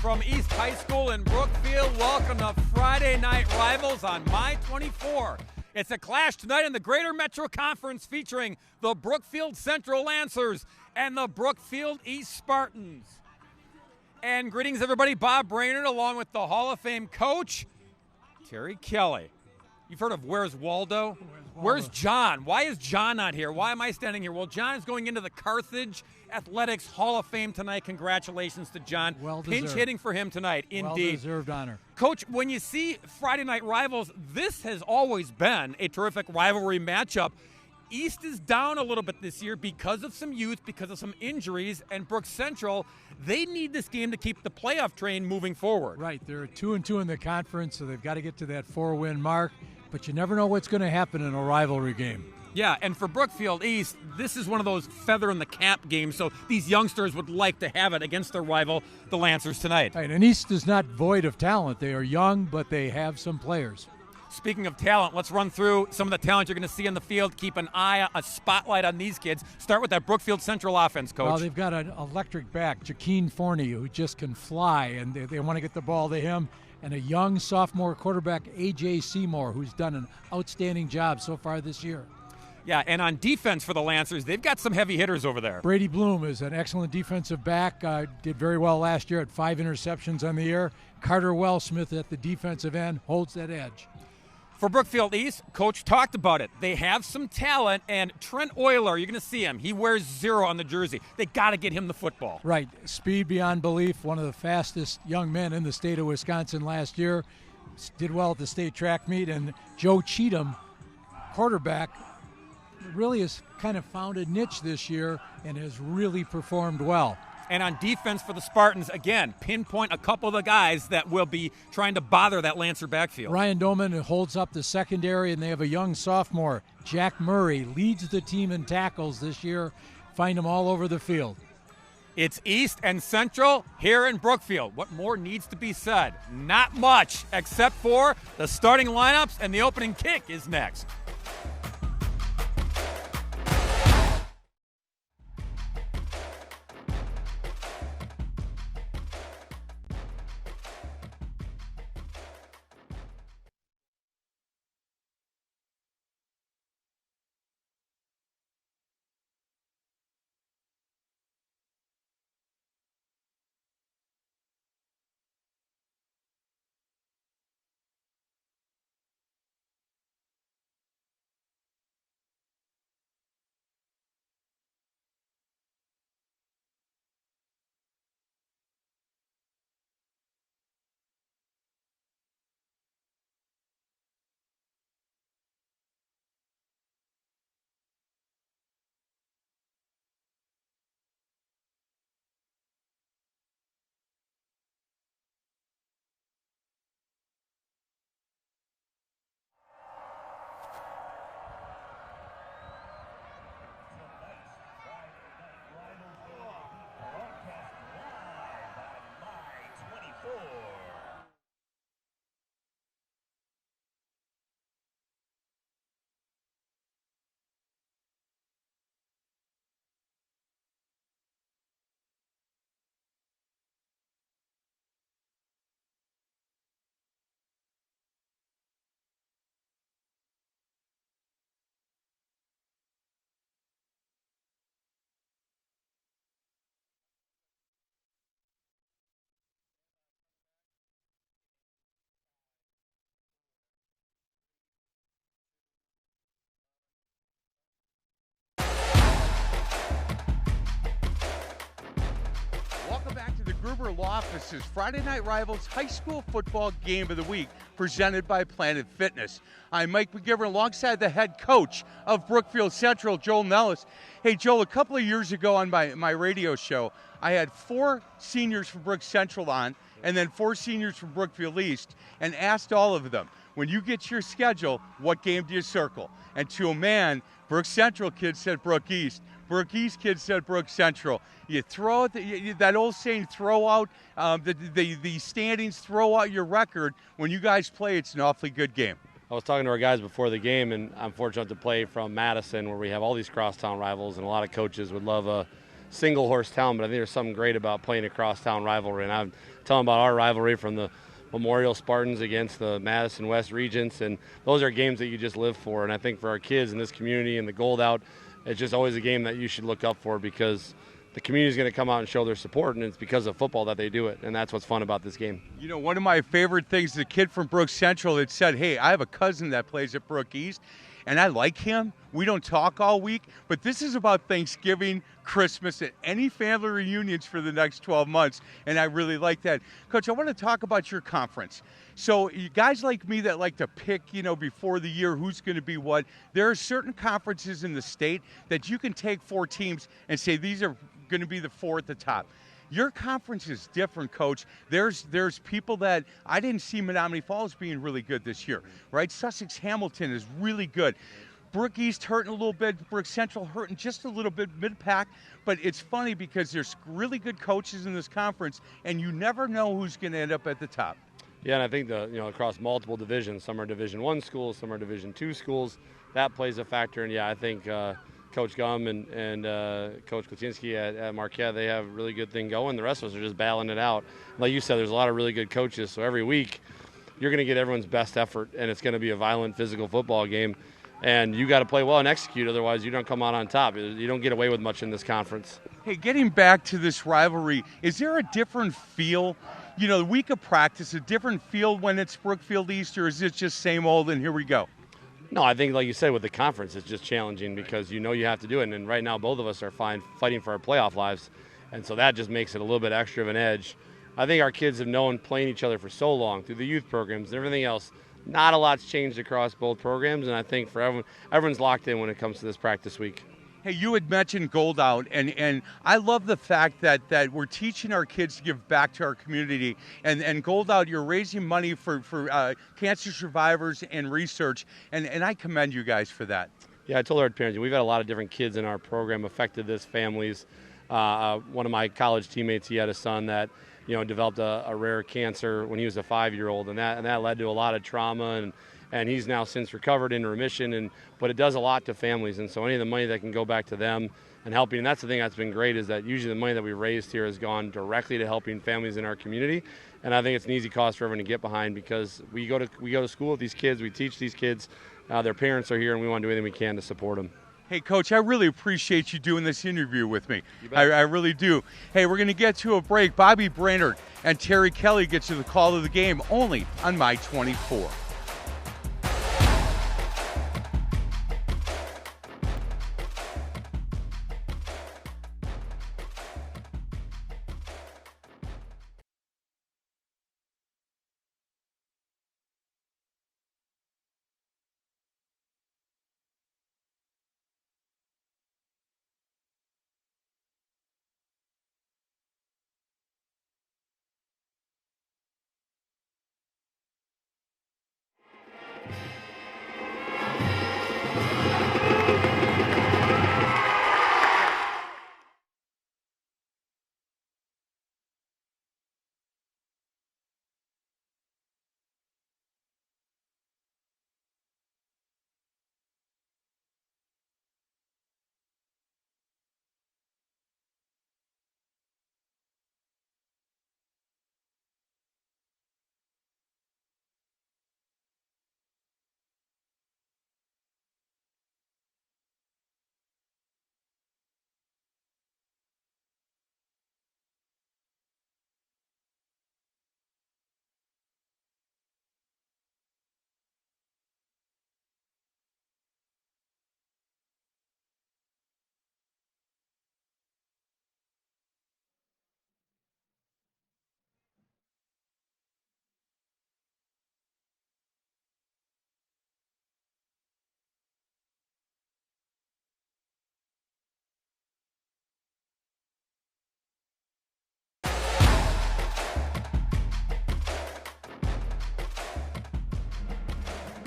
from East High School in Brookfield. Welcome to Friday Night Rivals on My 24. It's a clash tonight in the Greater Metro Conference featuring the Brookfield Central Lancers and the Brookfield East Spartans. And greetings, everybody. Bob Brainerd, along with the Hall of Fame coach, Terry Kelly. You've heard of Where's Waldo? Where's John? Why is John not here? Why am I standing here? Well, John is going into the Carthage Athletics Hall of Fame tonight. Congratulations to John. Well deserved. Pinch hitting for him tonight, indeed. Well-deserved honor. Coach, when you see Friday Night Rivals, this has always been a terrific rivalry matchup. East is down a little bit this year because of some youth, because of some injuries, and Brook Central, they need this game to keep the playoff train moving forward. Right. They're 2-2 in the conference, so they've got to get to that 4-win mark. But you never know what's going to happen in a rivalry game. Yeah, and for Brookfield East, this is one of those feather in the cap games, so these youngsters would like to have it against their rival, the Lancers, tonight. Right, and East is not void of talent. They are young, but they have some players. Speaking of talent, let's run through some of the talent you're going to see in the field. Keep an eye, a spotlight on these kids. Start with that Brookfield Central offense, Coach. Well, they've got an electric back, Jaqueen Forney, who just can fly, and they want to get the ball to him. And a young sophomore quarterback, A.J. Seymour, who's done an outstanding job so far this year. Yeah, and on defense for the Lancers, they've got some heavy hitters over there. Brady Bloom is an excellent defensive back, did very well last year at 5 interceptions on the year. Carter Wellsmith at the defensive end holds that edge. For Brookfield East, Coach talked about it. They have some talent, and Trent Euler, you're going to see him. He wears 0 on the jersey. They got to get him the football. Right. Speed beyond belief, one of the fastest young men in the state of Wisconsin last year. Did well at the state track meet, and Joe Cheatham, quarterback, really has kind of found a niche this year and has really performed well. And on defense for the Spartans, again, pinpoint a couple of the guys that will be trying to bother that Lancer backfield. Ryan Doman holds up the secondary, and they have a young sophomore, Jack Murray, leads the team in tackles this year. Find him all over the field. It's East and Central here in Brookfield. What more needs to be said? Not much, except for the starting lineups, and the opening kick is next. Gruber Law Office's Friday Night Rivals High School Football Game of the Week, presented by Planet Fitness. I'm Mike McGivern alongside the head coach of Brookfield Central, Joel Nellis. Hey, Joel, a couple of years ago on my radio show, I had 4 seniors from Brook Central on, and then 4 seniors from Brookfield East, and asked all of them, when you get your schedule, what game do you circle? And to a man, Brook Central kids said Brook East. Brook East kids said Brook Central. You throw out that old saying, throw out the standings, throw out your record. When you guys play, it's an awfully good game. I was talking to our guys before the game, and I'm fortunate to play from Madison, where we have all these crosstown rivals, and a lot of coaches would love single horse town, but I think there's something great about playing a crosstown rivalry. And I'm telling about our rivalry from the Memorial Spartans against the Madison West Regents, and those are games that you just live for. And I think for our kids in this community and the Gold Out, it's just always a game that you should look up for, because the community is going to come out and show their support, and it's because of football that they do it, and that's what's fun about this game. You know, one of my favorite things, the kid from Brook Central that said, hey, I have a cousin that plays at Brook East, and I like him. We don't talk all week, but this is about Thanksgiving, Christmas, and any family reunions for the next 12 months, and I really like that. Coach, I want to talk about your conference. So you guys like me that like to pick, before the year who's going to be what, there are certain conferences in the state that you can take 4 teams and say these are going to be the 4 at the top. Your conference is different, Coach. There's people that I didn't see Menominee Falls being really good this year, right? Sussex Hamilton is really good. Brook East hurting a little bit, Brook Central hurting just a little bit mid-pack, but it's funny because there's really good coaches in this conference, and you never know who's going to end up at the top. Yeah, and I think across multiple divisions, some are Division I schools, some are Division II schools, that plays a factor. And yeah, I think Coach Gum and Coach Kwasinski at Marquette, they have a really good thing going. The rest of us are just battling it out. Like you said, there's a lot of really good coaches, so every week you're going to get everyone's best effort, and it's going to be a violent, physical football game. And you got to play well and execute, otherwise you don't come out on top. You don't get away with much in this conference. Hey, getting back to this rivalry, is there a different feel? The week of practice, a different feel when it's Brookfield East, or is it just same old and here we go? No, I think, like you said, with the conference, it's just challenging because you have to do it. And right now, both of us are fighting for our playoff lives. And so that just makes it a little bit extra of an edge. I think our kids have known playing each other for so long through the youth programs and everything else. Not a lot's changed across both programs. And I think for everyone's locked in when it comes to this practice week. Hey, you had mentioned Gold Out, and I love the fact that we're teaching our kids to give back to our community. And Gold Out, you're raising money for cancer survivors and research, and I commend you guys for that. Yeah, I told our parents, we've had a lot of different kids in our program affected this, families. One of my college teammates, he had a son that developed a rare cancer when he was a 5-year-old, and that led to a lot of trauma, and he's now since recovered in remission, but it does a lot to families, and so any of the money that can go back to them and helping, and that's the thing that's been great, is that usually the money that we raised here has gone directly to helping families in our community, and I think it's an easy cause for everyone to get behind because we go to school with these kids, we teach these kids, their parents are here, and we want to do anything we can to support them. Hey, Coach, I really appreciate you doing this interview with me. I really do. Hey, we're going to get to a break. Bobby Brainerd and Terry Kelly get to the call of the game only on My 24.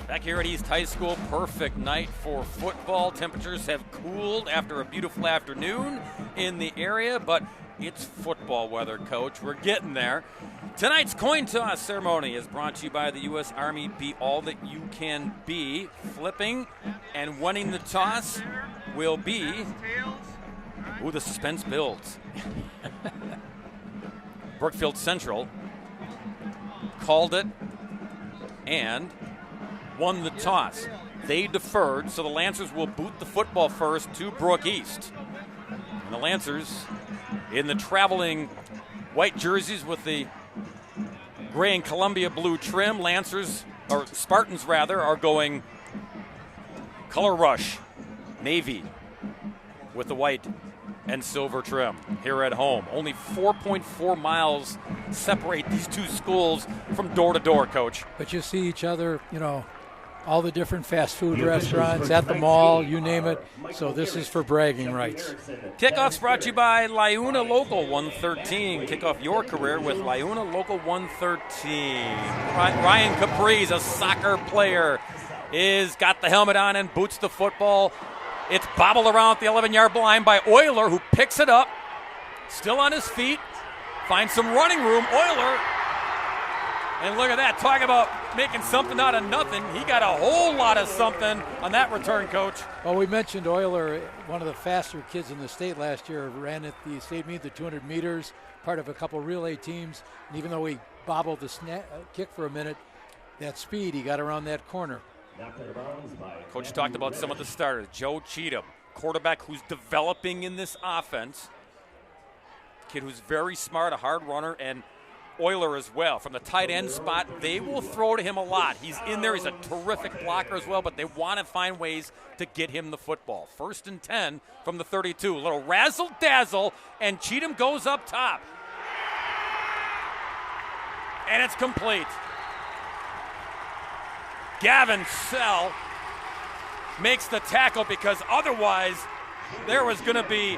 Back here at East High School, perfect night for football. Temperatures have cooled after a beautiful afternoon in the area, but it's football weather, Coach. We're getting there. Tonight's coin toss ceremony is brought to you by the U.S. Army. Be all that you can be. Flipping and winning the toss will be Ooh, the suspense builds. Brookfield Central called it and won the toss. They deferred, so the Lancers will boot the football first to Brook East. And the Lancers in the traveling white jerseys with the gray and Columbia blue trim. Spartans are going color rush, navy, with the white and silver trim here at home. Only 4.4 miles separate these two schools from door to door, Coach. But you see each other, all the different fast food restaurants, at the mall, you name it. So this is for bragging rights. Kickoff's brought to you by Liuna Local 113. Kick off your career with Liuna Local 113. Ryan Capri's a soccer player. Got the helmet on and boots the football. It's bobbled around at the 11-yard line by Euler, who picks it up. Still on his feet. Finds some running room. Euler. And look at that. Talk about making something out of nothing. He got a whole lot of something on that return, Coach. Well, we mentioned Euler, one of the faster kids in the state last year, ran at the state meet the 200 meters, part of a couple relay teams. And even though he bobbled the kick for a minute, that speed, he got around that corner. Coach talked about some of the starters. Joe Cheatham, quarterback who's developing in this offense. Kid who's very smart, a hard runner, and Euler as well. From the tight end spot, they will throw to him a lot. He's in there. He's a terrific blocker as well, but they want to find ways to get him the football. 1st and 10 from the 32. A little razzle-dazzle, and Cheatham goes up top. And it's complete. Gavin Sell makes the tackle because otherwise there was going to be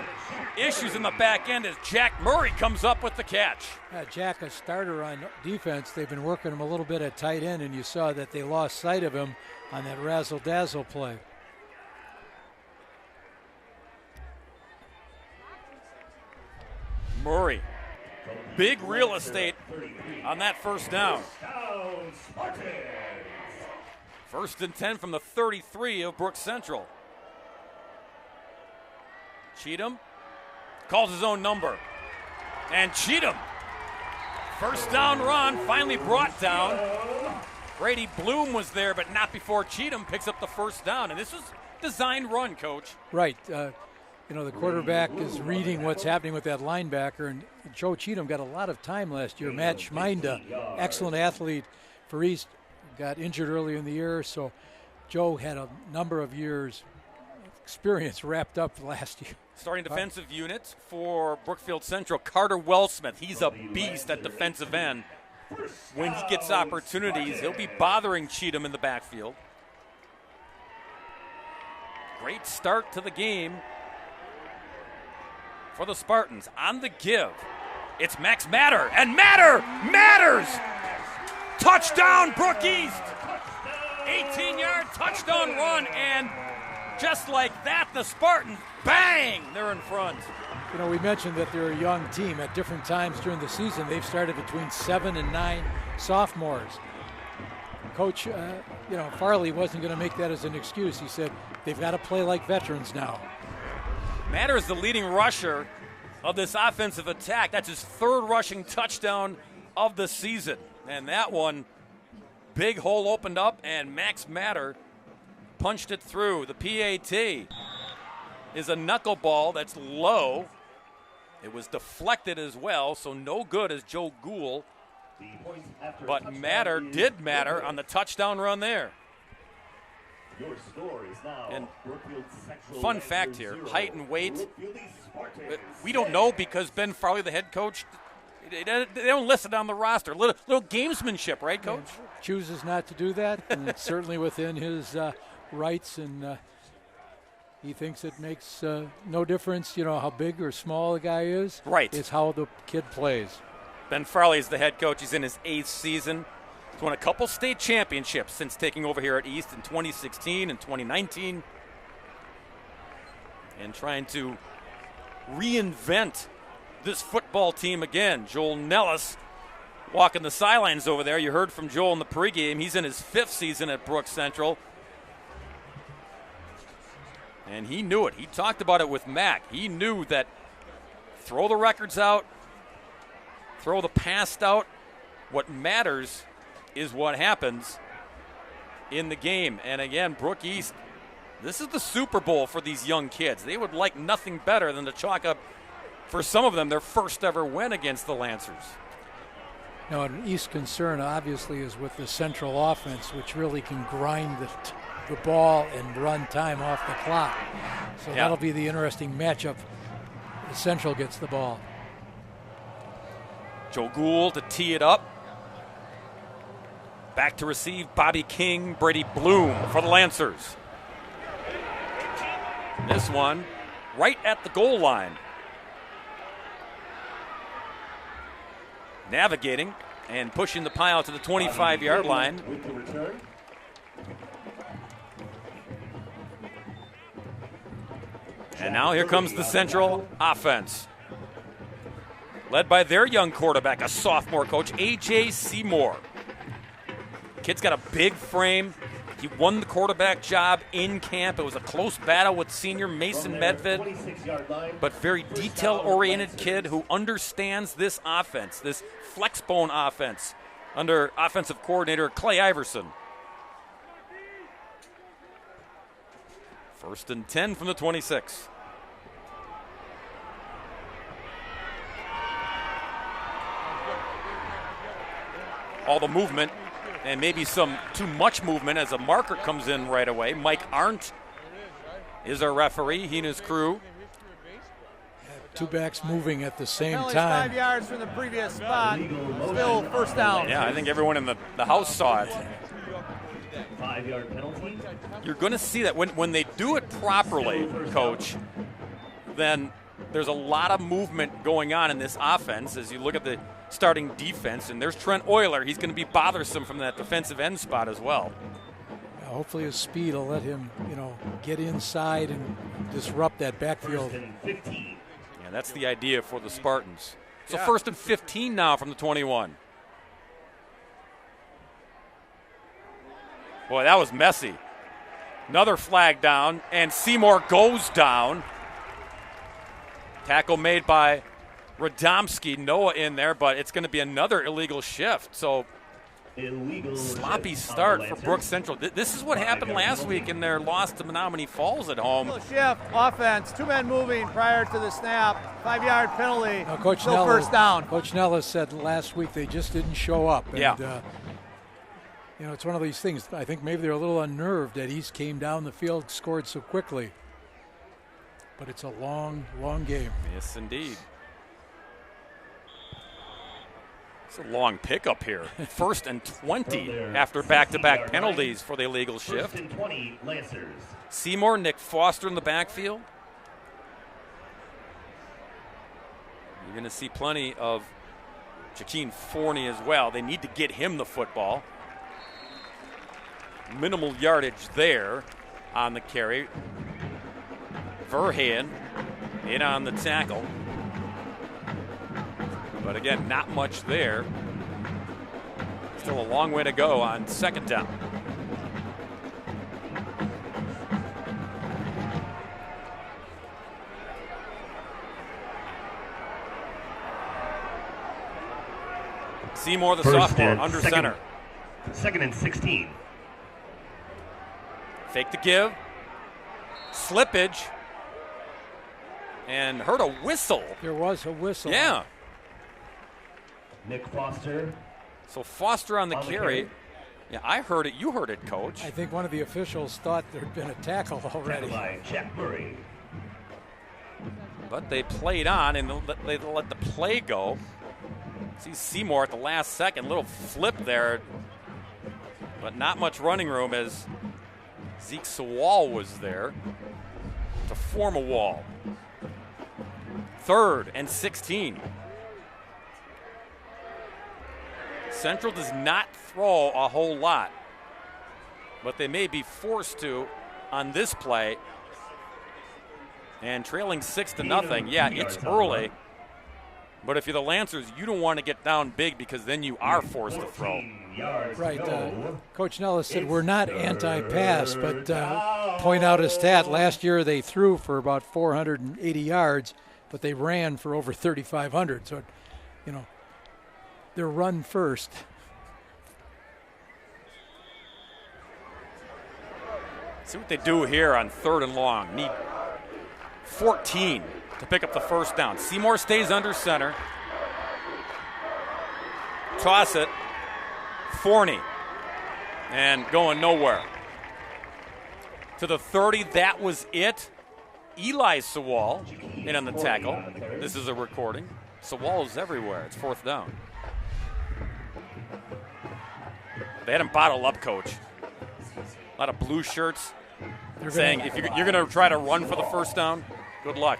issues in the back end as Jack Murray comes up with the catch. Jack, a starter on defense. They've been working him a little bit at tight end, and you saw that they lost sight of him on that razzle-dazzle play. Murray, big real estate on that first down. 1st and 10 from the 33 of Brook Central. Cheatham calls his own number. And Cheatham, first down run, finally brought down. Brady Bloom was there, but not before Cheatham picks up the first down. And this was designed run, Coach. Right. The quarterback is reading what's happening with that linebacker. And Joe Cheatham got a lot of time last year. Matt Schminda, excellent athlete for East, got injured early in the year. So Joe had a number of years experience wrapped up last year. Starting defensive unit for Brookfield Central, Carter Wellsmith. He's a beast at defensive end. When he gets opportunities, he'll be bothering Cheatham in the backfield. Great start to the game for the Spartans. On the give, it's Max Matter, and Matters! Touchdown, Brook East! 18-yard touchdown run, and just like that, the Spartans, bang, they're in front. We mentioned that they're a young team. At different times during the season, they've started between 7 and 9 sophomores. Coach, Farley wasn't going to make that as an excuse. He said they've got to play like veterans now. Matter is the leading rusher of this offensive attack. That's his 3rd rushing touchdown of the season. And that one, big hole opened up, and Max Matter punched it through. The PAT is a knuckleball that's low. It was deflected as well, so no good as Joe Gould. But Matter did matter on the touchdown run there. And fun fact here, height and weight, we don't know because Ben Farley, the head coach, they don't list it on the roster. Little gamesmanship, right, Coach? Chooses not to do that, and it's certainly within his rights, and he thinks it makes no difference, how big or small the guy is. Right. It's how the kid plays. Ben Farley is the head coach. He's in his 8th season. He's won a couple state championships since taking over here at East in 2016 and 2019. And trying to reinvent this football team again. Joel Nellis walking the sidelines over there. You heard from Joel in the pregame. He's in his 5th season at Brook Central. And he knew it. He talked about it with Mac. He knew that throw the records out, throw the past out. What matters is what happens in the game. And again, Brook East, this is the Super Bowl for these young kids. They would like nothing better than to chalk up, for some of them, their first ever win against the Lancers. Now, an East concern obviously is with the Central offense, which really can grind the ball and run time off the clock. So that'll be the interesting matchup. The Central gets the ball. Joe Gould to tee it up. Back to receive Bobby King, Brady Bloom for the Lancers. This one right at the goal line. Navigating and pushing the pile to the 25-yard line. And now here comes the Central offense, led by their young quarterback, a sophomore coach, A.J. Seymour. Kid's got a big frame. He won the quarterback job in camp. It was a close battle with senior Mason Medved, but very detail-oriented kid who understands this offense, this flexbone offense, under offensive coordinator Clay Iverson. 1st and 10 from the 26. All the movement, and maybe some too much movement as a marker comes in right away. Mike Arndt is our referee. He and his crew. Two backs moving at the same Penalty's time. 5 yards from the previous spot. Still first down. Yeah, I think everyone in the house saw it. 5-yard penalty. You're going to see that when they do it properly, Coach, then there's a lot of movement going on in this offense as you look at the starting defense. And there's Trent Euler. He's going to be bothersome from that defensive end spot as well. Hopefully his speed will let him, get inside and disrupt that backfield. 1st and 15. Yeah, that's the idea for the Spartans. So 1st and 15 now from the 21. Boy, that was messy. Another flag down, and Seymour goes down. Tackle made by Radomski. Noah in there, but it's going to be another illegal shift. So Illegal sloppy shift on start the for Lancers. Brook Central. This is what happened last week in their loss to Menominee Falls at home. Shift, offense, 2 men moving prior to the snap. 5-yard penalty. Now, Coach Still Nellis, first down. Coach Nellis said last week they just didn't show up. And, Yeah. It's one of these things. I think maybe they're a little unnerved that East came down the field, scored so quickly. But it's a long, long game. Yes, indeed. It's a long pickup here. 1st and 20 after back-to-back penalties for the illegal 1st shift. and 20, Lancers. Seymour, Nick Foster in the backfield. You're going to see plenty of Jakeem Forney as well. They need to get him the football. Minimal yardage there on the carry. Verheyen in on the tackle. But again, not much there. Still a long way to go on 2nd down. Seymour, the sophomore, under center. 2nd and 16. Fake the give. Slippage. And heard a whistle. There was a whistle. Yeah. Nick Foster. So Foster on the On the carry. carry. Yeah, I heard it. You heard it, Coach. I think one of the officials thought there'd been a tackle already. Tackled by Jack Murray. But they played on, and they let the play go. See Seymour at the last second. Little flip there. But not much running room as Zeke Sewall was there to form a wall. 3rd and 16. Central does not throw a whole lot, but they may be forced to on this play. And trailing 6-0. Yeah, it's early. But if you're the Lancers, you don't want to get down big because then you are forced to throw. Right. Coach Nellis said we're not anti-pass, but point out a stat. Last year they threw for about 480 yards, but they ran for over 3,500. So, they're run first. See what they do here on 3rd and long. Need 14 to pick up the first down. Seymour stays under center. Toss it. Forney. And going nowhere. To the 30, that was it. Eli Sewell in on the tackle. This is a recording. Sewell is everywhere. It's 4th down. They had him bottle up, Coach. A lot of blue shirts saying if you're going to try to run for the first down, good luck.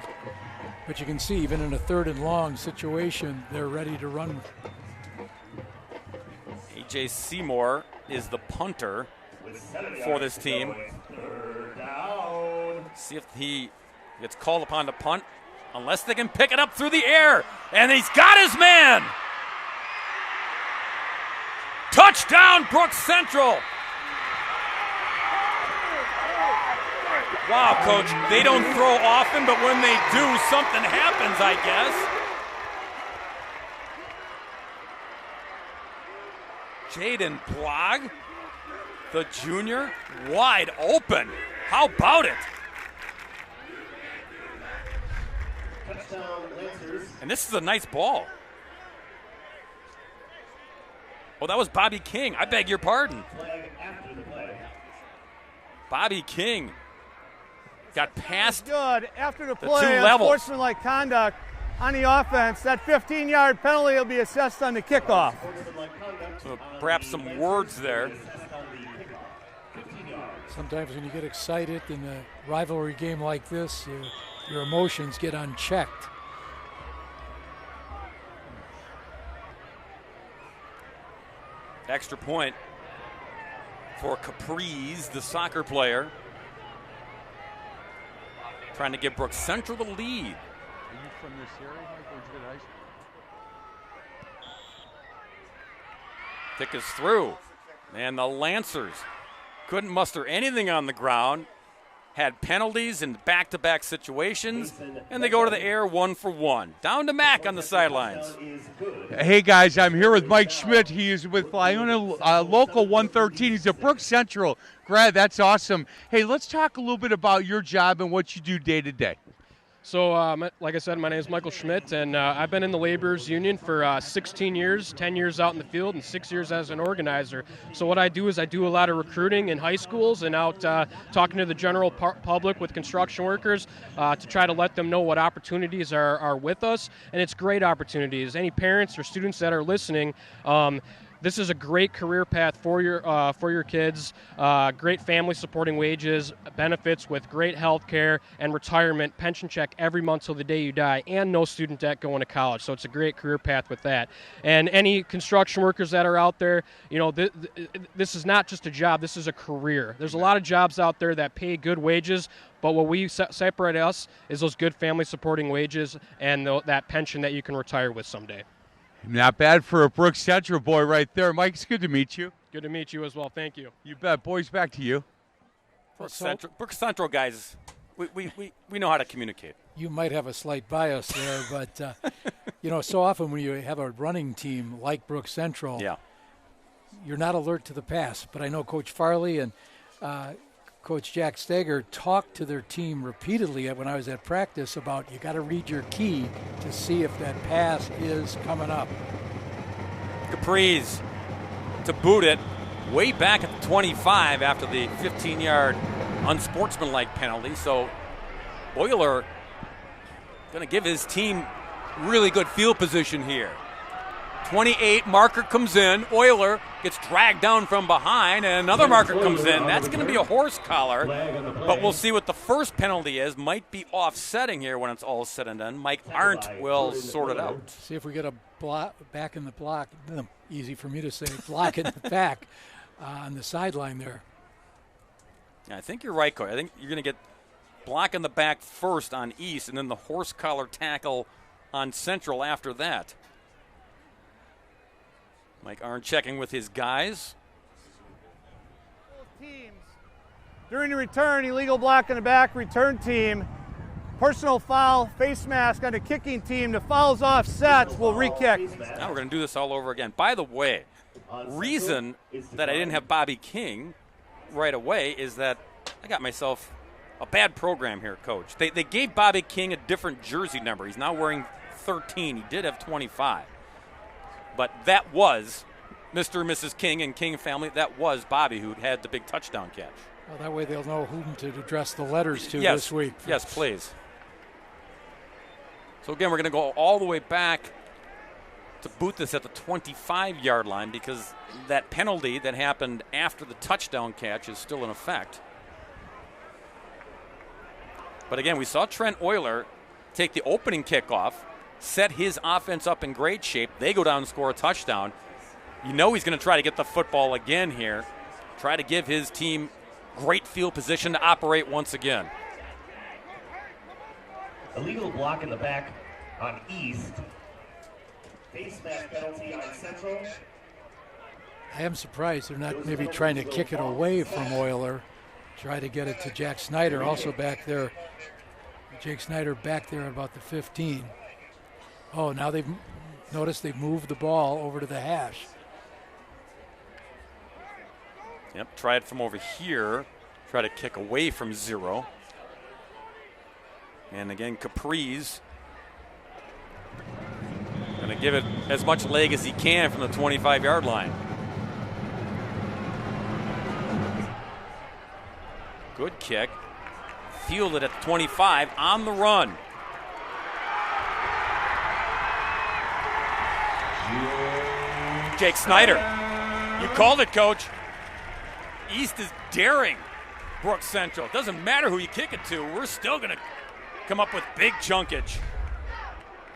But you can see even in a 3rd and long situation, they're ready to run. A.J. Seymour is the punter for this team. See if he gets called upon to punt, unless they can pick it up through the air. And he's got his man. Touchdown, Brooks Central. Wow, Coach, they don't throw often, but when they do, something happens, I guess. Jaden Blogg, the junior, wide open. How about it? And this is a nice ball. Oh, that was Bobby King. I beg your pardon. Bobby King got past good. After the the play, 2 levels. unsportsmanlike conduct on the offense. That 15-yard penalty will be assessed on the kickoff. So perhaps some words there. Sometimes when you get excited in a rivalry game like this, your emotions get unchecked. Extra point for Capriz, the soccer player. Trying to give Brooks Central the lead. Are you from this area, Mike? Where'd you go to high school? Kick is through. And the Lancers couldn't muster anything on the ground. Had penalties in back-to-back situations, and they go to the air 1 for 1. Down to Mack on the sidelines. Hey, guys, I'm here with Mike Schmidt. He is with Iona Local 113. He's a Brooks Central grad. That's awesome. Hey, let's talk a little bit about your job and what you do day to day. So, like I said, my name is Michael Schmidt, and I've been in the Laborers Union for 16 years, 10 years out in the field, and 6 years as an organizer. So what I do is I do a lot of recruiting in high schools and out talking to the general public with construction workers to try to let them know what opportunities are with us, and it's great opportunities. Any parents or students that are listening, this is a great career path for your kids, great family supporting wages, benefits with great health care and retirement, pension check every month till the day you die, and no student debt going to college. So it's a great career path with that. And any construction workers that are out there, this is not just a job, this is a career. There's a lot of jobs out there that pay good wages, but what we separate us is those good family supporting wages and that pension that you can retire with someday. Not bad for a Brooks Central boy right there. Mike, it's good to meet you. Good to meet you as well. Thank you. You bet. Boys, back to you. Brooks Central guys, we know how to communicate. You might have a slight bias there, but, so often when you have a running team like Brooks Central, you're not alert to the pass. But I know Coach Farley and Coach Jack Steger talked to their team repeatedly when I was at practice about you got to read your key to see if that pass is coming up. Capriz to boot it way back at the 25 after the 15-yard unsportsmanlike penalty. So Euler going to give his team really good field position here. 28 marker comes in. Euler gets dragged down from behind, and another marker comes in. That's going to be a horse collar, but we'll see what the first penalty is. Might be offsetting here when it's all said and done. Mike Arndt will sort it out. See if we get a block back in the block. Easy for me to say, block in the back on the sideline there. Yeah, I think you're right, Coach. I think you're going to get block in the back first on East, and then the horse collar tackle on Central after that. Mike Arndt checking with his guys. Both teams. During the return, illegal block in the back, return team. Personal foul, face mask on the kicking team. The foul's offset, will re-kick. Now we're going to do this all over again. By the way, reason that I didn't have Bobby King right away is that I got myself a bad program here, Coach. They gave Bobby King a different jersey number. He's now wearing 13. He did have 25. But that was Mr. and Mrs. King and King family. That was Bobby who had the big touchdown catch. Well, that way they'll know whom to address the letters to Yes. this week. Yes, please. So, again, we're going to go all the way back to boot this at the 25-yard line because that penalty that happened after the touchdown catch is still in effect. But, again, we saw Trent Euler take the opening kickoff, set his offense up in great shape. They go down and score a touchdown. You know he's going to try to get the football again here, try to give his team great field position to operate once again. Illegal block in the back on East. Face mask penalty on Central. I am surprised they're not maybe trying to kick it away from Euler, try to get it to Jack Snyder, also back there. Jake Snyder back there at about the 15. Oh, now they've noticed they've moved the ball over to the hash. Yep, try it from over here. Try to kick away from 0. And again, Capri's going to give it as much leg as he can from the 25-yard line. Good kick. Fielded at the 25 on the run. Jake Snyder. You called it, Coach. East is daring Brook Central. It doesn't matter who you kick it to. We're still going to come up with big chunkage.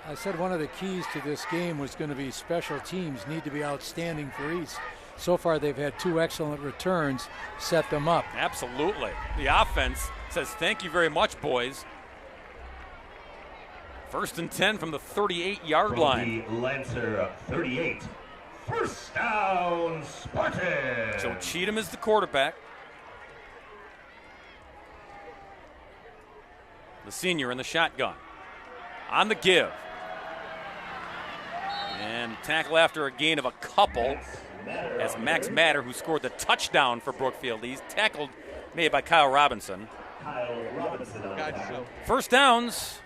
I said one of the keys to this game was going to be special teams need to be outstanding for East. So far, they've had 2 excellent returns, set them up. Absolutely. The offense says, thank you very much, boys. 1st and 10 from the 38-yard line. The Lancer 38. First down, Spartan. Joe Cheatham is the quarterback. The senior in the shotgun. On the give. And tackle after a gain of a couple. As Max Matter, who scored the touchdown for Brookfield, he's tackled made by Kyle Robinson. First downs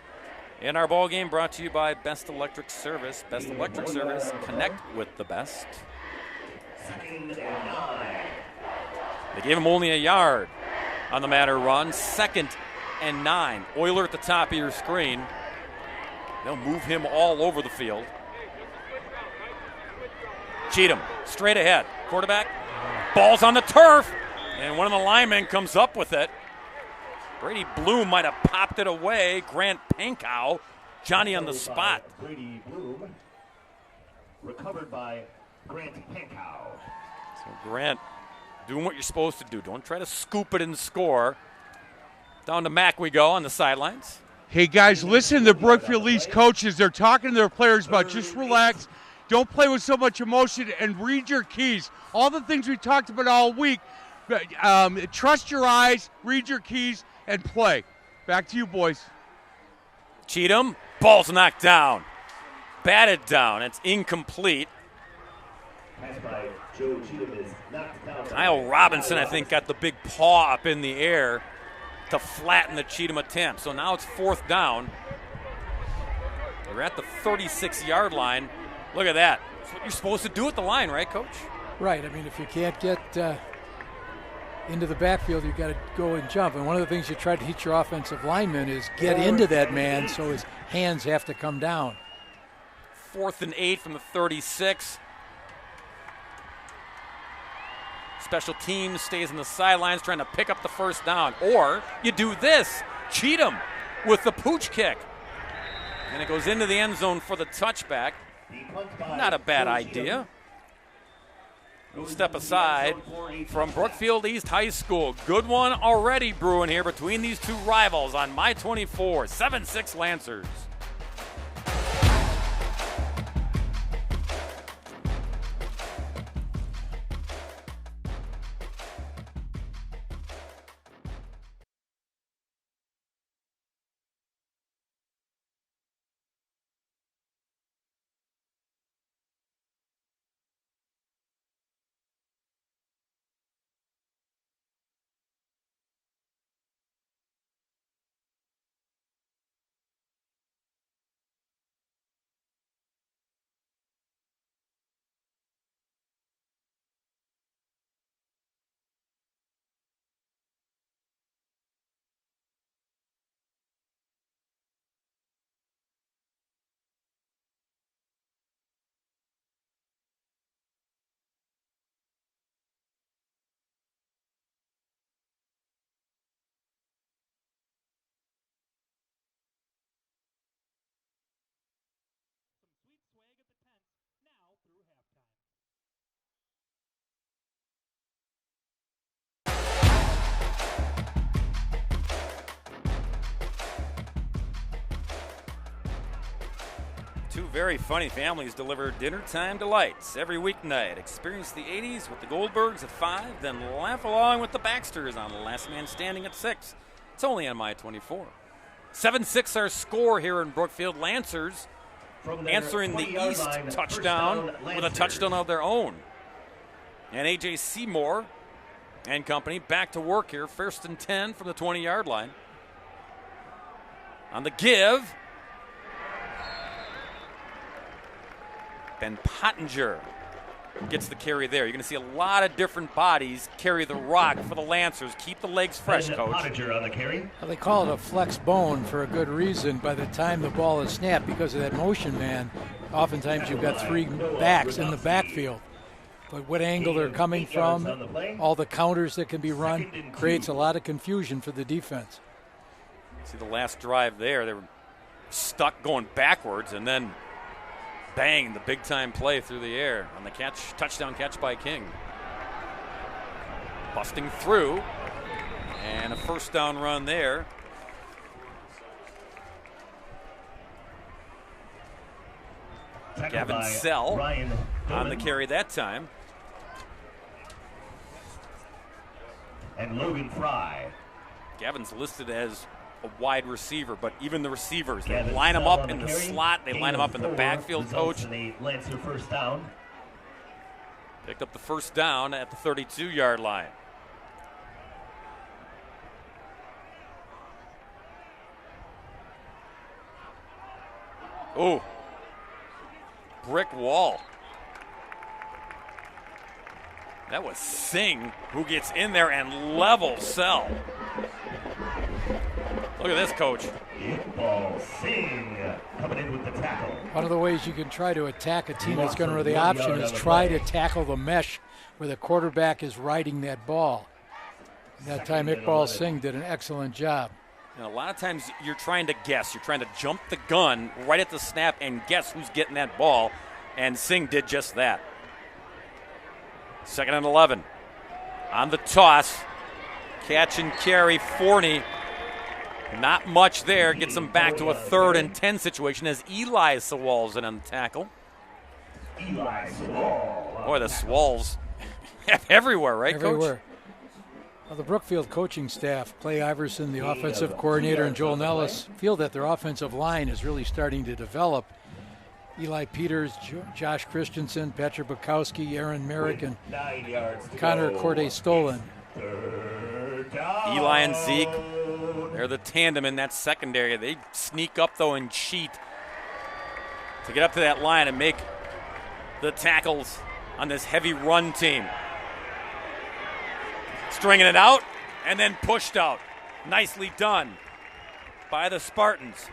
in our ball game brought to you by Best Electric Service. Best Electric Service, connect with the best. They gave him only a yard on the Matter run. 2nd and 9. Euler at the top of your screen. They'll move him all over the field. Cheatham, straight ahead. Quarterback, ball's on the turf, and one of the linemen comes up with it. Brady Bloom might have popped it away. Grant Pankow, Johnny on the spot. Brady Bloom, recovered by Grant Pankow. So Grant doing what you're supposed to do. Don't try to scoop it and score. Down to Mack we go on the sidelines. Hey, guys, listen to the Brookfield East coaches. They're talking to their players about just relax. Don't play with so much emotion and read your keys. All the things we talked about all week. Trust your eyes, read your keys, and play. Back to you, boys. Cheatham, ball's knocked down. Batted down. It's incomplete. Pass by Joe Cheatham is knocked down. Kyle Robinson, I think, got the big paw up in the air to flatten the Cheatham attempt. So now it's 4th down. We're at the 36-yard line. Look at that. That's what you're supposed to do at the line, right, Coach? Right. I mean, if you can't get into the backfield, you've got to go and jump. And one of the things you try to teach your offensive lineman is get into that man so his hands have to come down. 4th and 8 from the 36. Special teams stays on the sidelines trying to pick up the first down. Or you do this. Cheatham with the pooch kick. And it goes into the end zone for the touchback. Not a bad idea. We'll step aside from Brookfield East High School. Good one already brewing here between these two rivals on My 24, 7-6 Lancers. Two very funny families deliver dinner time delights every weeknight. Experience the 80s with the Goldbergs at 5, then laugh along with the Baxters on Last Man Standing at 6. It's only on My 24. 7-6 our score here in Brookfield. Lancers answering the East touchdown with a touchdown of their own. And A.J. Seymour and company back to work here. 1st and 10 from the 20-yard line. On the give, Ben Pottinger gets the carry there. You're going to see a lot of different bodies carry the rock for the Lancers. Keep the legs fresh, Coach. Pottinger on the carry. Well, they call it a flex bone for a good reason. By the time the ball is snapped, because of that motion man, oftentimes you've got 3 backs in the backfield. But what angle they're coming from, all the counters that can be run, creates a lot of confusion for the defense. See the last drive there, they were stuck going backwards, and then bang, the big-time play through the air on the touchdown catch by King. Busting through, and a first down run there. Gavin Sell on the carry that time. And Logan Fry. Gavin's listed as a wide receiver, but even the receivers, they line him up in the slot, they line him up in the backfield, Coach. Lancer first down. Picked up the first down at the 32-yard line. Oh, brick wall. That was Singh who gets in there and levels Sell. Look at this, Coach. Ball Singh coming in with the tackle. One of the ways you can try to attack a team that's going to run the option is try to tackle the mesh where the quarterback is riding that ball. That time Iqbal Singh did an excellent job. And a lot of times you're trying to guess. You're trying to jump the gun right at the snap and guess who's getting that ball. And Singh did just that. 2nd and 11. On the toss. Catch and carry, Forney. Not much there. Gets them back to a 3rd and 10 situation as Eli Sewell's in on the tackle. Eli Sewell. Boy, the Swalls everywhere, right, Everywhere. Coach? Well, the Brookfield coaching staff, Clay Iverson, the offensive coordinator, and Joel Nellis, feel that their offensive line is really starting to develop. Eli Peters, Josh Christensen, Patrick Bukowski, Aaron Merrick, and Connor Corday-Stolen. Eli and Zeke, they're the tandem in that secondary. They sneak up, though, and cheat to get up to that line and make the tackles on this heavy run team. Stringing it out and then pushed out. Nicely done by the Spartans.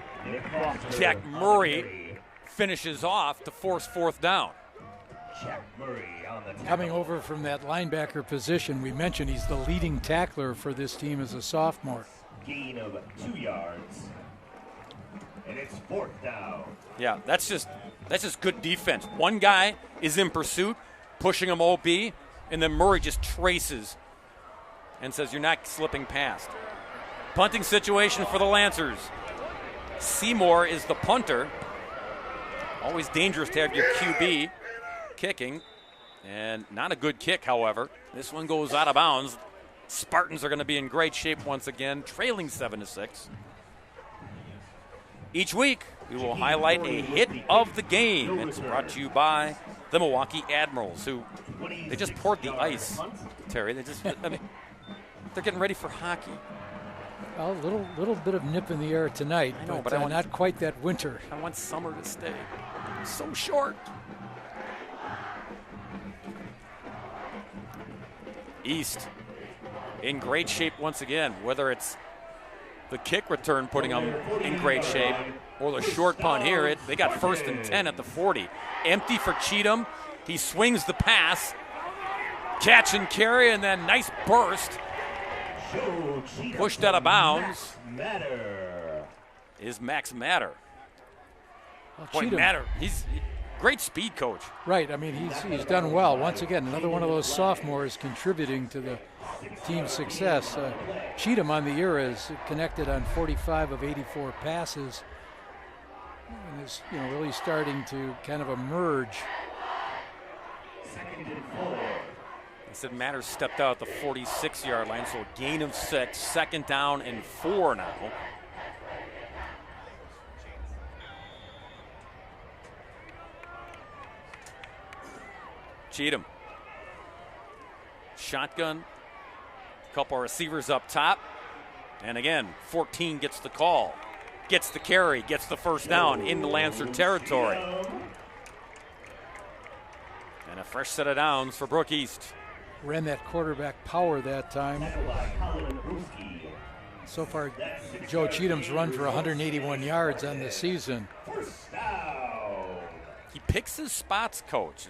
Jack Murray finishes off to force 4th down. Jack Murray on the tackle. Coming over from that linebacker position, we mentioned he's the leading tackler for this team as a sophomore. Gain of 2 yards. And it's 4th down. Yeah, that's just good defense. One guy is in pursuit, pushing him OB, and then Murray just traces and says, you're not slipping past. Punting situation for the Lancers. Seymour is the punter. Always dangerous to have your QB kicking. And not a good kick, however. This one goes out of bounds. Spartans are going to be in great shape once again, trailing 7-6. Each week, we will highlight a hit of the game. It's brought to you by the Milwaukee Admirals, who they just poured the ice, Terry. They're getting ready for hockey. Well, a little bit of nip in the air tonight, I know, but I want, not quite that winter. I want summer to stay. It's so short. East in great shape once again, whether it's the kick return putting them in great shape or the short punt here. They got 1st and 10 at the 40. Empty for Cheatham. He swings the pass. Catch and carry, and then nice burst. Pushed out of bounds is Max Matter. Well, Matter, he's great speed coach. Right, I mean, he's done well. Once again, another one of those sophomores contributing to the team's success. Cheatham on the year is connected on 45 of 84 passes. and is really starting to kind of emerge. Second and 4. I said Matters stepped out at the 46-yard line, so a gain of 6. Second down and 4 now. Cheatham. Shotgun. Couple of receivers up top. And again, 14 gets the call. Gets the carry, gets the first down into Lancer territory. And a fresh set of downs for Brook East. Ran that quarterback power that time. So far, Joe Cheatham's run for 181 yards on the season. He picks his spots, coach.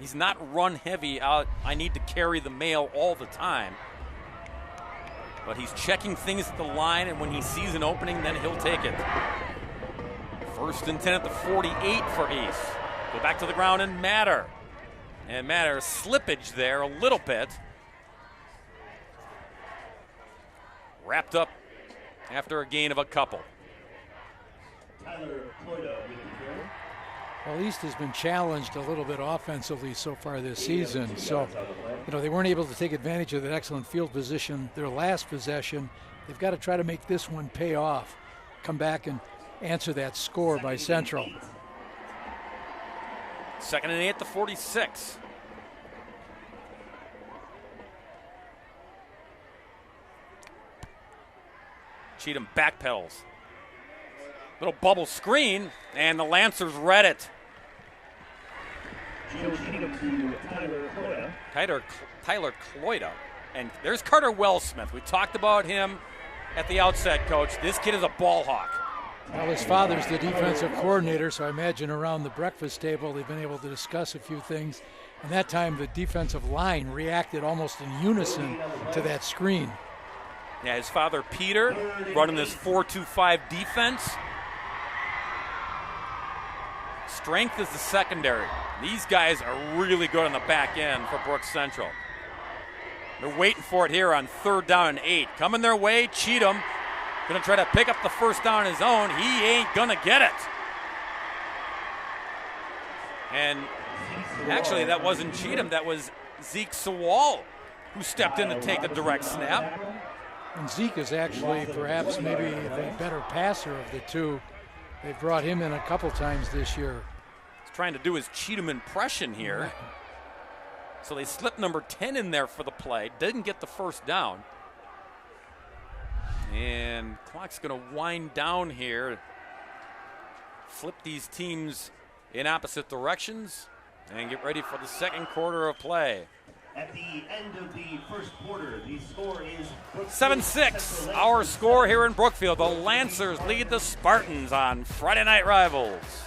He's not run heavy out. I need to carry the mail all the time. But he's checking things at the line, and when he sees an opening, then he'll take it. First and 10 at the 48 for East. Go back to the ground and Matter. And Matter, slippage there a little bit. Wrapped up after a gain of a couple. Well, East has been challenged a little bit offensively so far this season. So, they weren't able to take advantage of that excellent field position their last possession. They've got to try to make this one pay off. Come back and answer that score by Central. Second and 8 at the 46. Cheatham backpedals. Little bubble screen, and the Lancers read it. Tyler Cloyda. And there's Carter Wellsmith. We talked about him at the outset, Coach. This kid is a ball hawk. Well, his father's the defensive coordinator, so I imagine around the breakfast table they've been able to discuss a few things. And that time the defensive line reacted almost in unison to that screen. Yeah, his father, Peter, running this 4-2-5 defense. Strength is the secondary. These guys are really good on the back end for Brooks Central. They're waiting for it here on 3rd down and 8. Coming their way, Cheatham going to try to pick up the first down on his own. He ain't going to get it. And actually, that wasn't Cheatham. That was Zeke Sewall who stepped in to take the direct snap. And Zeke is actually perhaps maybe the better passer of the two. They've brought him in a couple times this year. He's trying to do his Cheatham impression here. So they slipped number 10 in there for the play. Didn't get the first down. And clock's going to wind down here. Flip these teams in opposite directions and get ready for the second quarter of play. At the end of the first quarter, the score is 7-6. Our score here in Brookfield. The Lancers lead the Spartans on Friday Night Rivals.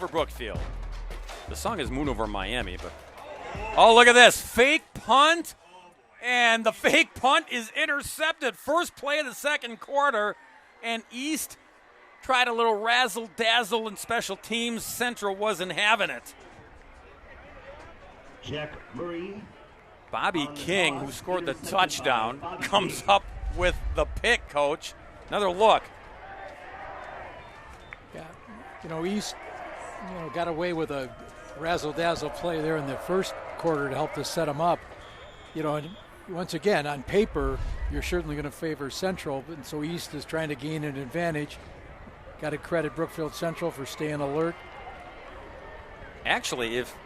over Brookfield. The song is Moon Over Miami, but oh, look at this. Fake punt, and the fake punt is intercepted. First play of the second quarter, and East tried a little razzle-dazzle in special teams. Central wasn't having it. Jack Murray. Bobby King, who scored the touchdown, comes up with the pick, Coach. Another look. Yeah, East, got away with a razzle-dazzle play there in the first quarter to help to set them up. And once again, on paper, you're certainly going to favor Central, and so East is trying to gain an advantage. Got to credit Brookfield Central for staying alert. Actually, if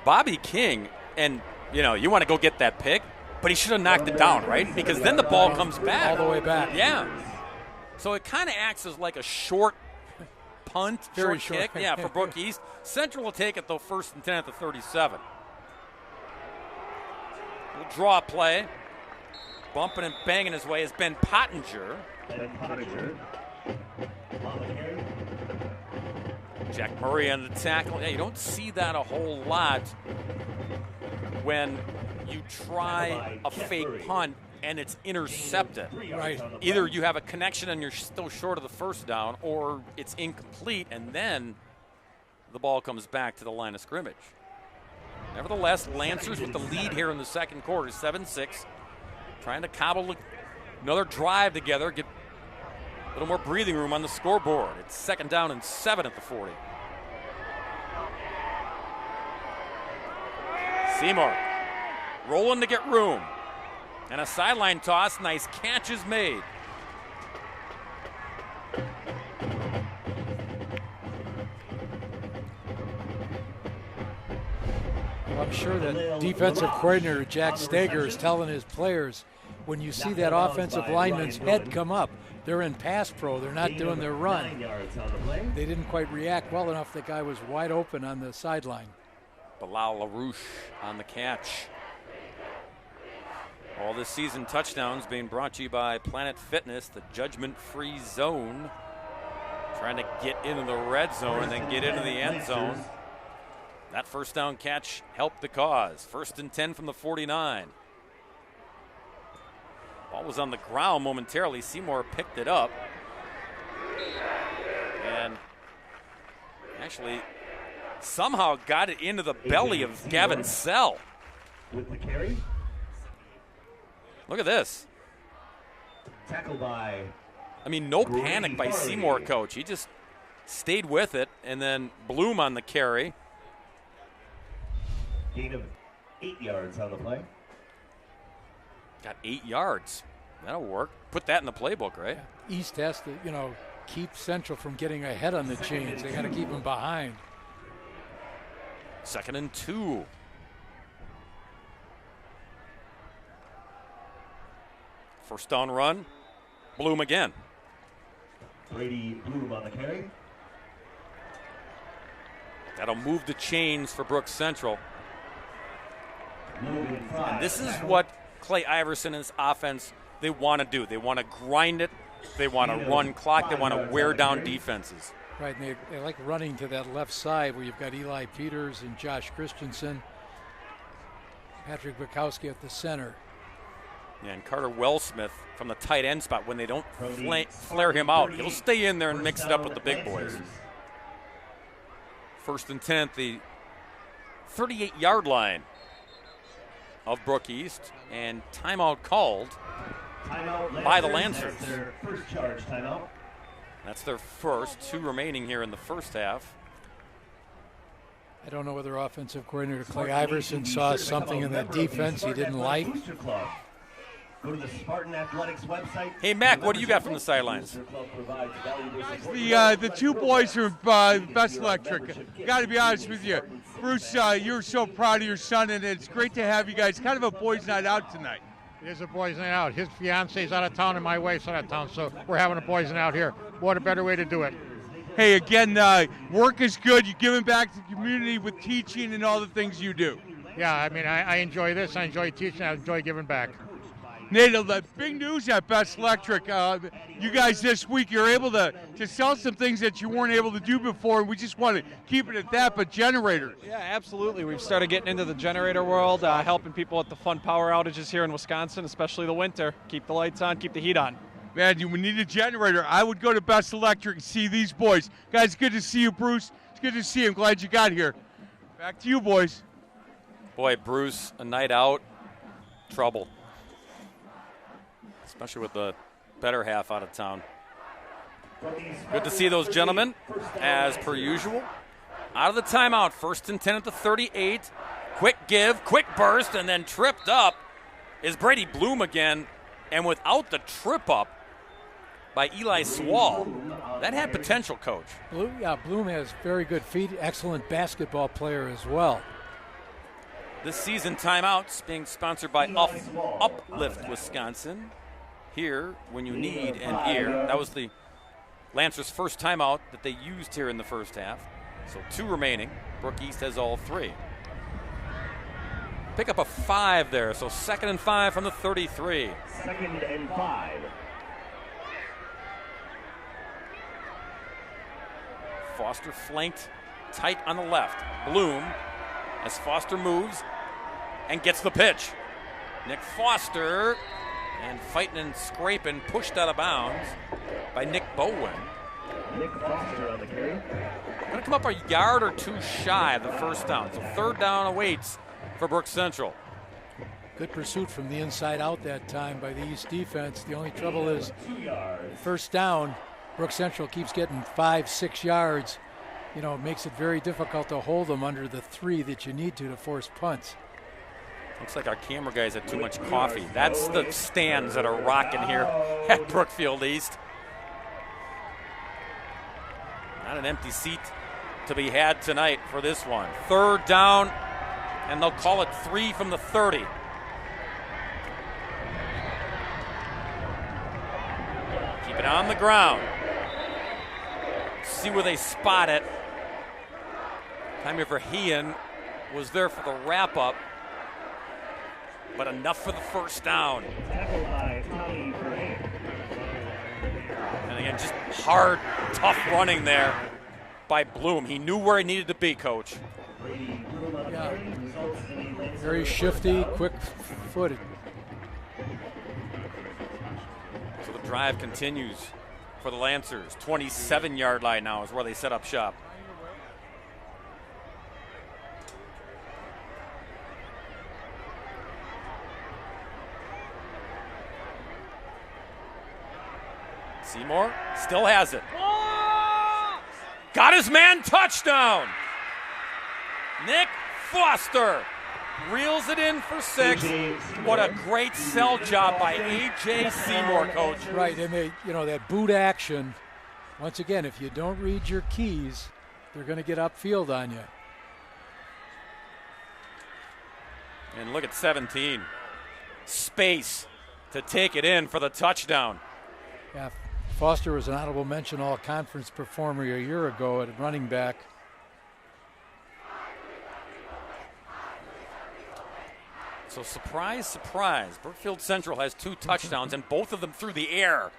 Bobby King, and you want to go get that pick, but he should have knocked it down, right? Because then the ball comes back. All the way back. Yeah. So it kind of acts as like a short punt, Very short kick. short. Yeah, for Brook East. Central will take it, though, 1st and 10 at the 37. We'll draw a play. Bumping and banging his way has been Pottinger. Jack Murray on the tackle. Yeah, you don't see that a whole lot when you try a fake punt and it's intercepted. Right. Either you have a connection and you're still short of the first down, or it's incomplete and then the ball comes back to the line of scrimmage. Nevertheless, Lancers with the lead here in the second quarter, 7-6. Trying to cobble another drive together, get a little more breathing room on the scoreboard. It's 2nd down and 7 at the 40. Seymour rolling to get room. And a sideline toss. Nice catch is made. I'm sure that defensive coordinator Jack Stager is telling his players, when you see that offensive lineman's head come up, they're in pass pro. They're not doing their run. They didn't quite react well enough. The guy was wide open on the sideline. Bilal LaRouche on the catch. All this season touchdowns being brought to you by Planet Fitness, the judgment-free zone. Trying to get into the red zone and then get into the end zone. That first down catch helped the cause. 1st and 10 from the 49. Ball was on the ground momentarily. Seymour picked it up. And actually somehow got it into the belly of Gavin Sell. With the carry. Look at this. Tackled by. No panic by Seymour, Coach. He just stayed with it, and then Bloom on the carry. Gain of 8 yards on the play. Got 8 yards. That'll work. Put that in the playbook, right? East has to, keep Central from getting ahead on the chains. They got to keep them behind. 2nd and 2. First down run. Bloom again. Brady Bloom on the carry. That'll move the chains for Brooks Central. And this is what Clay Iverson and his offense, they want to do. They want to grind it. They want to run clock. They want to wear down defenses. Right, and they like running to that left side where you've got Eli Peters and Josh Christensen, Patrick Bukowski at the center. Yeah, and Carter Wellsmith from the tight end spot, when they don't flare him out, he'll stay in there and mix it up with the big boys. 1st and 10, the 38-yard line of Brook East, and timeout called by the Lancers. That's their first charge timeout. That's their first. 2 remaining here in the first half. I don't know whether offensive coordinator Clay Iverson saw something in that defense he didn't like. Go to the Spartan Athletics website. Hey, Mac, what do you got from the sidelines? The 2 boys from Best Electric. Got to be honest with you, Bruce, you're so proud of your son, and it's great to have you guys. Kind of a boys' night out tonight. It is a boys' night out. His fiance's out of town and my wife's out of town, so we're having a boys' night out here. What a better way to do it. Hey, again, work is good. You're giving back to the community with teaching and all the things you do. Yeah, I enjoy this. I enjoy teaching. I enjoy giving back. Nate, the big news at Best Electric. You guys this week, you're able to sell some things that you weren't able to do before, and we just want to keep it at that, but generators. Yeah, absolutely. We've started getting into the generator world, helping people with the fun power outages here in Wisconsin, especially the winter. Keep the lights on, keep the heat on. Man, you need a generator. I would go to Best Electric and see these boys. Guys, good to see you, Bruce. It's good to see you. I'm glad you got here. Back to you, boys. Boy, Bruce, a night out, trouble. Especially with the better half out of town. Good to see those gentlemen, as per usual. Out of the timeout, 1st and 10 at the 38. Quick give, quick burst, and then tripped up is Brady Bloom again. And without the trip up by Eli Swall, that had potential, Coach. Bloom has very good feet, excellent basketball player as well. This season timeouts being sponsored by Uplift Wisconsin. Here, when you need an ear. That was the Lancers' first timeout that they used here in the first half. So 2 remaining. Brook East has all 3. Pick up a 5 there. So 2nd and 5 from the 33. 2nd and 5. Foster flanked tight on the left. Bloom, as Foster moves and gets the pitch. Nick Foster, and fighting and scraping, pushed out of bounds by Nick Bowen. Nick Foster on the carry. Going to come up a yard or 2 shy of the first down. So 3rd down awaits for Brook Central. Good pursuit from the inside out that time by the East defense. The only trouble is 1st down, Brook Central keeps getting 5-6 yards. You know, it makes it very difficult to hold them under the 3 that you need to force punts. Looks like our camera guys had too much coffee. That's the stands that are rocking here at Brookfield East. Not an empty seat to be had tonight for this one. 3rd down, and they'll call it 3 from the 30. Keep it on the ground. See where they spot it. Time here for Hean was there for the wrap-up. But enough for the 1st down. And again, just hard, tough running there by Bloom. He knew where he needed to be, Coach. Yeah. Very shifty, quick-footed. So the drive continues for the Lancers. 27-yard line now is where they set up shop. Seymour still has it. Got his man, touchdown. Nick Foster reels it in for 6. What a great sell job by A.J. Seymour, Coach. Right, and that boot action, once again, if you don't read your keys, they're going to get upfield on you. And look at 17. Space to take it in for the touchdown. Yeah, Foster was an honorable mention all-conference performer a year ago at running back. So surprise, surprise, Brookfield Central has 2 touchdowns and both of them through the air.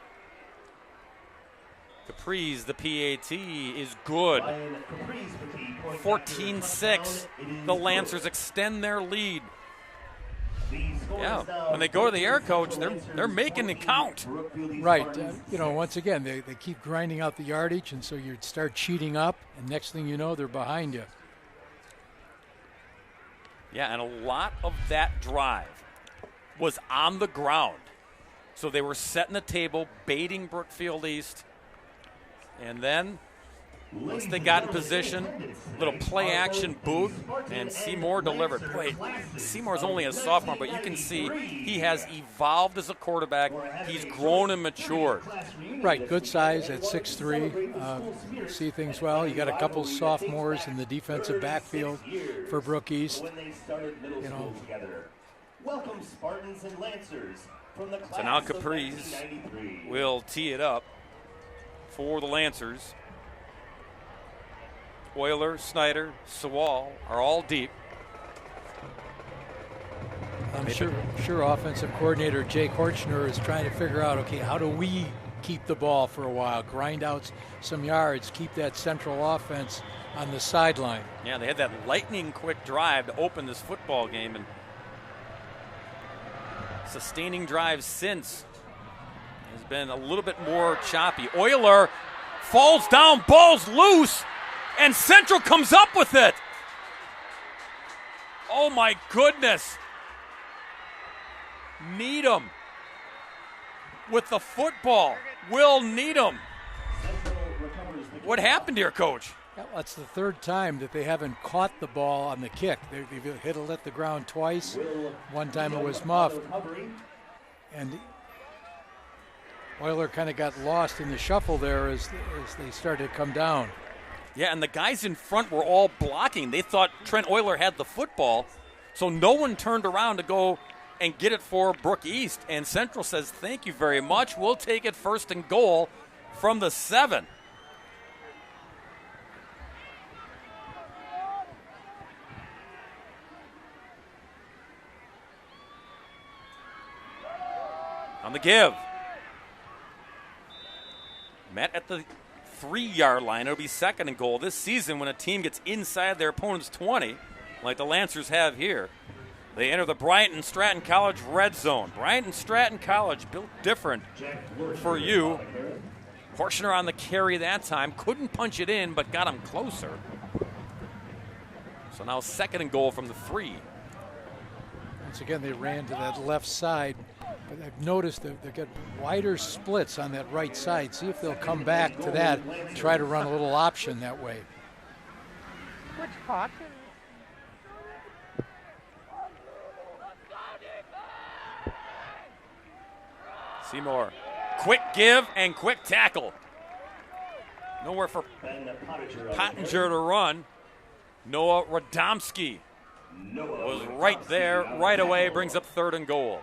Capri's, the PAT, is good. 14-6. The Lancers extend their lead. Yeah, when they go to the air, Coach, they're making it count. Right. Once again, they keep grinding out the yardage, and so you start cheating up, and next thing you know, they're behind you. Yeah, and a lot of that drive was on the ground. So they were setting the table, baiting Brookfield East, and then once they got in position, little play action boot, and Seymour delivered. Wait, Seymour's only a sophomore, but you can see he has evolved as a quarterback. He's grown and matured. Right, good size at 6'3", see things well. You got a couple sophomores in the defensive backfield for Brook East. Welcome Spartans and Lancers from the class So now Capri's will tee it up for the Lancers. Euler, Snyder, Sewall are all deep. I'm sure offensive coordinator Jake Horchner is trying to figure out, okay, how do we keep the ball for a while, grind out some yards, keep that Central offense on the sideline. Yeah, they had that lightning quick drive to open this football game, and sustaining drives since has been a little bit more choppy. Euler falls down, ball's loose, and Central comes up with it. Oh my goodness. Needham with the football. Will Needham. What happened here, Coach? Yeah, well, that's the third time that they haven't caught the ball on the kick. They've hit it at the ground twice. One time it was muffed. And Euler kind of got lost in the shuffle there as they started to come down. Yeah, and the guys in front were all blocking. They thought Trent Euler had the football, so no one turned around to go and get it for Brook East. And Central says, thank you very much. We'll take it first and goal from the 7. On the give. Met at the 3-yard line. It'll be second and goal this season when a team gets inside their opponent's 20, like the Lancers have here. They enter the Bryant and Stratton College red zone. Bryant and Stratton College, built different for you. Horchner on the carry that time. Couldn't punch it in, but got him closer. So now second and goal from the 3. Once again, they ran to that left side. But I've noticed that they've got wider splits on that right side. See if they'll come back to that, try to run a little option that way. Which pot? Seymour, quick give and quick tackle. Nowhere for Pottinger to run. Noah Radomski was right there, right away, brings up third and goal.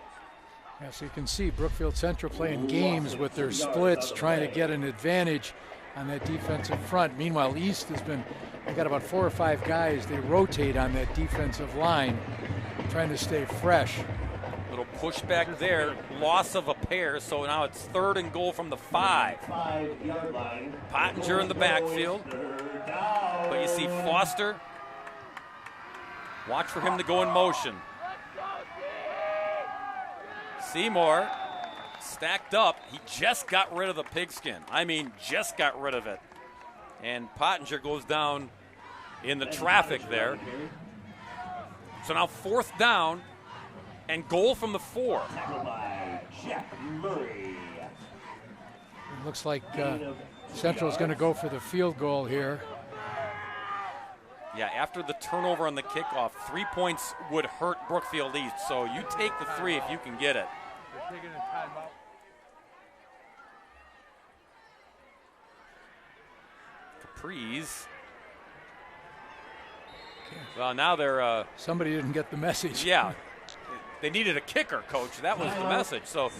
Yeah, so you can see Brookfield Central playing games with their splits, trying to get an advantage on that defensive front. Meanwhile, East they got about 4 or 5 guys. They rotate on that defensive line, trying to stay fresh. Little pushback there, loss of a pair, so now it's third and goal from the 5. Pottinger in the backfield, but you see Foster. Watch for him to go in motion. Seymour stacked up. He just got rid of the pigskin. I mean, just got rid of it. And Pottinger goes down in the traffic there. So now fourth down and goal from the 4. It looks like Central's going to go for the field goal here. Yeah, after the turnover on the kickoff, 3 points would hurt Brookfield East. So you take the 3 if you can get it. Taking a timeout. Capri's. Well, now they're... Somebody didn't get the message. Yeah. They needed a kicker, Coach. That was the message. So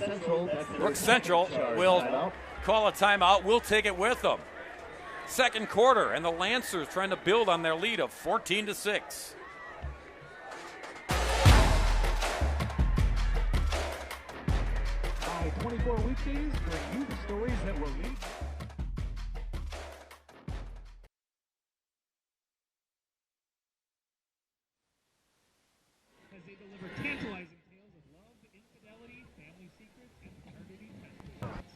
Brook Central will call a timeout. We'll take it with them. Second quarter, and the Lancers trying to build on their lead of 14-6. By 24 weekdays bring you the stories that will lead. As they deliver tantalizing tales of love, infidelity, family secrets, and paternity testimonies.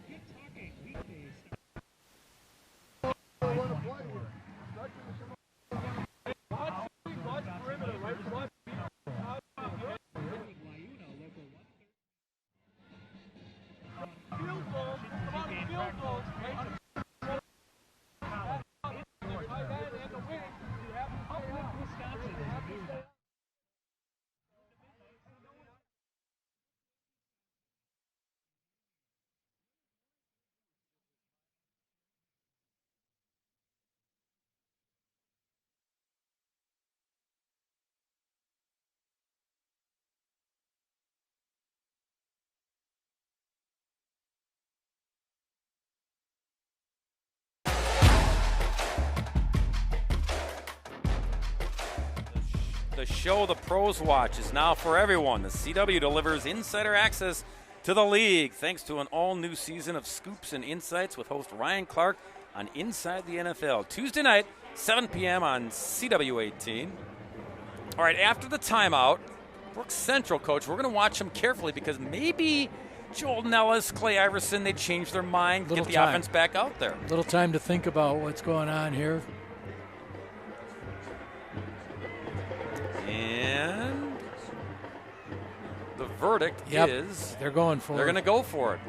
Good Talking weekdays. The show the pros watch is now for everyone. The CW delivers insider access to the league thanks to an all-new season of scoops and insights with host Ryan Clark on Inside the NFL. Tuesday night, 7 p.m. on CW 18. All right, after the timeout, Brooks Central, coach, we're going to watch them carefully because maybe Joel Nellis, Clay Iverson, they change their mind, get the offense back out there. Little time to think about what's going on here. And the verdict is they're going for they're going to go for it.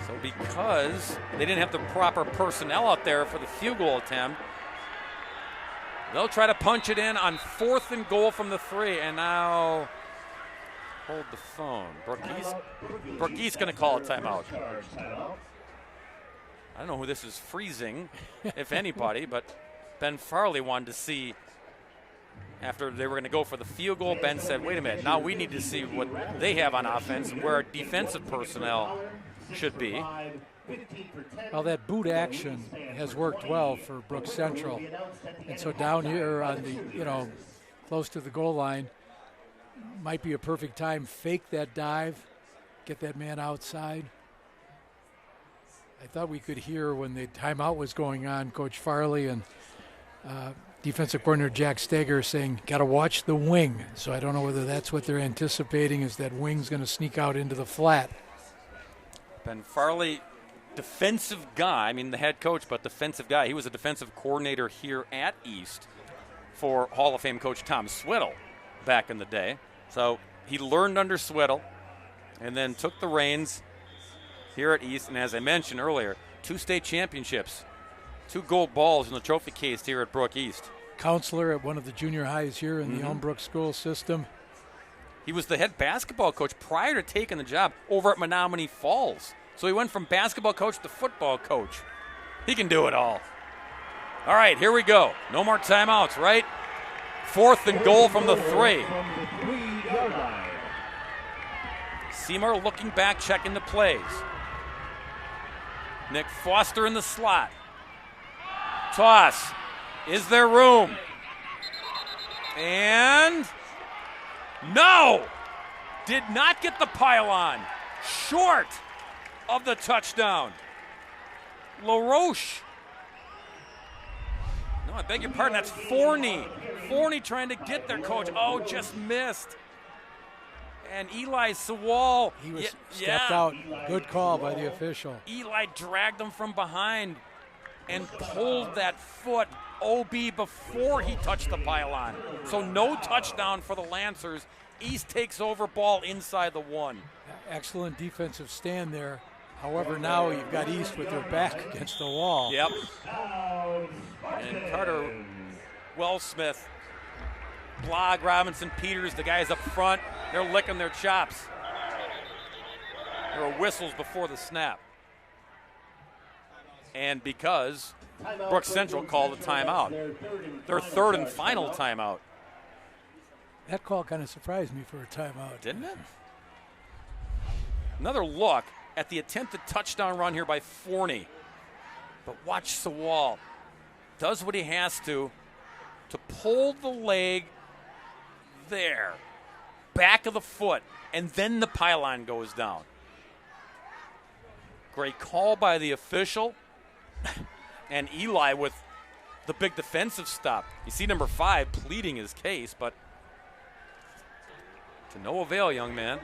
So because they didn't have the proper personnel out there for the field goal attempt, they'll try to punch it in on 4th and goal from the 3. And now, hold the phone. Brookie's going to call a timeout. I don't know who this is freezing, if anybody, but Ben Farley wanted to see after they were going to go for the field goal. Ben said, wait a minute, now we need to see what they have on offense and where our defensive personnel should be. Well, that boot action has worked well for Brooks Central. And so down here on the, close to the goal line, might be a perfect time. Fake that dive, get that man outside. I thought we could hear when the timeout was going on, Coach Farley and defensive coordinator Jack Steger saying, got to watch the wing. So I don't know whether that's what they're anticipating, is that wing's going to sneak out into the flat. Ben Farley, defensive guy, I mean the head coach, but defensive guy. He was a defensive coordinator here at East for Hall of Fame coach Tom Swiddle back in the day. So he learned under Swiddle and then took the reins here at East. And as I mentioned earlier, 2 state championships, 2 gold balls in the trophy case here at Brook East. Counselor at one of the junior highs here in the Elmbrook school system. He was the head basketball coach prior to taking the job over at Menominee Falls. So he went from basketball coach to football coach. He can do it all. All right, here we go. No more timeouts, right? 4th and goal from the 3. Seymour looking back, checking the plays. Nick Foster in the slot. Toss. Is there room? And no! Did not get the pylon. Short of the touchdown. LaRoche. No, I beg your pardon. That's Forney. Forney trying to get there, coach. Oh, just missed. And Eli Sewell. He was stepped out. Good call by the official. Eli dragged him from behind and pulled that foot OB before he touched the pylon. So no touchdown for the Lancers. East takes over, ball inside the 1. Excellent defensive stand there. However, now you've got East with their back against the wall. Yep. And Carter Wellsmith, Blogg, Robinson, Peters, the guys up front, they're licking their chops. There were whistles before the snap. And because Brooks Central called a timeout, their 3rd and final timeout. That call kind of surprised me for a timeout. Didn't it? Another look at the attempted touchdown run here by Forney. But watch Sewell. Does what he has to pull the leg there. Back of the foot. And then the pylon goes down. Great call by the official. And Eli with the big defensive stop. You see number 5 pleading his case, but to no avail, young man.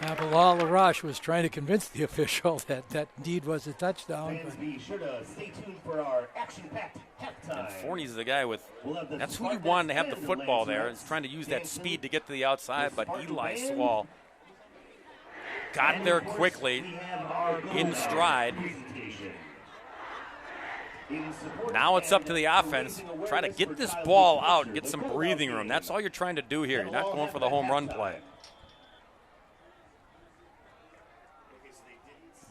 Bilal LaRoche was trying to convince the official that indeed was a touchdown. Fans, be sure to stay tuned for our action-packed halftime. And Forney's the guy with, that's who you wanted to have the football there. He's trying to use that speed to get to the outside, but Eli Sewell got there quickly, in stride. Now it's up to the offense. Try to get this ball out and get some breathing room. That's all you're trying to do here. You're not going for the home run play.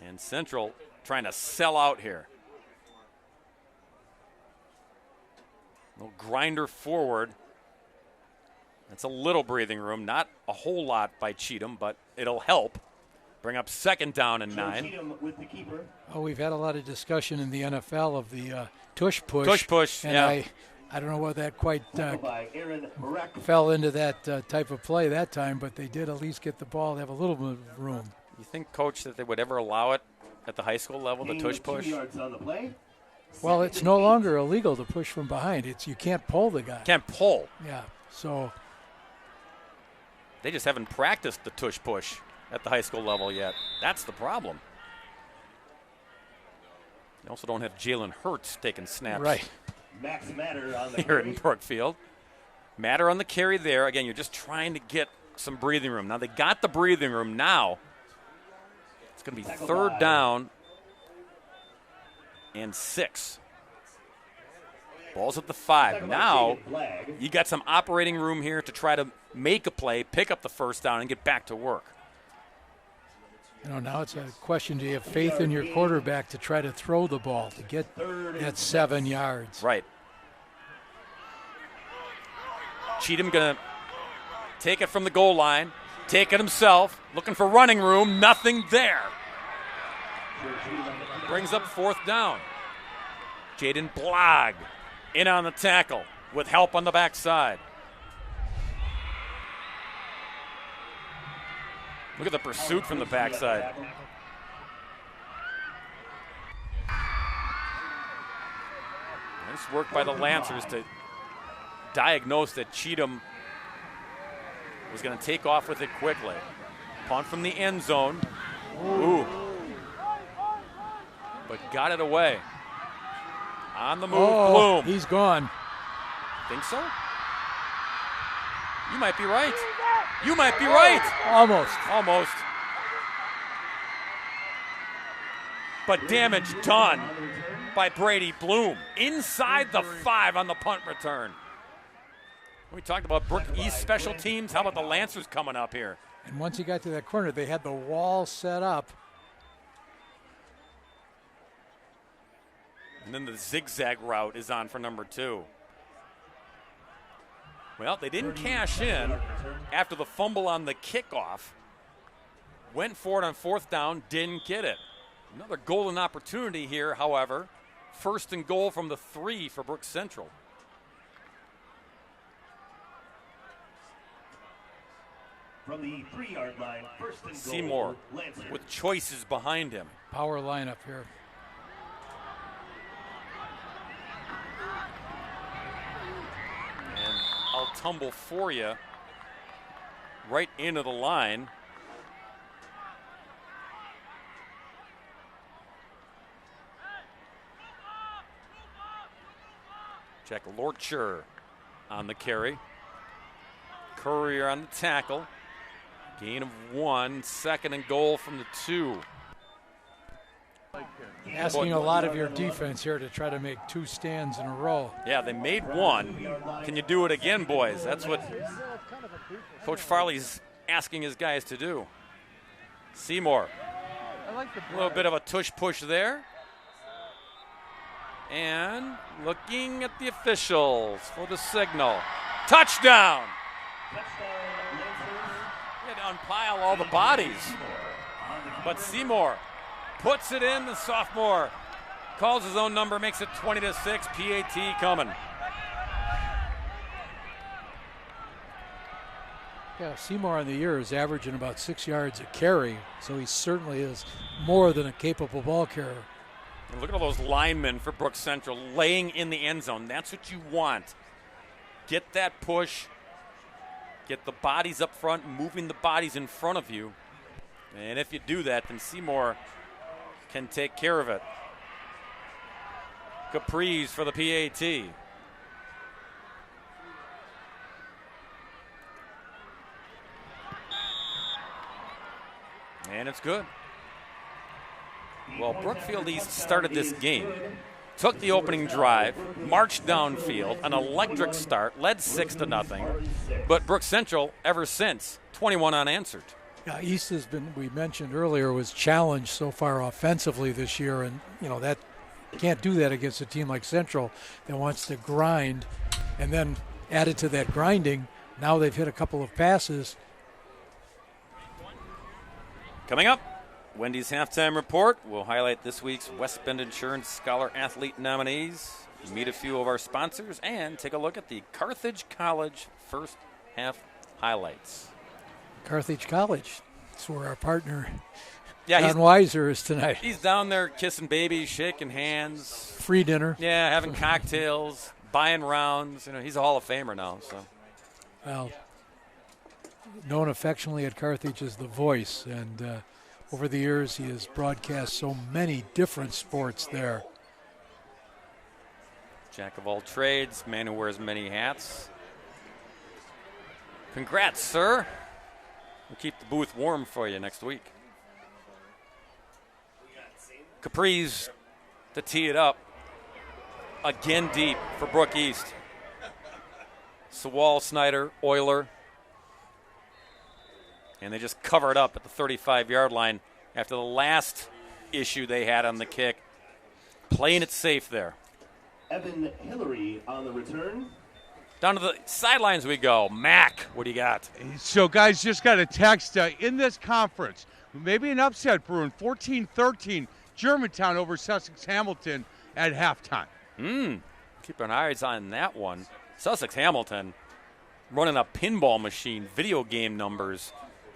And Central trying to sell out here. Little grinder forward. That's a little breathing room. Not a whole lot by Cheatham, but it'll help. Bring up second down and 9. Cheatham with the keeper. Oh, we've had a lot of discussion in the NFL of the tush push. Tush push, and yeah. I don't know whether that quite By Aaron Marek. fell into that type of play that time, but they did at least get the ball to have a little bit of room. You think, Coach, that they would ever allow it at the high school level, the Gain tush of push? 2 yards on the play. Well, it's no longer illegal to push from behind. You can't pull the guy. Can't pull. Yeah, so They just haven't practiced the tush push at the high school level yet. That's the problem. They also don't have Jalen Hurts taking snaps right. Max Matter on the here in carry. Brookfield. Matter on the carry there. Again, you're just trying to get some breathing room. Now they got the breathing room. Now it's going to be third down and 6. Ball's at the 5. Now you got some operating room here to try to make a play, pick up the first down, and get back to work. Now it's a question, do you have faith in your quarterback to try to throw the ball to get that 7 yards? Right. Cheatham going to take it from the goal line, take it himself, looking for running room, nothing there. Brings up fourth down. Jaden Blogg in on the tackle with help on the backside. Look at the pursuit from the backside. Nice work by the Lancers to diagnose that Cheatham was going to take off with it quickly. Punt from the end zone. Ooh. But got it away. On the move, Bloom. He's gone. Think so? You might be right. You might be right. Almost. But damage done by Brady Bloom. Inside the 5 on the punt return. We talked about Brook East special teams. How about the Lancers coming up here? And once he got to that corner, they had the wall set up. And then the zigzag route is on for number 2. Well, they didn't cash in after the fumble on the kickoff. Went for it on fourth down, didn't get it. Another golden opportunity here, however. First and goal from the 3 for Brook Central. From the 3-yard line, first and goal. Seymour Lancers. with choices behind him. Power lineup here. And I'll tumble for you right into the line. Jack Lorcher on the carry. Courier on the tackle. Gain of 1, second and goal from the 2. Asking a lot of your defense here to try to make 2 stands in a row. Yeah, they made 1. Can you do it again, boys? That's what Coach Farley's asking his guys to do. Seymour. A little bit of a tush push there. And looking at the officials for the signal. Touchdown! He had to unpile all the bodies. But Seymour puts it in. The sophomore calls his own number, makes it 20-6. PAT coming. Yeah, Seymour on the year is averaging about 6 yards a carry, so he certainly is more than a capable ball carrier. And look at all those linemen for Brook Central laying in the end zone. That's what you want. Get that push. Get the bodies up front, moving the bodies in front of you. And if you do that, then Seymour can take care of it. Caprice for the PAT. And it's good. Well, Brookfield East started this game, took the opening drive, marched downfield, an electric start, led 6-0. But Brook Central, ever since, 21 unanswered. Yeah, East has been, we mentioned earlier, was challenged so far offensively this year, and that can't do that against a team like Central that wants to grind. And then added to that grinding, now they've hit a couple of passes. Coming up, Wendy's halftime report. We'll highlight this week's West Bend Insurance Scholar Athlete nominees, meet a few of our sponsors, and take a look at the Carthage College first half highlights. Carthage College. That's where our partner John Weiser is tonight. He's down there kissing babies, shaking hands. Free dinner. Yeah, having cocktails, buying rounds. He's a Hall of Famer now. So, well, known affectionately at Carthage as the Voice, and over the years he has broadcast so many different sports there. Jack of all trades, man who wears many hats. Congrats, sir. We'll keep the booth warm for you next week. Capri's to tee it up. Again deep for Brook East. Sewall, Snyder, Euler. And they just cover it up at the 35-yard line after the last issue they had on the kick. Playing it safe there. Evan Hillary on the return. Down to the sidelines we go. Mac, what do you got? So, guys, just got a text in this conference. Maybe an upset, Bruin. 14-13, Germantown over Sussex Hamilton at halftime. Keep an eye on that one. Sussex Hamilton running a pinball machine, video game numbers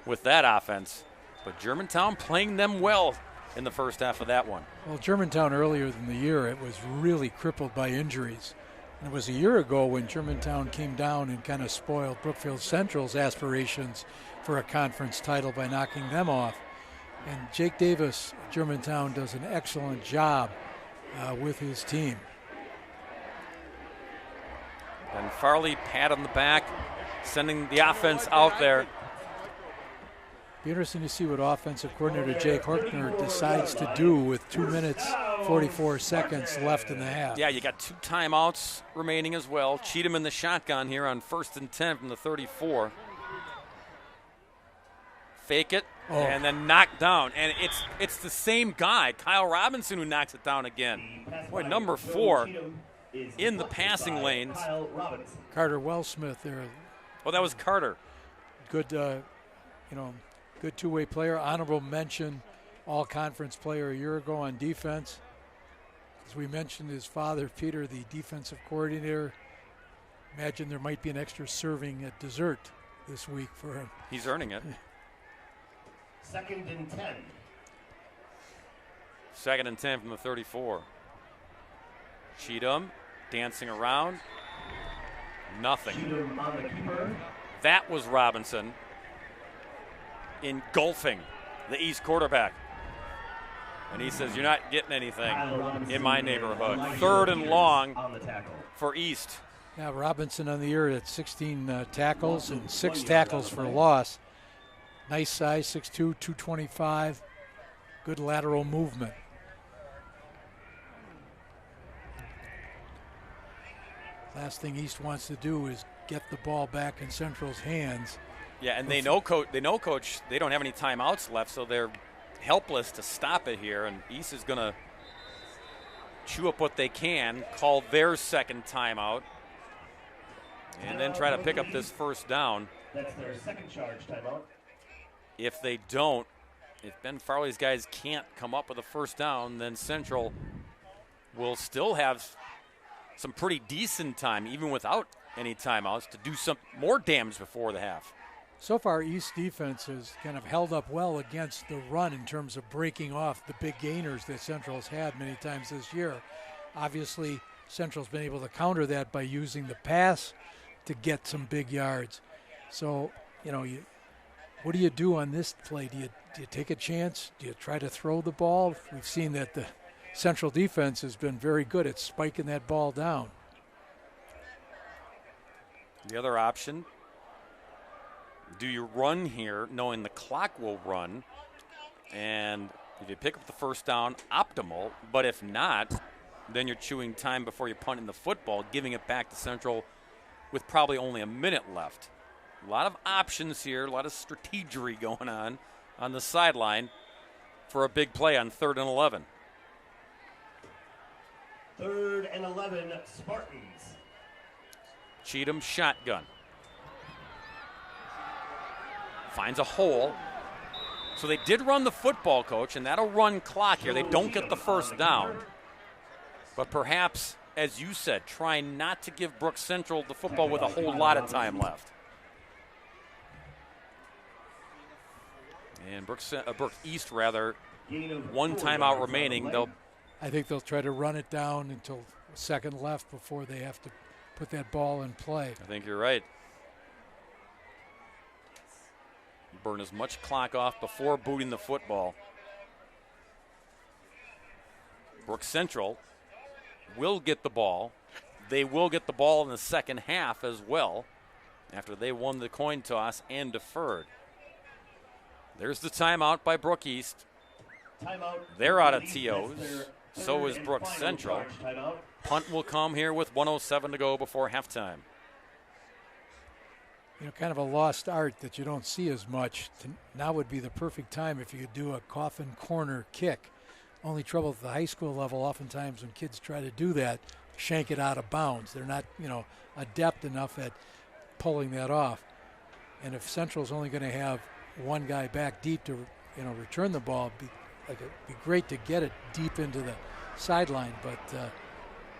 with that offense. But Germantown playing them well in the first half of that one. Well, Germantown earlier in the year, it was really crippled by injuries. And it was a year ago when Germantown came down and kind of spoiled Brookfield Central's aspirations for a conference title by knocking them off. And Jake Davis, Germantown, does an excellent job with his team. And Farley, pat on the back, sending the offense out there. Be interesting to see what offensive coordinator Jake Horkner decides to do with 2 minutes, 44 seconds left in the half. Yeah, you got 2 timeouts remaining as well. Cheatham in the shotgun here on 1st and 10 from the 34. Fake it, and then knocked down. And it's the same guy, Kyle Robinson, who knocks it down again. Boy, number 4 in the passing lanes. Carter Wellsmith there. Oh, that was Carter. Good, good two-way player. Honorable mention, all-conference player a year ago on defense. As we mentioned, his father, Peter, the defensive coordinator. Imagine there might be an extra serving at dessert this week for him. He's earning it. 2nd and 10. 2nd and 10 from the 34. Cheatham dancing around. Nothing. Cheatham on the keeper. That was Robinson engulfing the East quarterback. And he says, you're not getting anything in my neighborhood. 3rd and long for East. Yeah, Robinson on the year at 16 tackles and 6 tackles for loss. Nice size, 6'2", 225. Good lateral movement. Last thing East wants to do is get the ball back in Central's hands. Yeah, and they know coach. They don't have any timeouts left, so they're helpless to stop it here. And East is going to chew up what they can, call their second timeout, and then try to pick up this first down. That's their second charge timeout. If they don't, if Ben Farley's guys can't come up with a first down, then Central will still have some pretty decent time, even without any timeouts, to do some more damage before the half. So far, East defense has kind of held up well against the run in terms of breaking off the big gainers that Central's had many times this year. Obviously, Central's been able to counter that by using the pass to get some big yards. So, what do you do on this play? Do you take a chance? Do you try to throw the ball? We've seen that the Central defense has been very good at spiking that ball down. The other option, do you run here knowing the clock will run? And if you pick up the first down, optimal. But if not, then you're chewing time before you punt in the football, giving it back to Central with probably only a minute left. A lot of options here, a lot of strategery going on the sideline for a big play on 3rd and 11. 3rd and 11, Spartans. Cheatham shotgun. Finds a hole. So they did run the football, Coach, and that'll run clock here. They don't get the first down. But perhaps, as you said, try not to give Brook Central the football with a whole lot of time left. And Brook East, rather, one timeout remaining. I think they'll try to run it down until a second left before they have to put that ball in play. I think you're right. Burn as much clock off before booting the football. Brook Central will get the ball. They will get the ball in the second half as well after they won the coin toss and deferred. There's the timeout by Brook East. They're out of TOs. So is Brook Central. Punt will come here with 1:07 to go before halftime. You know, kind of a lost art that you don't see as much. Now would be the perfect time if you could do a coffin corner kick. Only trouble at the high school level, oftentimes when kids try to do that, shank it out of bounds. They're not, adept enough at pulling that off. And if Central's only going to have one guy back deep to, return the ball, it'd be great to get it deep into the sideline, but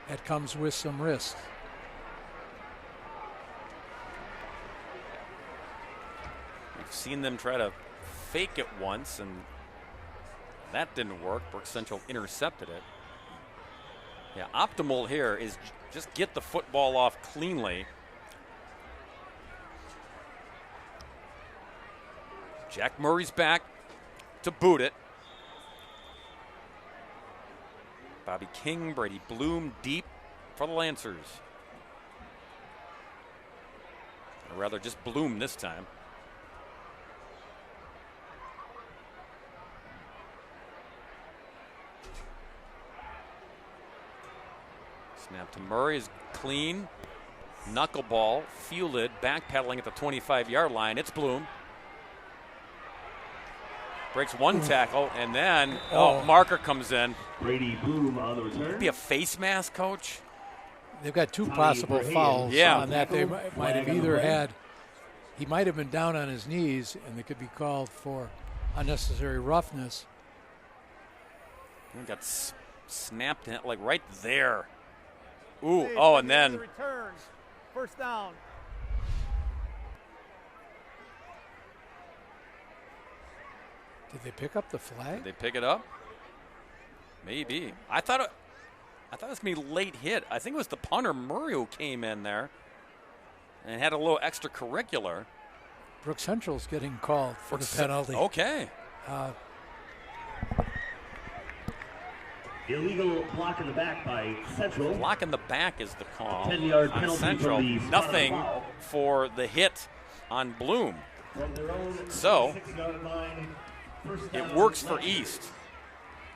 that comes with some risk. We've seen them try to fake it once, and that didn't work. Brook Central intercepted it. Yeah, optimal here is just get the football off cleanly. Jack Murray's back to boot it. Bobby King, Brady Bloom deep for the Lancers. Or rather, just Bloom this time. Snap to Murray is clean. Knuckleball, fielded, backpedaling at the 25-yard line. It's Bloom. Breaks one tackle, and then, marker comes in. Brady Bloom on the return. Be a face mask, Coach? They've got two possible fouls on that. They might have either had, he might have been down on his knees, and they could be called for unnecessary roughness. He got snapped in, like right there. Ooh, and then. Return. First down. Did they pick up the flag? Did they pick it up? Maybe. I thought it was going to be late hit. I think it was the punter, Murray, who came in there and had a little extracurricular. Brook Central's getting called for the penalty. Okay. Illegal block in the back by Central. Block in the back is the call. 10-yard penalty Central. from the Nothing for the hit on Bloom. So it works for East.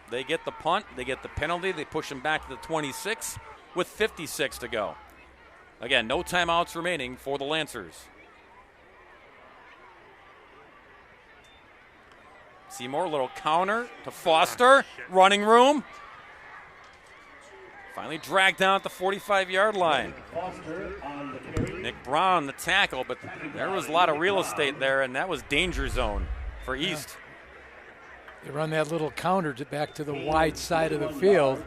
They get the punt, they get the penalty, they push them back to the 26 with 56 to go. Again, no timeouts remaining for the Lancers. Seymour, little counter to Foster, running room. Finally dragged down at the 45-yard line. Nick Brown, the tackle, but there was a lot of real estate there, and that was danger zone for East. They run that little counter back to the wide side of the field.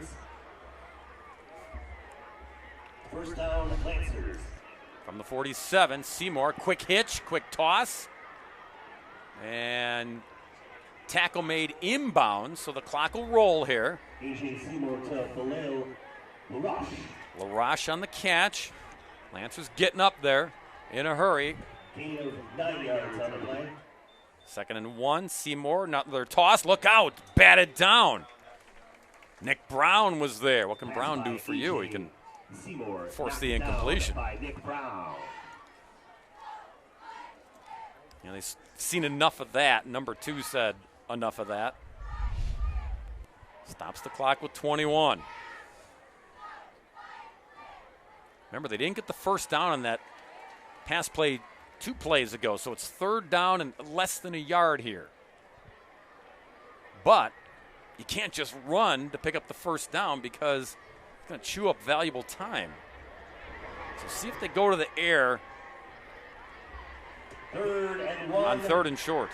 First down, Lancers. From the 47, Seymour, quick hitch, quick toss. And tackle made inbounds, so the clock will roll here. A.J. Seymour to Bilal LaRoche. LaRoche on the catch. Lancers getting up there in a hurry. Gain of 9 yards on the play. 2nd and 1. Seymour, another toss. Look out. Batted down. Nick Brown was there. What can Brown do for you? He can force the incompletion. Nick Brown. You know, they've seen enough of that. Number 2 said enough of that. Stops the clock with 21. Remember, they didn't get the first down on that pass play 2 plays ago, so it's 3rd down and less than a yard here. But you can't just run to pick up the first down because it's going to chew up valuable time. So see if they go to the air 3rd and 1. on 3rd and short.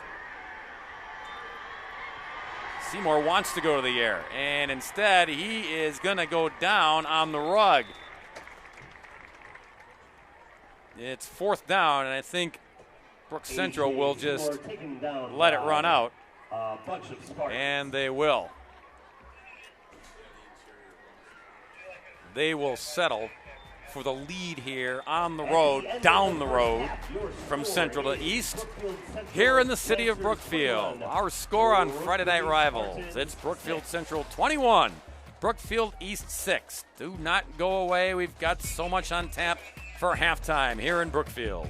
Seymour wants to go to the air, and instead he is going to go down on the rug. It's 4th down, and I think Brook Central will just let it run out, and they will. They will settle for the lead here on the road, down the road from Central to East, here in the city of Brookfield. Our score on Friday Night Rivals, it's Brookfield Central 21, Brookfield East 6. Do not go away. We've got so much on tap for halftime here in Brookfield.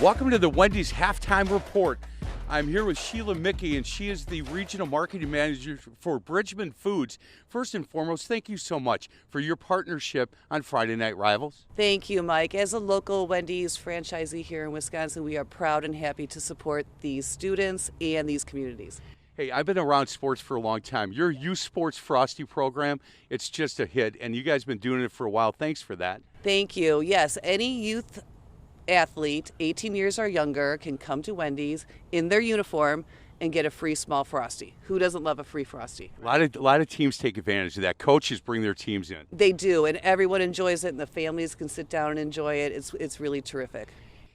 Welcome to the Wendy's Halftime Report. I'm here with Sheila Mickey, and she is the Regional Marketing Manager for Bridgman Foods. First and foremost, thank you so much for your partnership on Friday Night Rivals. Thank you, Mike. As a local Wendy's franchisee here in Wisconsin, we are proud and happy to support these students and these communities. Hey, I've been around sports for a long time. Your youth sports Frosty program, it's just a hit, and you guys have been doing it for a while. Thanks for that. Thank you. Yes, any youth athlete, 18 years or younger, can come to Wendy's in their uniform and get a free small Frosty. Who doesn't love a free Frosty? A lot of teams take advantage of that. Coaches bring their teams in. They do, and everyone enjoys it, and the families can sit down and enjoy it. It's really terrific.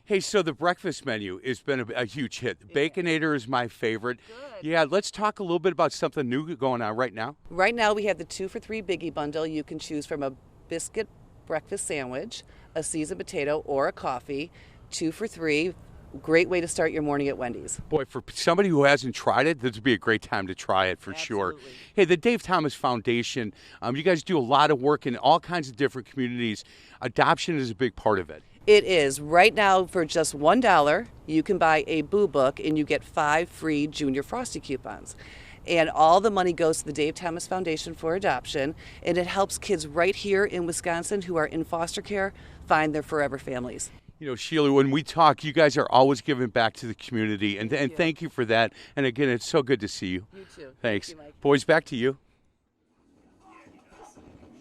Hey, so the breakfast menu has been a huge hit. Baconator is my favorite. Good. Yeah, let's talk a little bit about something new going on right now. Right now we have the 2 for $3 Biggie Bundle. You can choose from a biscuit breakfast sandwich, a seasoned potato, or a coffee. 2 for $3. Great way to start your morning at Wendy's. Boy, for somebody who hasn't tried it, this would be a great time to try it for sure. Hey, the Dave Thomas Foundation, you guys do a lot of work in all kinds of different communities. Adoption is a big part of it. It is. Right now, for just $1, you can buy a Boo Book and you get 5 free Junior Frosty coupons. And all the money goes to the Dave Thomas Foundation for Adoption, and it helps kids right here in Wisconsin who are in foster care find their forever families. You know, Sheila, when we talk, you guys are always giving back to the community, and thank you for that. And again, it's so good to see you. You too. Thanks. Thank you, Mike. Boys, back to you.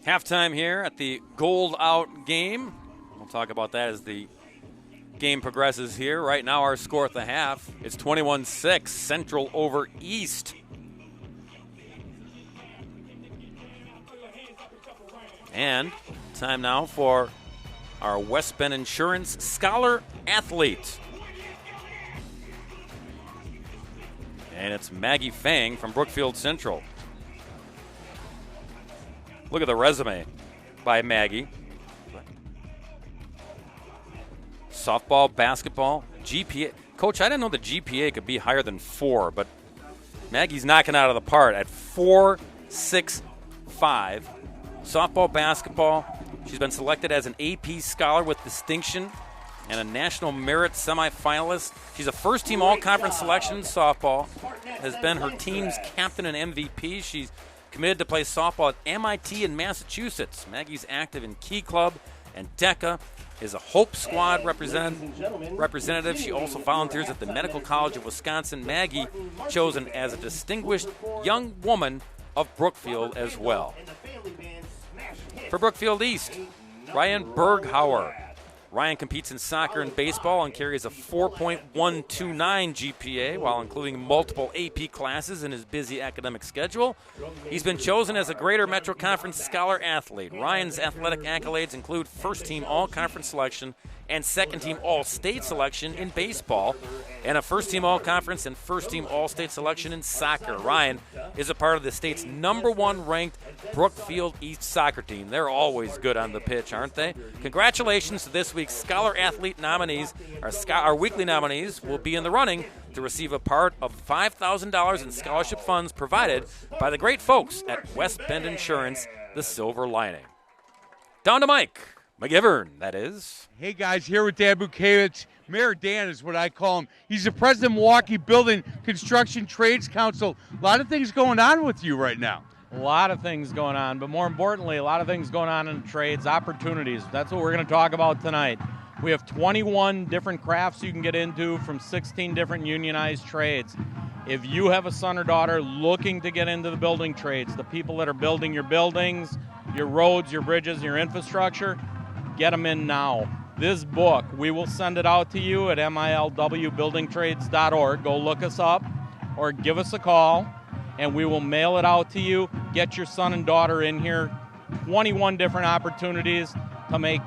Halftime here at the Gold Out game. We'll talk about that as the game progresses here. Right now, our score at the half is 21-6, Central over East. And time now for our West Bend Insurance Scholar Athlete. And it's Maggie Fang from Brookfield Central. Look at the resume by Maggie. Softball, basketball, GPA. Coach, I didn't know the GPA could be higher than 4, but Maggie's knocking out of the park at 4.65. Softball, basketball. She's been selected as an AP Scholar with distinction and a National Merit semifinalist. She's a first-team all-conference selection in softball, has been her team's captain and MVP. She's committed to play softball at MIT in Massachusetts. Maggie's active in Key Club and DECA, is a Hope Squad representative. She also volunteers at the Medical College of Wisconsin. Maggie chosen as a distinguished young woman of Brookfield as well. For Brookfield East, Ryan Berghauer. Ryan competes in soccer and baseball and carries a 4.129 GPA while including multiple AP classes in his busy academic schedule. He's been chosen as a Greater Metro Conference Scholar Athlete. Ryan's athletic accolades include first-team all-conference selection and second-team all-state selection in baseball, and a first-team all-conference and first-team all-state selection in soccer. Ryan is a part of the state's #1 ranked Brookfield East soccer team. They're always good on the pitch, aren't they? Congratulations to this week's Scholar Athlete nominees. Our weekly nominees will be in the running to receive a part of $5,000 in scholarship funds provided by the great folks at West Bend Insurance, the Silver Lining. Down to Mike McGivern, that is. Hey, guys, here with Dan Bukewicz. Mayor Dan is what I call him. He's the president of Milwaukee Building Construction Trades Council. A lot of things going on with you right now. A lot of things going on, but more importantly, a lot of things going on in trades, opportunities. That's what we're going to talk about tonight. We have 21 different crafts you can get into from 16 different unionized trades. If you have a son or daughter looking to get into the building trades, the people that are building your buildings, your roads, your bridges, your infrastructure, get them in now. This book, we will send it out to you at milwbuildingtrades.org. Go look us up or give us a call, and we will mail it out to you. Get your son and daughter in here. 21 different opportunities to make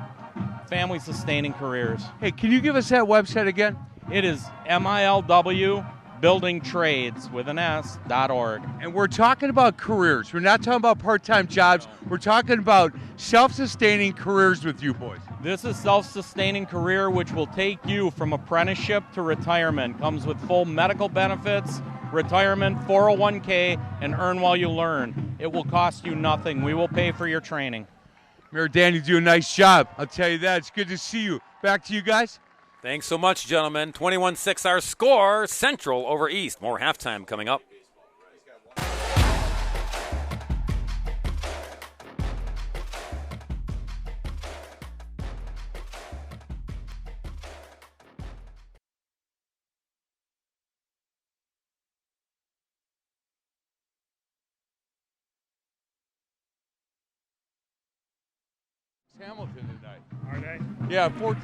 family-sustaining careers. Hey, can you give us that website again? It is milwbuildingtrades.org. And we're talking about careers. We're not talking about part-time jobs. We're talking about self-sustaining careers with you boys. This is self-sustaining career which will take you from apprenticeship to retirement. Comes with full medical benefits, retirement, 401k, and earn while you learn. It will cost you nothing. We will pay for your training. Mayor Dan, you do a nice job. I'll tell you that. It's good to see you. Back to you guys. Thanks so much, gentlemen. 21-6 our score. Central over East. More halftime coming up. Hamilton tonight. Are they? Yeah, 14-13.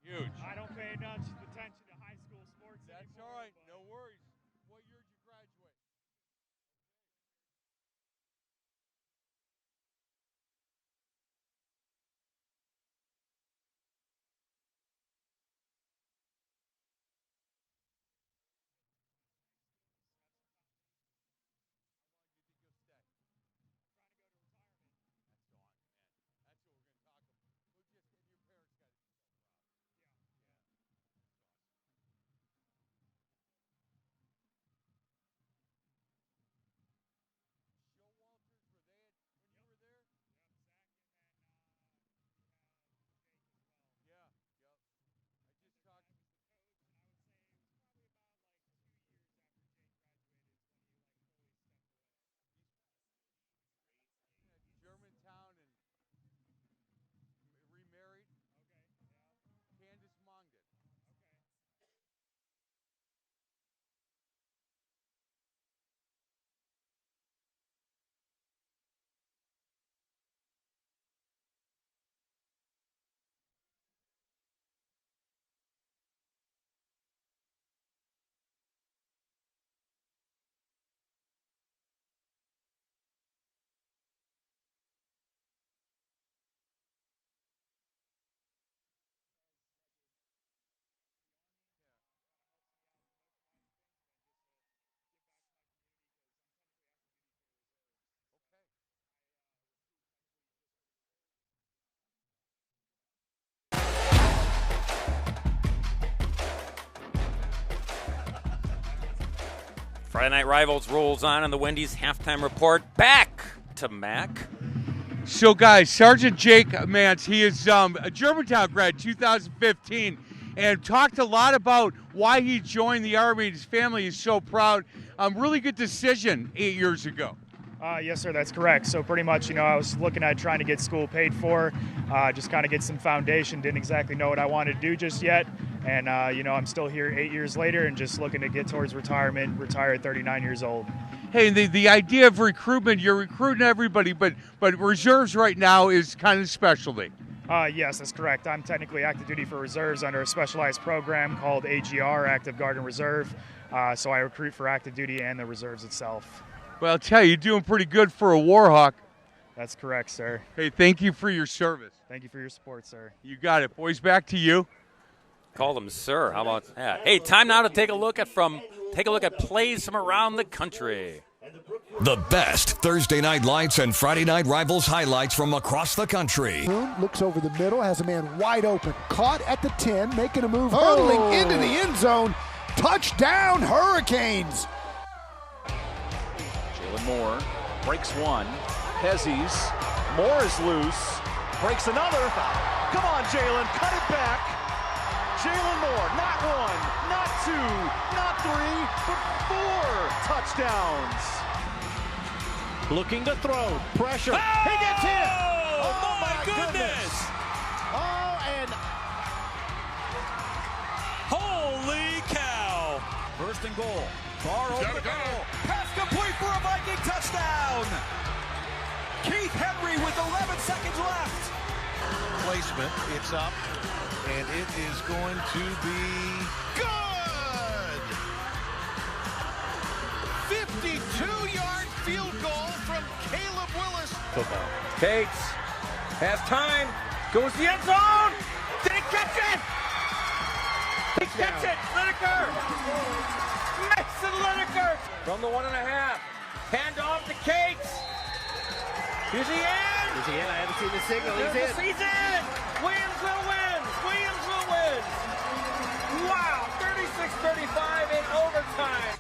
Huge. I don't pay enough attention to high school sports. That's all right. No worries. What year did you graduate? Friday Night Rivals rolls on the Wendy's halftime report. Back to Mac. So, guys, Sergeant Jake Mance, he is a Germantown grad, 2015, and talked a lot about why he joined the Army. His family is so proud. Really good decision 8 years ago. Yes, sir, that's correct. So pretty much, I was looking at trying to get school paid for, just kind of get some foundation. Didn't exactly know what I wanted to do just yet. And, I'm still here 8 years later and just looking to get towards retirement, retire at 39 years old. Hey, the idea of recruitment, you're recruiting everybody, but reserves right now is kind of specialty. Yes, that's correct. I'm technically active duty for reserves under a specialized program called AGR, Active Guard and Reserve. So I recruit for active duty and the reserves itself. Well, I'll tell you, you're doing pretty good for a Warhawk. That's correct, sir. Hey, thank you for your service. Thank you for your support, sir. You got it. Boys, back to you. Call them sir. How about that? Hey, time now to take a look at plays from around the country. The best Thursday night lights and Friday night rivals highlights from across the country. Boone looks over the middle, has a man wide open. Caught at the 10, making a move, hurtling into the end zone. Touchdown, Hurricanes! Jalen Moore breaks one. Hezzies. Moore is loose. Breaks another. Come on, Jalen. Cut it back. Jalen Moore. Not one, not two, not three, but 4 touchdowns. Looking to throw. Pressure. Oh! He gets hit. Oh, my goodness. Oh, and holy cow. First and goal. Far over the middle. Pass complete for a Viking touchdown. Keith Henry with 11 seconds left. Placement. It's up. And it is going to be good. 52-yard field goal from Caleb Willis. Football. Cates has time. Goes to the end zone. Did he catch it? He catch it. Lineker. Mason Lineker from the 1.5. Hand off to Cates. Is he in? Is he in? I haven't seen the signal. He's in. He's in. Williamsville wins. Williamsville wins. Wow. 36-35 in overtime.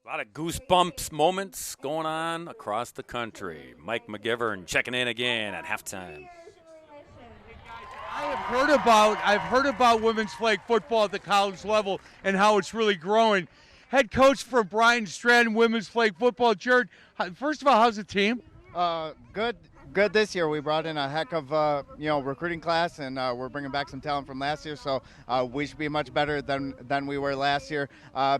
A lot of goosebumps moments going on across the country. Mike McGivern checking in again at halftime. I've heard about women's flag football at the college level and how it's really growing. Head coach for Brian Stratton women's flag football. Jared, first of all, how's the team? Good this year. We brought in a heck of recruiting class, and we're bringing back some talent from last year. So we should be much better than we were last year.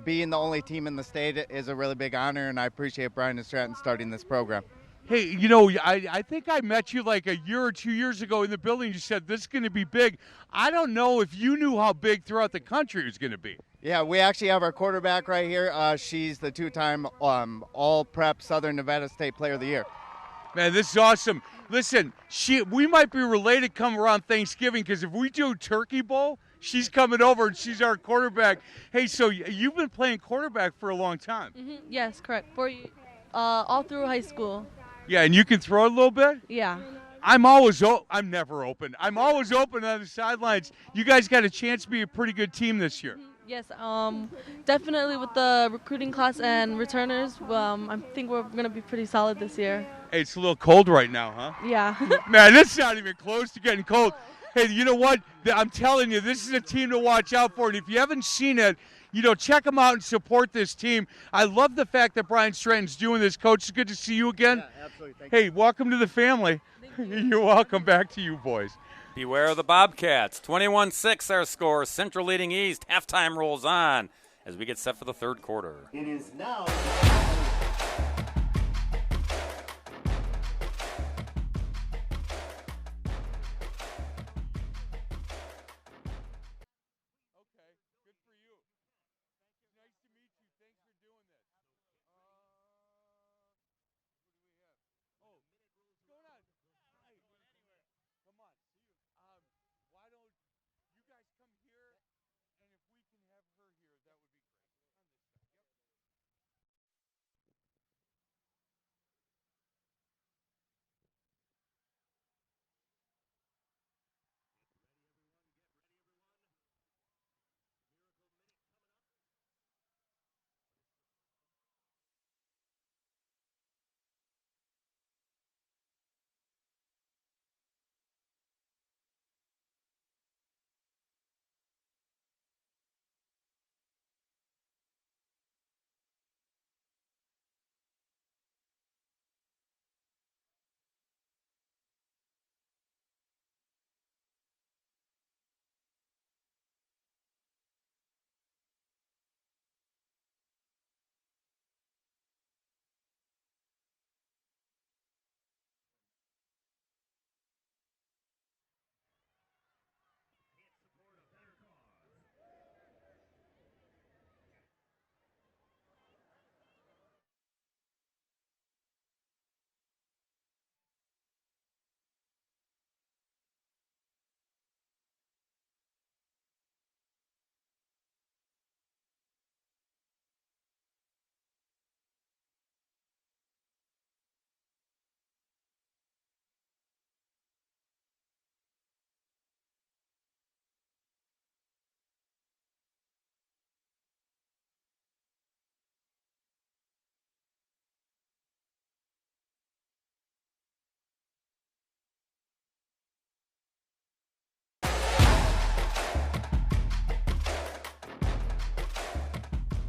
Being the only team in the state is a really big honor, and I appreciate Brian and Stratton starting this program. Hey, I think I met you like a year or 2 years ago in the building. You said this is going to be big. I don't know if you knew how big throughout the country it was going to be. Yeah, we actually have our quarterback right here. She's the 2-time All-Prep Southern Nevada State Player of the Year. Man, this is awesome. Listen, we might be related come around Thanksgiving because if we do Turkey Bowl, she's coming over and she's our quarterback. Hey, so you've been playing quarterback for a long time. Mm-hmm. Yes, correct. All through high school. Yeah, and you can throw it a little bit? Yeah. I'm never open. I'm always open on the sidelines. You guys got a chance to be a pretty good team this year. Yes, definitely with the recruiting class and returners, I think we're going to be pretty solid this year. Hey, it's a little cold right now, huh? Yeah. Man, it's not even close to getting cold. Hey, you know what? I'm telling you, this is a team to watch out for. And if you haven't seen it, check them out and support this team. I love the fact that Brian Stratton's doing this. Coach, it's good to see you again. Yeah, absolutely. Thank you. Welcome to the family. You're welcome. Back to you, boys. Beware of the Bobcats. 21-6 our score. Central leading East. Halftime rolls on as we get set for the third quarter. It is now.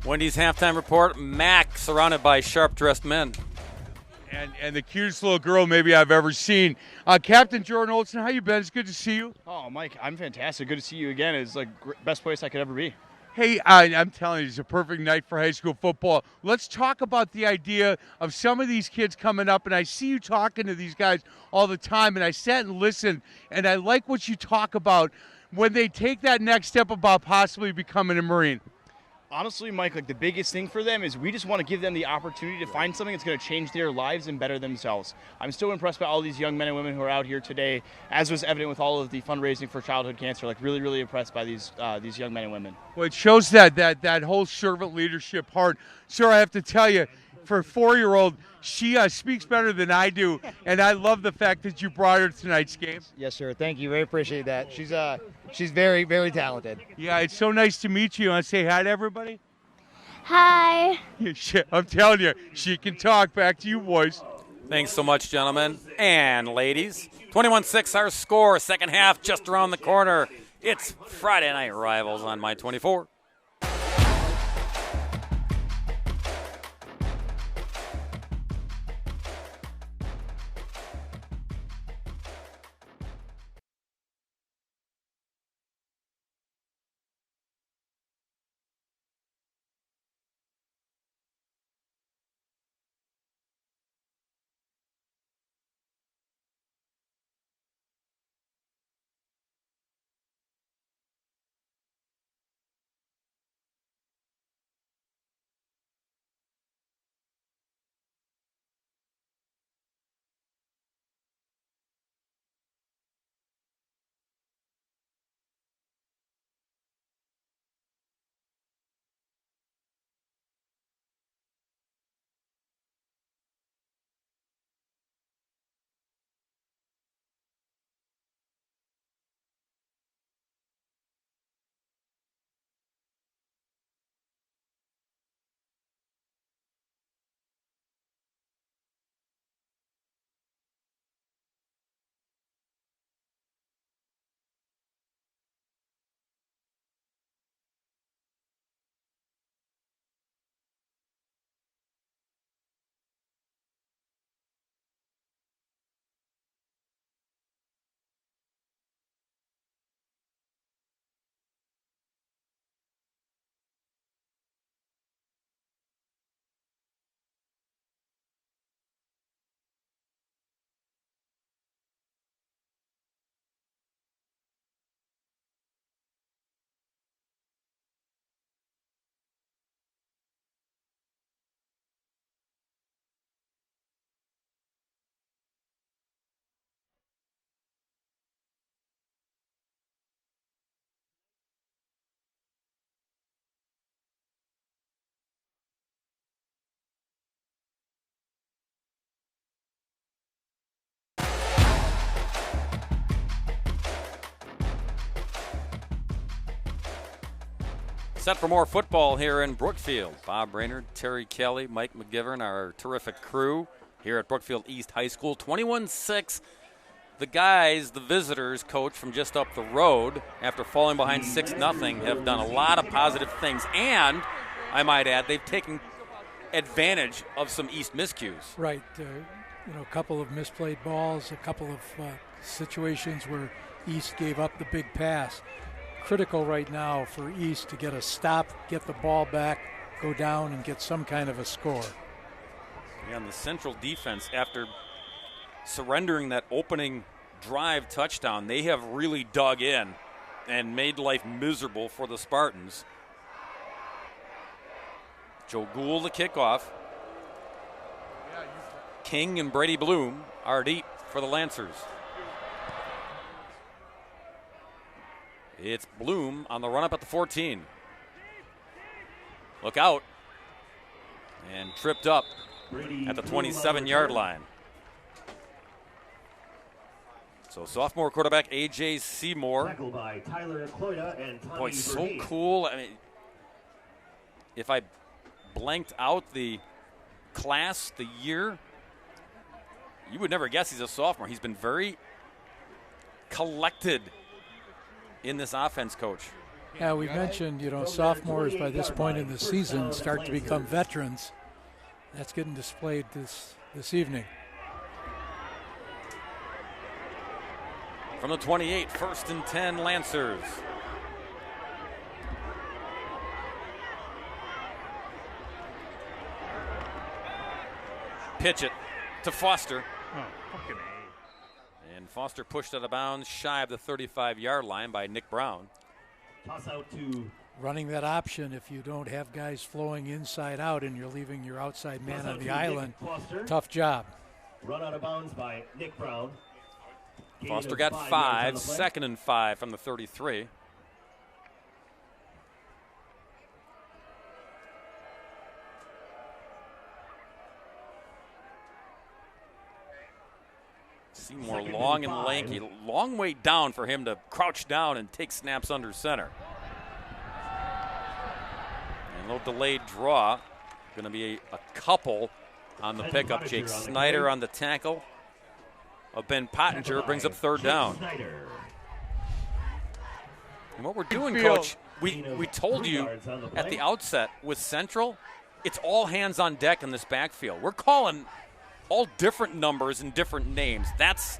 Wendy's halftime report. Mac surrounded by sharp-dressed men. And the cutest little girl maybe I've ever seen. Captain Jordan Olson, how you been? It's good to see you. Oh, Mike, I'm fantastic. Good to see you again. It's like best place I could ever be. Hey, I'm telling you, it's a perfect night for high school football. Let's talk about the idea of some of these kids coming up, and I see you talking to these guys all the time, and I sat and listened, and I like what you talk about when they take that next step about possibly becoming a Marine. Honestly, Mike, like the biggest thing for them is we just want to give them the opportunity to find something that's going to change their lives and better themselves. I'm still impressed by all these young men and women who are out here today, as was evident with all of the fundraising for childhood cancer. Like really, really impressed by these young men and women. Well, it shows that whole servant leadership part. Sir, I have to tell you, for a 4-year-old, she speaks better than I do, and I love the fact that you brought her to tonight's game. Yes, sir. Thank you. Very appreciate that. She's very, very talented. Yeah, it's so nice to meet you. Want to say hi to everybody? Hi. I'm telling you, she can talk. Back to you, boys. Thanks so much, gentlemen and ladies. 21-6 our score. Second half just around the corner. It's Friday Night Rivals on My 24. Set for more football here in Brookfield. Bob Brainerd, Terry Kelly, Mike McGivern, our terrific crew here at Brookfield East High School. 21-6. The guys, the visitors, coach from just up the road, after falling behind 6-0, have done a lot of positive things. And, I might add, they've taken advantage of some East miscues. Right. A couple of misplayed balls, a couple of situations where East gave up the big pass. Critical right now for East to get a stop, get the ball back, go down, and get some kind of a score. Yeah, and the Central defense, after surrendering that opening drive touchdown, they have really dug in and made life miserable for the Spartans. Joe Gould, the kickoff. King and Brady Bloom are deep for the Lancers. It's Bloom on the run-up at the 14. Look out. And tripped up at the 27-yard line. So sophomore quarterback A.J. Seymour. Tackled by Tyler Cloyda and Tommy Boy, so Bernay. cool. I mean, if I blanked out the class, the year, you would never guess he's a sophomore. He's been very collected in this offense, coach. Yeah, we mentioned, sophomores by this point in the season start to become veterans. That's getting displayed this evening. From the 28, 1st and 10 Lancers. Pitch it to Foster. And Foster pushed out of bounds shy of the 35-yard line by Nick Brown. Toss out to running that option if you don't have guys flowing inside out and you're leaving your outside man on the island. Tough job. Run out of bounds by Nick Brown. Foster got 5, 2nd and 5 from the 33. Seymour long and lanky. Long way down for him to crouch down and take snaps under center. And a little delayed draw. Going to be a couple on the pickup. Jake Snyder on the tackle of Ben Pottinger brings up 3rd down. And what we're doing, Coach, we told you at the outset with Central, it's all hands on deck in this backfield. We're calling all different numbers and different names. That's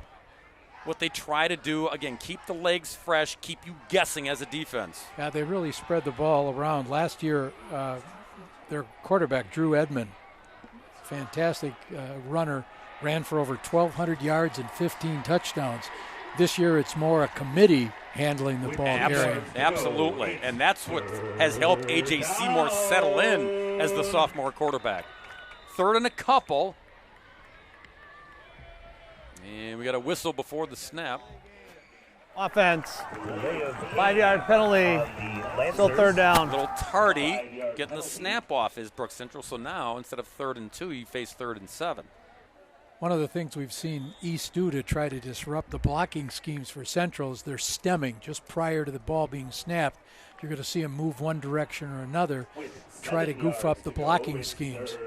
what they try to do. Again, keep the legs fresh, keep you guessing as a defense. Yeah, they really spread the ball around. Last year, their quarterback, Drew Edmond, fantastic runner, ran for over 1,200 yards and 15 touchdowns. This year, it's more a committee handling the ball carrying. Absolutely, and that's what has helped A.J. Seymour settle in as the sophomore quarterback. 3rd and a couple. And we got a whistle before the snap. Offense. 5-yard penalty. Still 3rd down. A little tardy getting the snap off is Brook Central. So now instead of 3rd and 2, you face 3rd and 7. One of the things we've seen East do to try to disrupt the blocking schemes for Central is they're stemming just prior to the ball being snapped. You're going to see them move one direction or another, try to goof up the blocking schemes.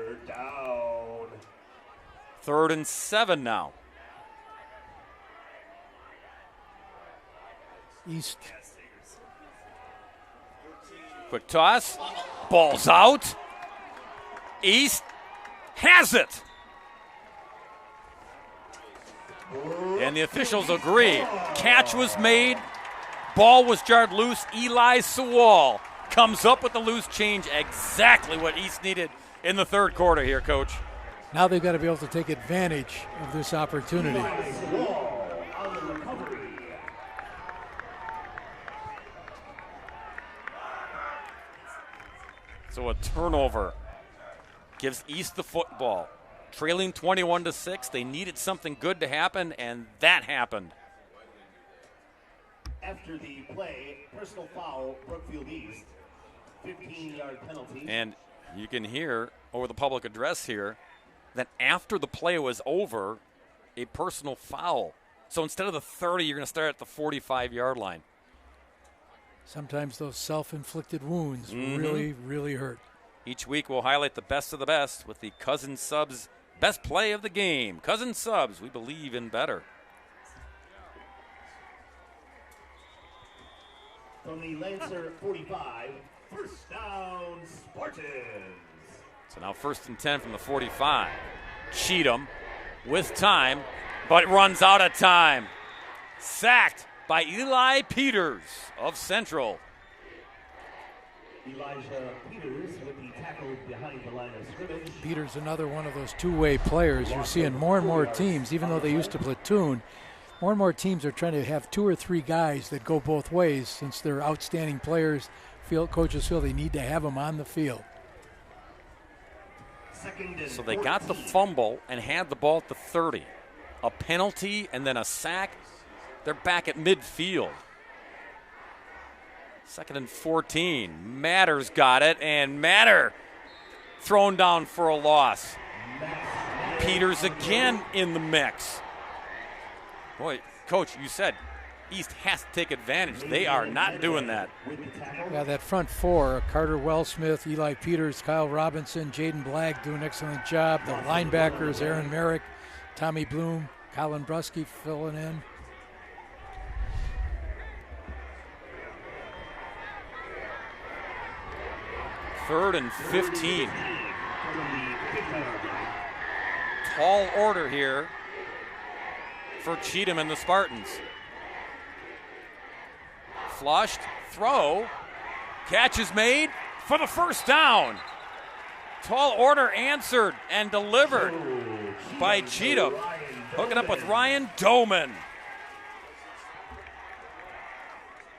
3rd and 7 now. East. Quick toss. Ball's out. East has it. And the officials agree. Catch was made. Ball was jarred loose. Eli Sewell comes up with the loose change. Exactly what East needed in the 3rd quarter here, Coach. Now they've got to be able to take advantage of this opportunity. So a turnover gives East the football. Trailing 21-6, they needed something good to happen, and that happened. After the play, personal foul, Brookfield East, 15-yard penalty. And you can hear over the public address here that after the play was over, a personal foul. So instead of the 30, you're going to start at the 45-yard line. Sometimes those self-inflicted wounds really, really hurt. Each week we'll highlight the best of the best with the Cousin Subs best play of the game. Cousin Subs, we believe in better. From the Lancer 45, 1st down Spartans. So now 1st and 10 from the 45. Cheatham with time, but runs out of time. Sacked by Eli Peters of Central. Elijah Peters with the tackle behind the line of scrimmage. Peters, another one of those two-way players. You're seeing more and more teams, even though they used to platoon, more and more teams are trying to have 2 or 3 guys that go both ways. Since they're outstanding players, coaches feel they need to have them on the field. So they got the fumble and had the ball at the 30. A penalty and then a sack. They're back at midfield. 2nd and 14. Matter's got it, and Matter thrown down for a loss. Peters again in the mix. Boy, Coach, you said East has to take advantage. They are not doing that. Yeah, that front 4, Carter Wellsmith, Eli Peters, Kyle Robinson, Jaden Blagg do an excellent job. The linebackers, Aaron Merrick, Tommy Bloom, Colin Brusky filling in. 3rd and 15. Tall order here for Cheatham and the Spartans. Flushed, throw, catch is made for the first down. Tall order answered and delivered by Cheatham. Hooking up with Ryan Doman.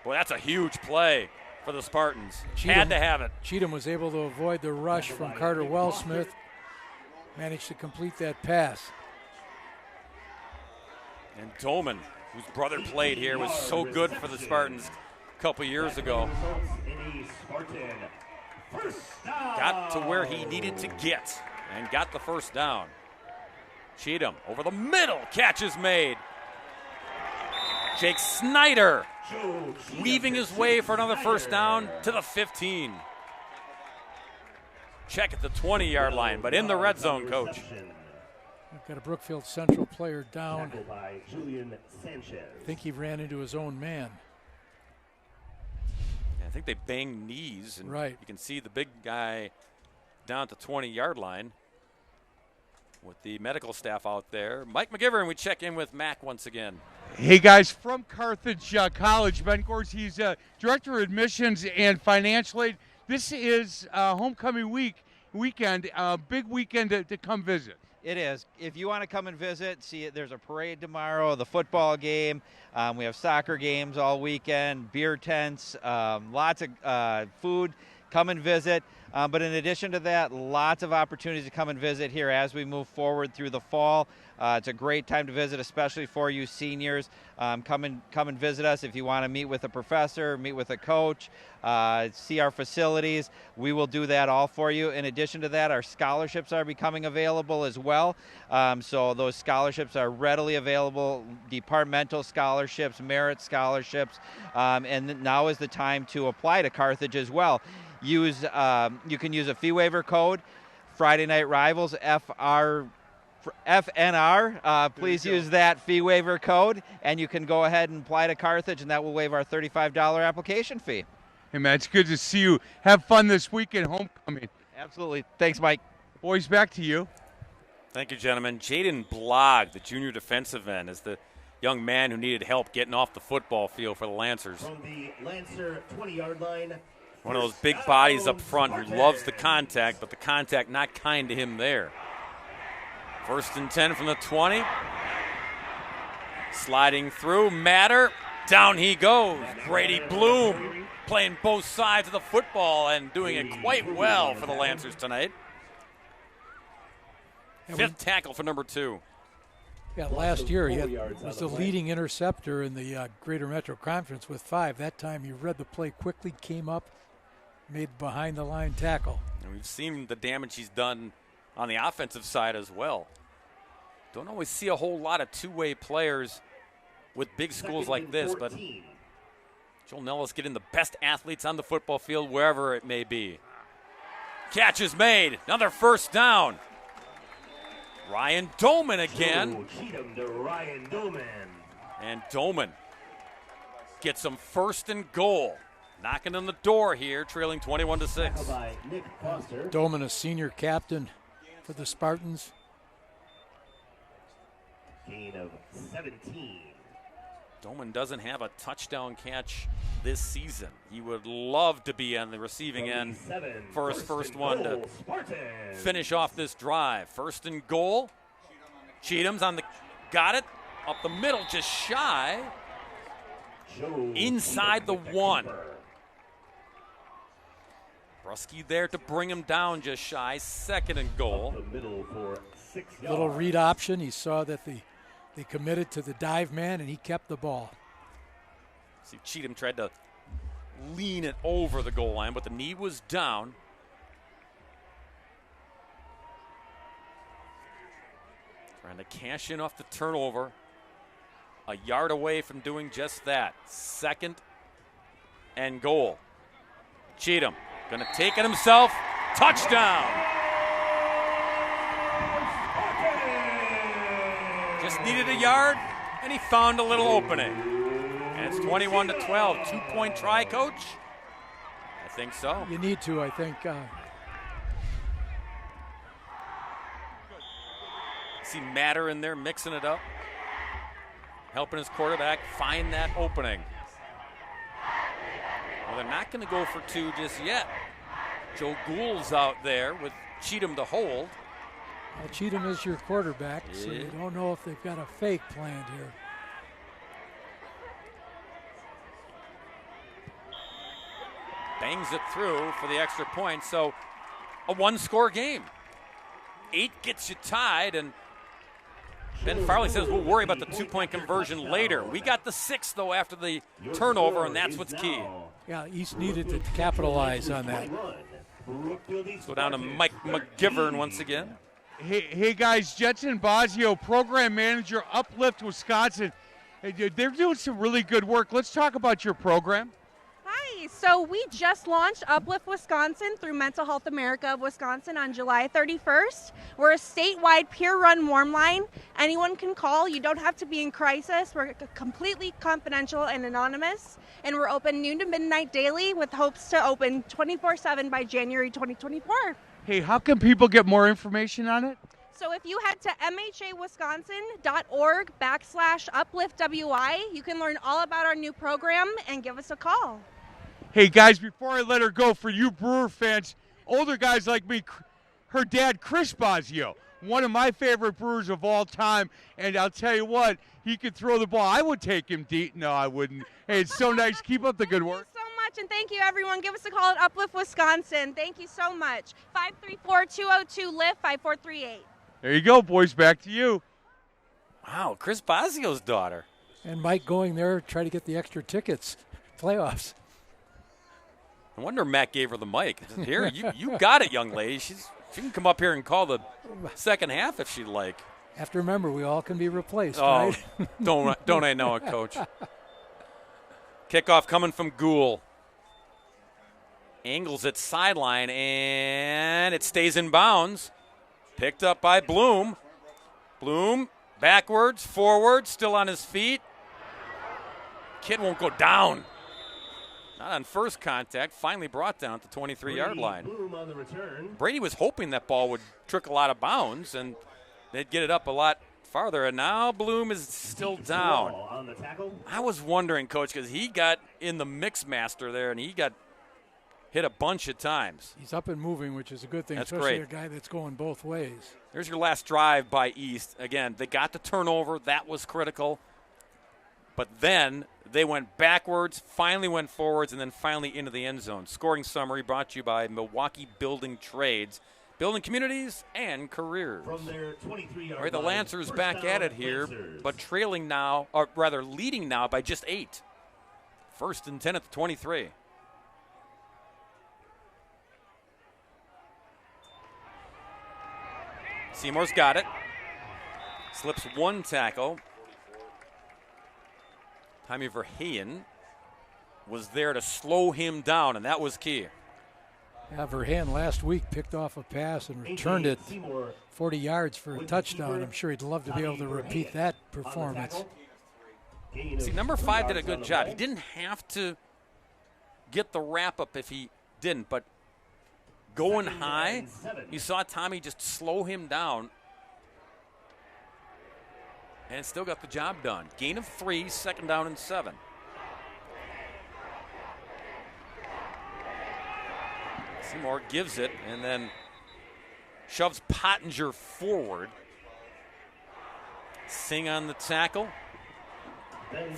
Boy, that's a huge play for the Spartans. Had to have it. Cheatham was able to avoid the rush from Carter Wellsmith. Managed to complete that pass. And Doman, whose brother played here, was so good for the Spartans a couple years ago. Got to where he needed to get and got the first down. Cheatham over the middle, catch is made. Jake Snyder weaving his way for another first down to the 15. Check at the 20-yard line, but in the red zone, Coach. We've got a Brookfield Central player down. I think he ran into his own man. I think they banged knees, and right. You can see the big guy down at the 20-yard line with the medical staff out there. Mike McGivern, we check in with Mac once again. Hey, guys, from Carthage College, Ben Gors, he's Director of Admissions and Financial Aid. This is homecoming weekend, big weekend to come visit. It is. If you want to come and visit, see it. There's a parade tomorrow, the football game. We have soccer games all weekend, beer tents, lots of food. Come and visit. But in addition to that, lots of opportunities to come and visit here as we move forward through the fall. It's a great time to visit, especially for you seniors. Come and visit us if you want to meet with a professor, meet with a coach, see our facilities. We will do that all for you. In addition to that, our scholarships are becoming available as well. So those scholarships are readily available, departmental scholarships, merit scholarships, and now is the time to apply to Carthage as well. You can use a fee waiver code, Friday Night Rivals, FNR. Please use that fee waiver code, and you can go ahead and apply to Carthage, and that will waive our $35 application fee. Hey, man, it's good to see you. Have fun this weekend, homecoming. Absolutely. Thanks, Mike. Boys, back to you. Thank you, gentlemen. Jaden Blogg, the junior defensive end, is the young man who needed help getting off the football field for the Lancers. From the Lancer 20-yard line. One of those big bodies up front who loves the contact, but the contact not kind to him there. 1st and 10 from the 20. Sliding through, Matter. Down he goes. Brady Bloom playing both sides of the football and doing it quite well for the Lancers tonight. 5th tackle for number 2. Yeah, last year he was the leading interceptor in the Greater Metro Conference with 5. That time he read the play quickly, came up, made behind-the-line tackle. And we've seen the damage he's done on the offensive side as well. Don't always see a whole lot of two-way players with big schools like this, but Joel Nellis getting the best athletes on the football field wherever it may be. Catch is made. Another first down. Ryan Doman again. And Doman gets some 1st and goal. Knocking on the door here, trailing 21-6. Doman, a senior captain for the Spartans. Gain of 17. Doman doesn't have a touchdown catch this season. He would love to be on the receiving end for his first one to finish off this drive. 1st and goal. Cheatham's got it. Up the middle, just shy. Inside the 1. Brusky there to bring him down just shy. 2nd and goal. Little read option. He saw that they committed to the dive man, and he kept the ball. See, Cheatham tried to lean it over the goal line, but the knee was down. Trying to cash in off the turnover. A yard away from doing just that. 2nd and goal. Cheatham going to take it himself. Touchdown. Just needed a yard, and he found a little opening. And it's 21-12. 2-point try, Coach. think so. You need to, I think. See Matter in there mixing it up, helping his quarterback find that opening. Well, they're not going to go for two just yet. Joe Gould's out there with Cheatham to hold. Well, Cheatham is your quarterback, so you don't know if they've got a fake planned here. Bangs it through for the extra point, so a one-score game. 8 gets you tied, and Ben Farley says we'll worry about the two-point conversion later. We got the 6, though, after the turnover, and that's what's key. Yeah, East needed to capitalize on that. Let's go down to Mike McGivern once again. Hey guys, Jetson Bosio, program manager, Uplift Wisconsin. They're doing some really good work. Let's talk about your program. Hi, so we just launched Uplift Wisconsin through Mental Health America of Wisconsin on July 31st. We're a statewide peer-run warm line. Anyone can call. You don't have to be in crisis. We're completely confidential and anonymous, and we're open noon to midnight daily with hopes to open 24/7 by January 2024. Hey, how can people get more information on it? So if you head to mhawisconsin.org/upliftwi, you can learn all about our new program and give us a call. Hey guys, before I let her go, for you Brewer fans, older guys like me, her dad, Chris Bosio, one of my favorite Brewers of all time, and I'll tell you what, he could throw the ball. I would take him deep. No, I wouldn't. Hey, it's so nice. Keep up the good work. Thank you so much, and thank you, everyone. Give us a call at Uplift Wisconsin. Thank you so much. 534-202-LIFT, 5438. There you go, boys. Back to you. Wow, Chris Bosio's daughter. And Mike going there, try to get the extra tickets, playoffs. No wonder Matt gave her the mic. Here, you got it, young lady. She can come up here and call the second half if she'd like. Have to remember, we all can be replaced, oh, right? don't I know it, Coach. Kickoff coming from Gould. Angles it sideline, and it stays in bounds. Picked up by Bloom. Bloom, backwards, forward, still on his feet. Kid won't go down. Not on first contact, finally brought down at the 23-yard line. On the return. Brady was hoping that ball would trickle out of bounds, and they'd get it up a lot farther, and now Bloom is still down. On the tackle. I was wondering, Coach, because he got in the mix master there, and he got hit a bunch of times. He's up and moving, which is a good thing, That's especially great. a guy that's going both ways. There's your last drive by East. Again, they got the turnover. That was critical. But then they went backwards, finally went forwards, and then finally into the end zone. Scoring summary brought to you by Milwaukee Building Trades. Building communities and careers. From their 23-yard All right, the line, Lancers first back down, at it here, Lancers. but trailing now, or rather leading now by just 8. 1st and 10 at the 23. Seymour's got it. Slips one tackle. Tommy Verheyen was there to slow him down, and that was key. Yeah, Verheyen last week picked off a pass and returned it 40 yards for a touchdown. I'm sure he'd love to be able to repeat that performance. See, number 5 did a good job. He didn't have to get the wrap-up if he didn't, but going high, you saw Tommy just slow him down, and it still got the job done. Gain of 3, 2nd down and 7. Seymour gives it and then shoves Pottinger forward. Sing on the tackle.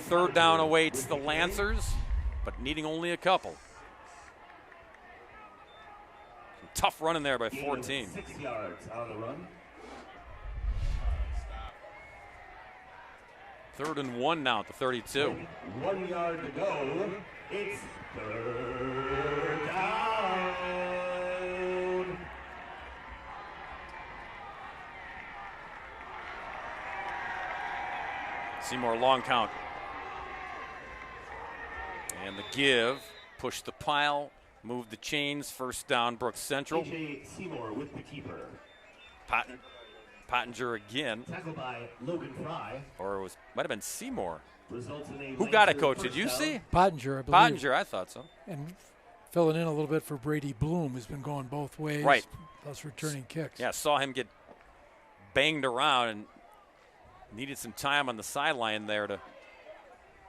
3rd down awaits the Lancers, but needing only a couple. Tough run in there by 14. 6 yards on the run. 3rd and 1 now at the 32. 1 yard to go. It's 3rd down. Seymour long count. And the give, push the pile, move the chains, 1st down, Brooks Central. A.J. Seymour with the keeper. Pottinger again. Tackled by Logan Fry. Or it might have been Seymour. Results in a Who got it, Lancer Coach? first Did you down. see? Pottinger, I believe. Pottinger, I thought so. And filling in a little bit for Brady Bloom, who's been going both ways. Right. Plus returning kicks. Yeah, saw him get banged around and needed some time on the sideline there to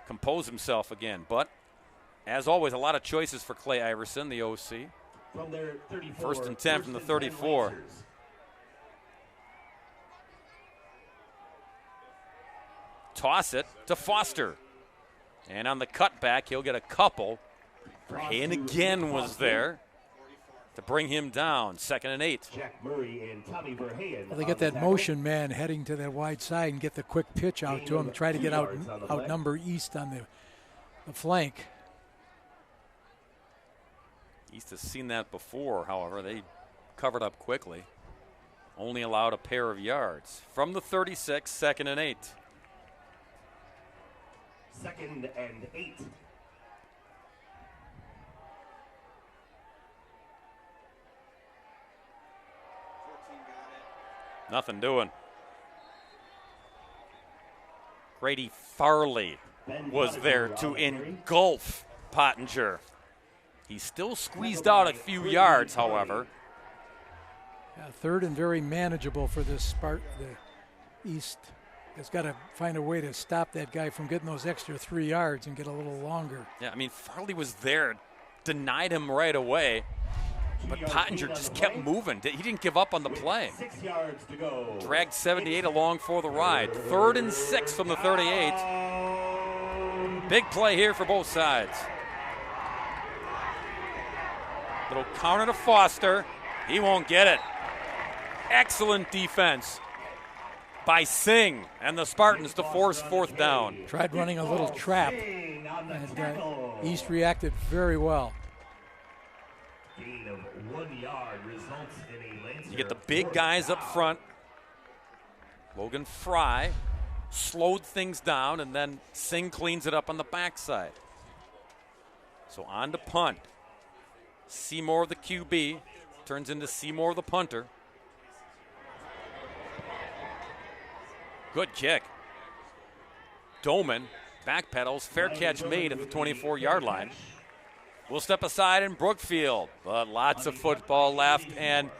compose himself again. But, as always, a lot of choices for Clay Iverson, the OC. From their 34, 1st and 10 from the 34. Toss it to Foster. And on the cutback, he'll get a couple. Verheyen again was there to bring him down. 2nd and 8. Jack Murray and Tommy Verheyen. Well, they get that motion man heading to that wide side and get the quick pitch out to him. Try to get outnumber East on the flank. East has seen that before, however. They covered up quickly. Only allowed a pair of yards. From the 36, 2nd and 8. 2nd and 8. Nothing doing. Grady Farley was there to engulf Pottinger. He still squeezed out a few yards, however. Yeah, 3rd and very manageable for this the East. Has got to find a way to stop that guy from getting those extra 3 yards and get a little longer. Yeah, I mean, Farley was there, denied him right away, but Pottinger just kept moving. He didn't give up on the play. 6 yards to go. Dragged 78 along for the ride. 3rd and 6 from the 38. Big play here for both sides. Little counter to Foster. He won't get it. Excellent defense by Singh and the Spartans to force 4th down. Tried running a little trap, and East reacted very well. Gain of 1 yard results in a Lancer. You get the big guys up front. Logan Fry slowed things down, and then Singh cleans it up on the backside. So on to punt. Seymour, the QB, turns into Seymour, the punter. Good kick. Doman backpedals. Fair catch made at the 24-yard line. We'll step aside in Brookfield, but lots of football left and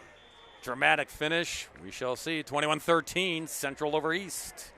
dramatic finish. We shall see. 21-13, Central over East.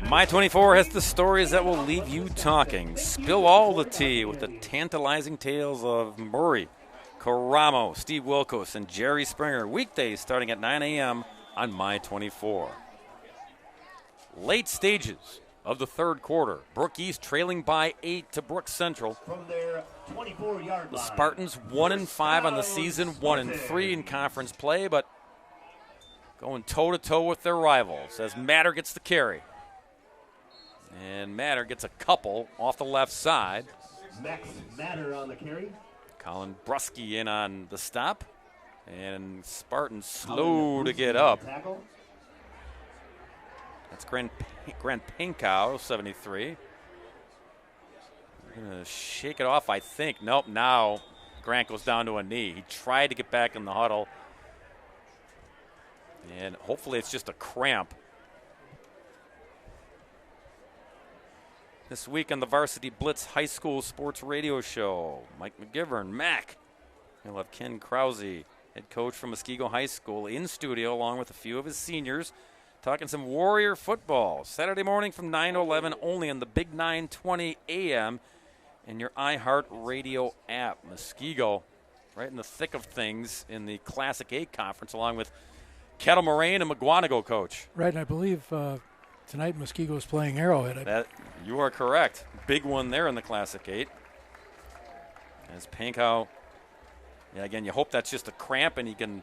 My 24 has the stories that will leave you talking. Spill all the tea with the tantalizing tales of Murray, Caramo, Steve Wilkos, and Jerry Springer. Weekdays starting at 9 a.m. on My 24. Late stages of the 3rd quarter. Brook East trailing by 8 to Brook Central. From their 24-yard The line. Spartans 1-5 on the season, 1-3 in conference play, but going toe-to-toe with their rivals as Matter gets the carry. And Matter gets a couple off the left side. Max Matter on the carry. Colin Brusky in on the stop. And Spartans slow to get up. That's Grant Pinkow, 73. We're going to shake it off, I think. Nope, now Grant goes down to a knee. He tried to get back in the huddle. And hopefully it's just a cramp. This week on the Varsity Blitz High School Sports Radio Show, Mike McGivern, Mac, We'll have Ken Krause, head coach from Muskego High School, in studio along with a few of his seniors, talking some Warrior football. Saturday morning from 9 to 11, only on the Big 920 AM and your iHeart Radio app. Muskego right in the thick of things in the Classic A Conference, along with Kettle Moraine and McGuanago, coach. Right, and I believe tonight Muskego's playing Arrowhead. That, you are correct. Big one there in the Classic 8. As Pankow, yeah, again, you hope that's just a cramp and he can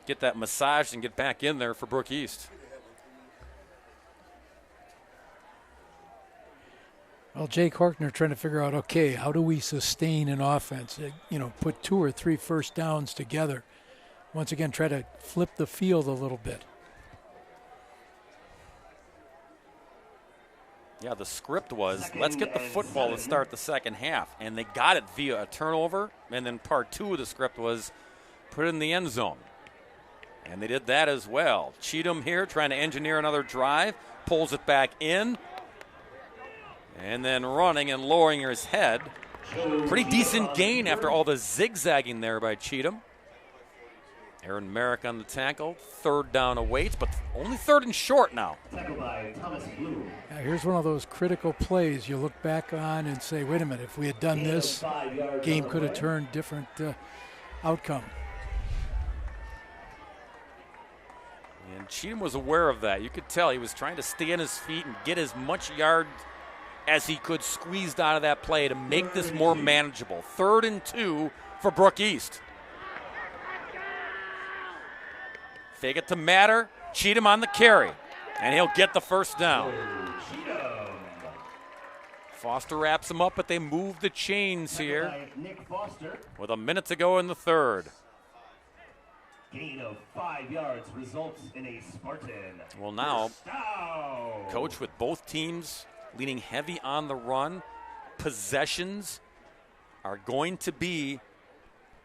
get that massaged and get back in there for Brook East. Well, Jake Horkner trying to figure out, okay, how do we sustain an offense? Put 2 or 3 first downs together. Once again, try to flip the field a little bit. Yeah, the script was, let's get the football to start the second half. And they got it via a turnover. And then part 2 of the script was put it in the end zone. And they did that as well. Cheatham here trying to engineer another drive. Pulls it back in. And then running and lowering his head. Pretty decent gain after all the zigzagging there by Cheatham. Aaron Merrick on the tackle. 3rd down awaits, but only 3rd and short now. Yeah, here's one of those critical plays you look back on and say, wait a minute, if we had done this, game could have turned different outcome. And Cheatham was aware of that. You could tell he was trying to stay on his feet and get as much yard as he could squeezed out of that play to make this more manageable. 3rd and 2 for Brook East. Fake it to Matter. Cheatham on the carry. And he'll get the first down. Foster wraps him up, but they move the chains here with a minute to go in the 3rd. Gain of 5 yards results in a Spartan. Well, now, coach, with both teams leaning heavy on the run, possessions are going to be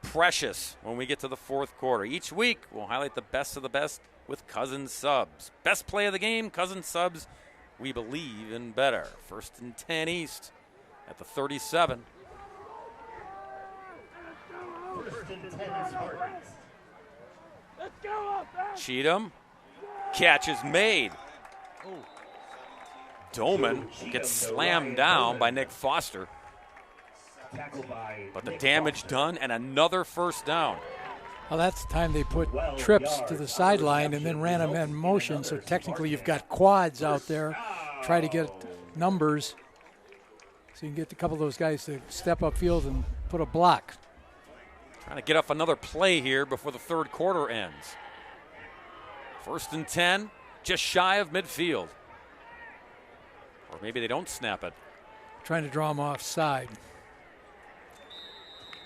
precious when we get to the 4th quarter. Each week, we'll highlight the best of the best with Cousins Subs. Best play of the game, Cousins Subs. We believe in better. 1st and 10 East at the 37. 1st and 10 Spartans. Cheatham. Catch is made. Doman gets slammed down by Nick Foster. But the damage done and another first down. Well, that's the time they put trips to the sideline and then ran them in motion. So technically you've got quads out there. Try to get numbers so you can get a couple of those guys to step up field and put a block. Trying to get off another play here before the 3rd quarter ends. 1st and 10, just shy of midfield. Or maybe they don't snap it. Trying to draw them offside.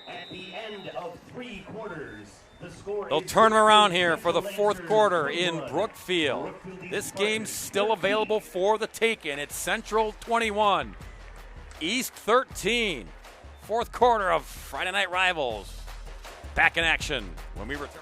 At the end of 3 quarters, the score They'll turn them around here for the 4th quarter in Brookfield. This game's still available for the taking. It's Central 21, East 13. 4th quarter of Friday Night Rivals. Back in action when we return.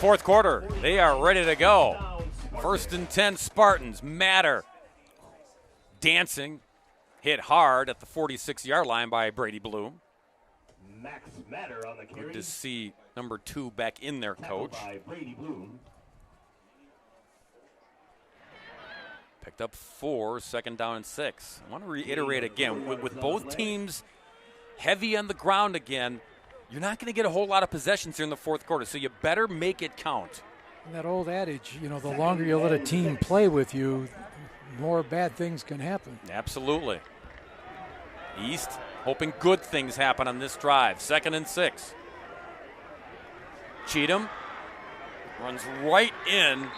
Fourth quarter, they are ready to go. 1st and 10 Spartans. Matter dancing, hit hard at the 46-yard line by Brady Bloom. Max Matter on the carry. Good to see number 2 back in there, Coach. By Brady Bloom. Picked up 4, 2nd down and 6. I want to reiterate again, with both teams heavy on the ground again, you're not going to get a whole lot of possessions here in the fourth quarter, so you better make it count. And that old adage, you know, the longer you let a team play with you, the more bad things can happen. Absolutely. East hoping good things happen on this drive. 2nd and 6. Cheatham runs right in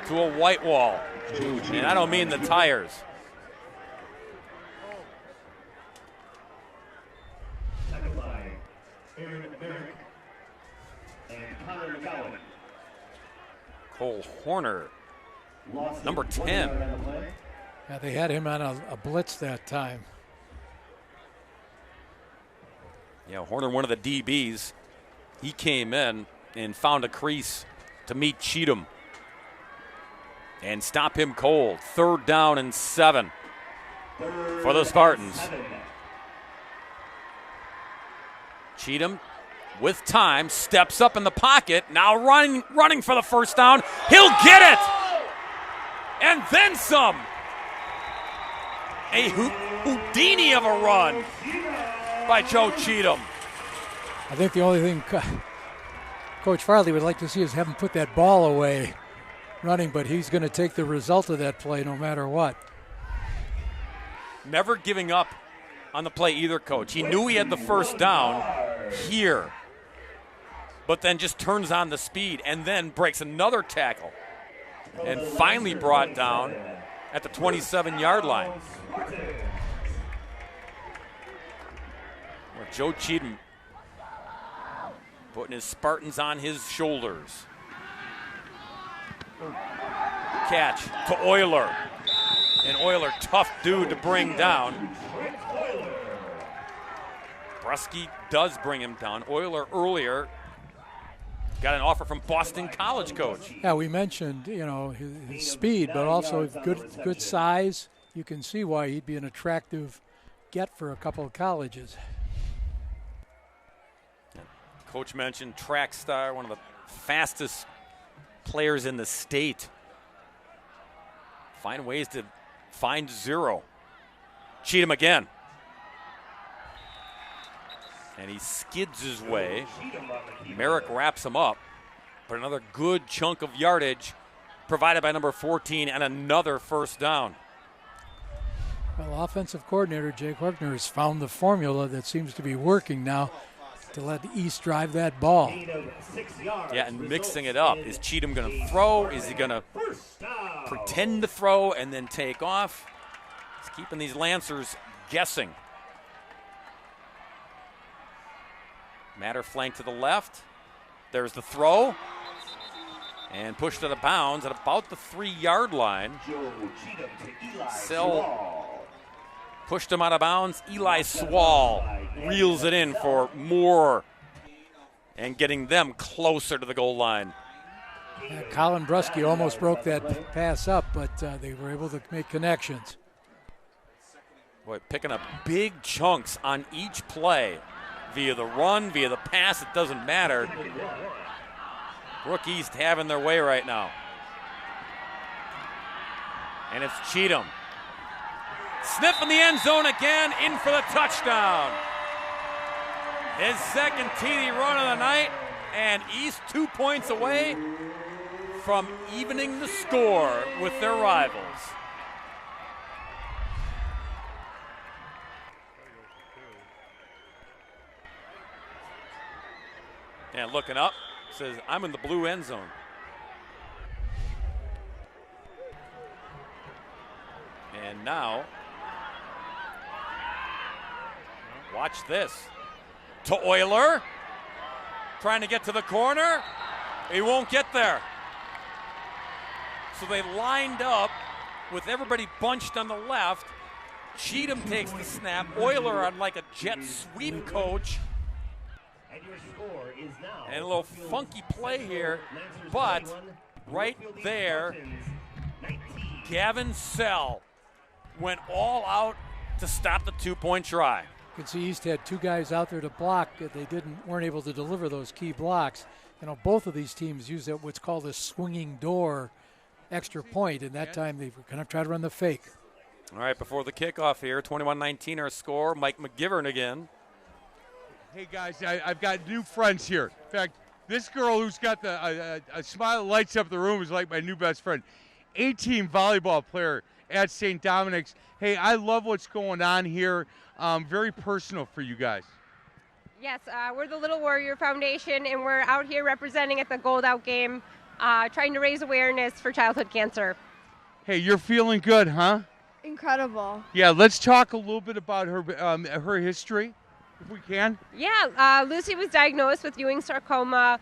to a white wall. And I don't mean the tires. Second line, Aaron Merrick and Connor McGowan. Cole Horner, number 10. Yeah, they had him on a blitz that time. Yeah, Horner, one of the DBs, he came in and found a crease to meet Cheatham and stop him cold. 3rd down and 7 for the Spartans. Cheatham, with time, steps up in the pocket, now running for the first down. He'll get it! And then some. A Houdini of a run by Joe Cheatham. I think the only thing Coach Farley would like to see is have him put that ball away running, but he's going to take the result of that play no matter what. Never giving up on the play either, Coach. He knew he had the first down here, but then just turns on the speed and then breaks another tackle and finally brought down at the 27-yard line. Where Joe Cheatham putting his Spartans on his shoulders. Catch to Euler. And Euler, tough dude to bring down. Brusky does bring him down. Euler earlier got an offer from Boston College, Coach. Yeah, we mentioned, you know, his speed, but also good size. You can see why he'd be an attractive get for a couple of colleges. Coach mentioned track star, one of the fastest players in the state. Find ways to find zero. Cheatham again. And he skids his way. Merrick wraps him up. But another good chunk of yardage provided by number 14 and another first down. Well, offensive coordinator Jake Hoekner has found the formula that seems to be working now to let the East drive that ball. Yeah, and mixing it up. Is Cheatham going to throw? Is he going to pretend to throw and then take off? He's keeping these Lancers guessing. Matter flank to the left. There's the throw. And pushed out of bounds at about the 3-yard line. Sell pushed him out of bounds. Eli Swall reels it in for Moore and getting them closer to the goal line. Yeah, Colin Brusky almost broke that pass up, but they were able to make connections. Boy, picking up big chunks on each play. Via the run, via the pass, it doesn't matter. Brook East having their way right now. And it's Cheatham. Sniff in the end zone again, in for the touchdown. His second TD run of the night, and East 2 points away from evening the score with their rivals. And looking up, says, I'm in the blue end zone. And now, watch this. To Euler, trying to get to the corner. He won't get there. So they lined up with everybody bunched on the left. Cheatham takes the snap. Euler on like a jet sweep, Coach. And your score is now. And a little funky play here, but right there, Gavin Sell went all out to stop the 2-point try. You can see East had two guys out there to block. They weren't able to deliver those key blocks. You know, both of these teams use what's called a swinging door extra point, and that time they were going to try to run the fake. All right, before the kickoff here, 21-19 our score. Mike McGivern again. Hey, guys, I've got new friends here. In fact, this girl who's got a smile that lights up the room is like my new best friend. 18 volleyball player at St. Dominic's. Hey, I love what's going on here. Very personal for you guys. Yes, we're the Little Warrior Foundation, and we're out here representing at the Gold Out game, trying to raise awareness for childhood cancer. Hey, you're feeling good, huh? Incredible. Yeah, let's talk a little bit about her history, if we can. Yeah, Lucy was diagnosed with Ewing sarcoma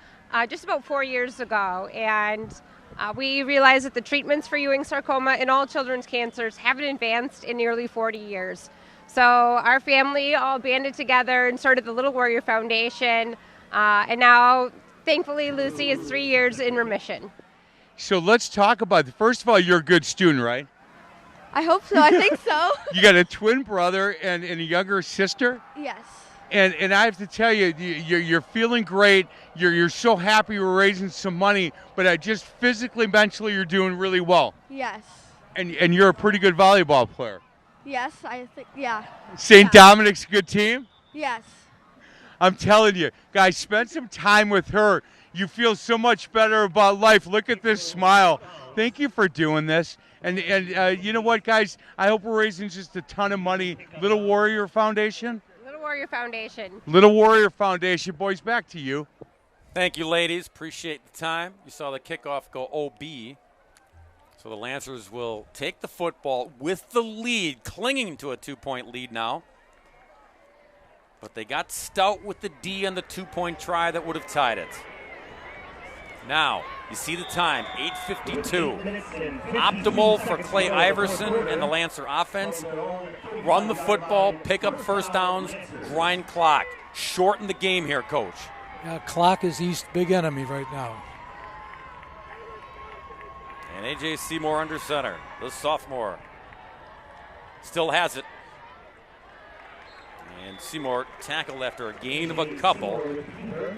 just about 4 years ago, and we realized that the treatments for Ewing sarcoma and all children's cancers haven't advanced in nearly 40 years. So our family all banded together and started the Little Warrior Foundation, and now, thankfully, Lucy is 3 years in remission. So let's talk about it. First of all, you're a good student, right? I hope so. I think so. You got a twin brother and a younger sister? Yes. And I have to tell you, you're feeling great. You're so happy we're raising some money, but I just physically, mentally, you're doing really well. Yes. And you're a pretty good volleyball player. Yes, I think, yeah. St. Dominic's a good team? Yes. I'm telling you, guys, spend some time with her. You feel so much better about life. Look at this smile. Thank you for doing this. And you know what, guys? I hope we're raising just a ton of money. Little Warrior Foundation? Little Warrior Foundation. Little Warrior Foundation. Boys, back to you. Thank you, ladies. Appreciate the time. You saw the kickoff go OB. So the Lancers will take the football with the lead, clinging to a 2-point lead now. But they got stout with the D on the 2-point try that would have tied it. Now, you see the time, 8:52. Optimal for Clay Iverson and the Lancer offense. Run the football, pick up first downs, grind clock. Shorten the game here, Coach. Yeah, clock is East's big enemy right now. And A.J. Seymour under center, the sophomore. Still has it. And Seymour tackled after a gain of a couple.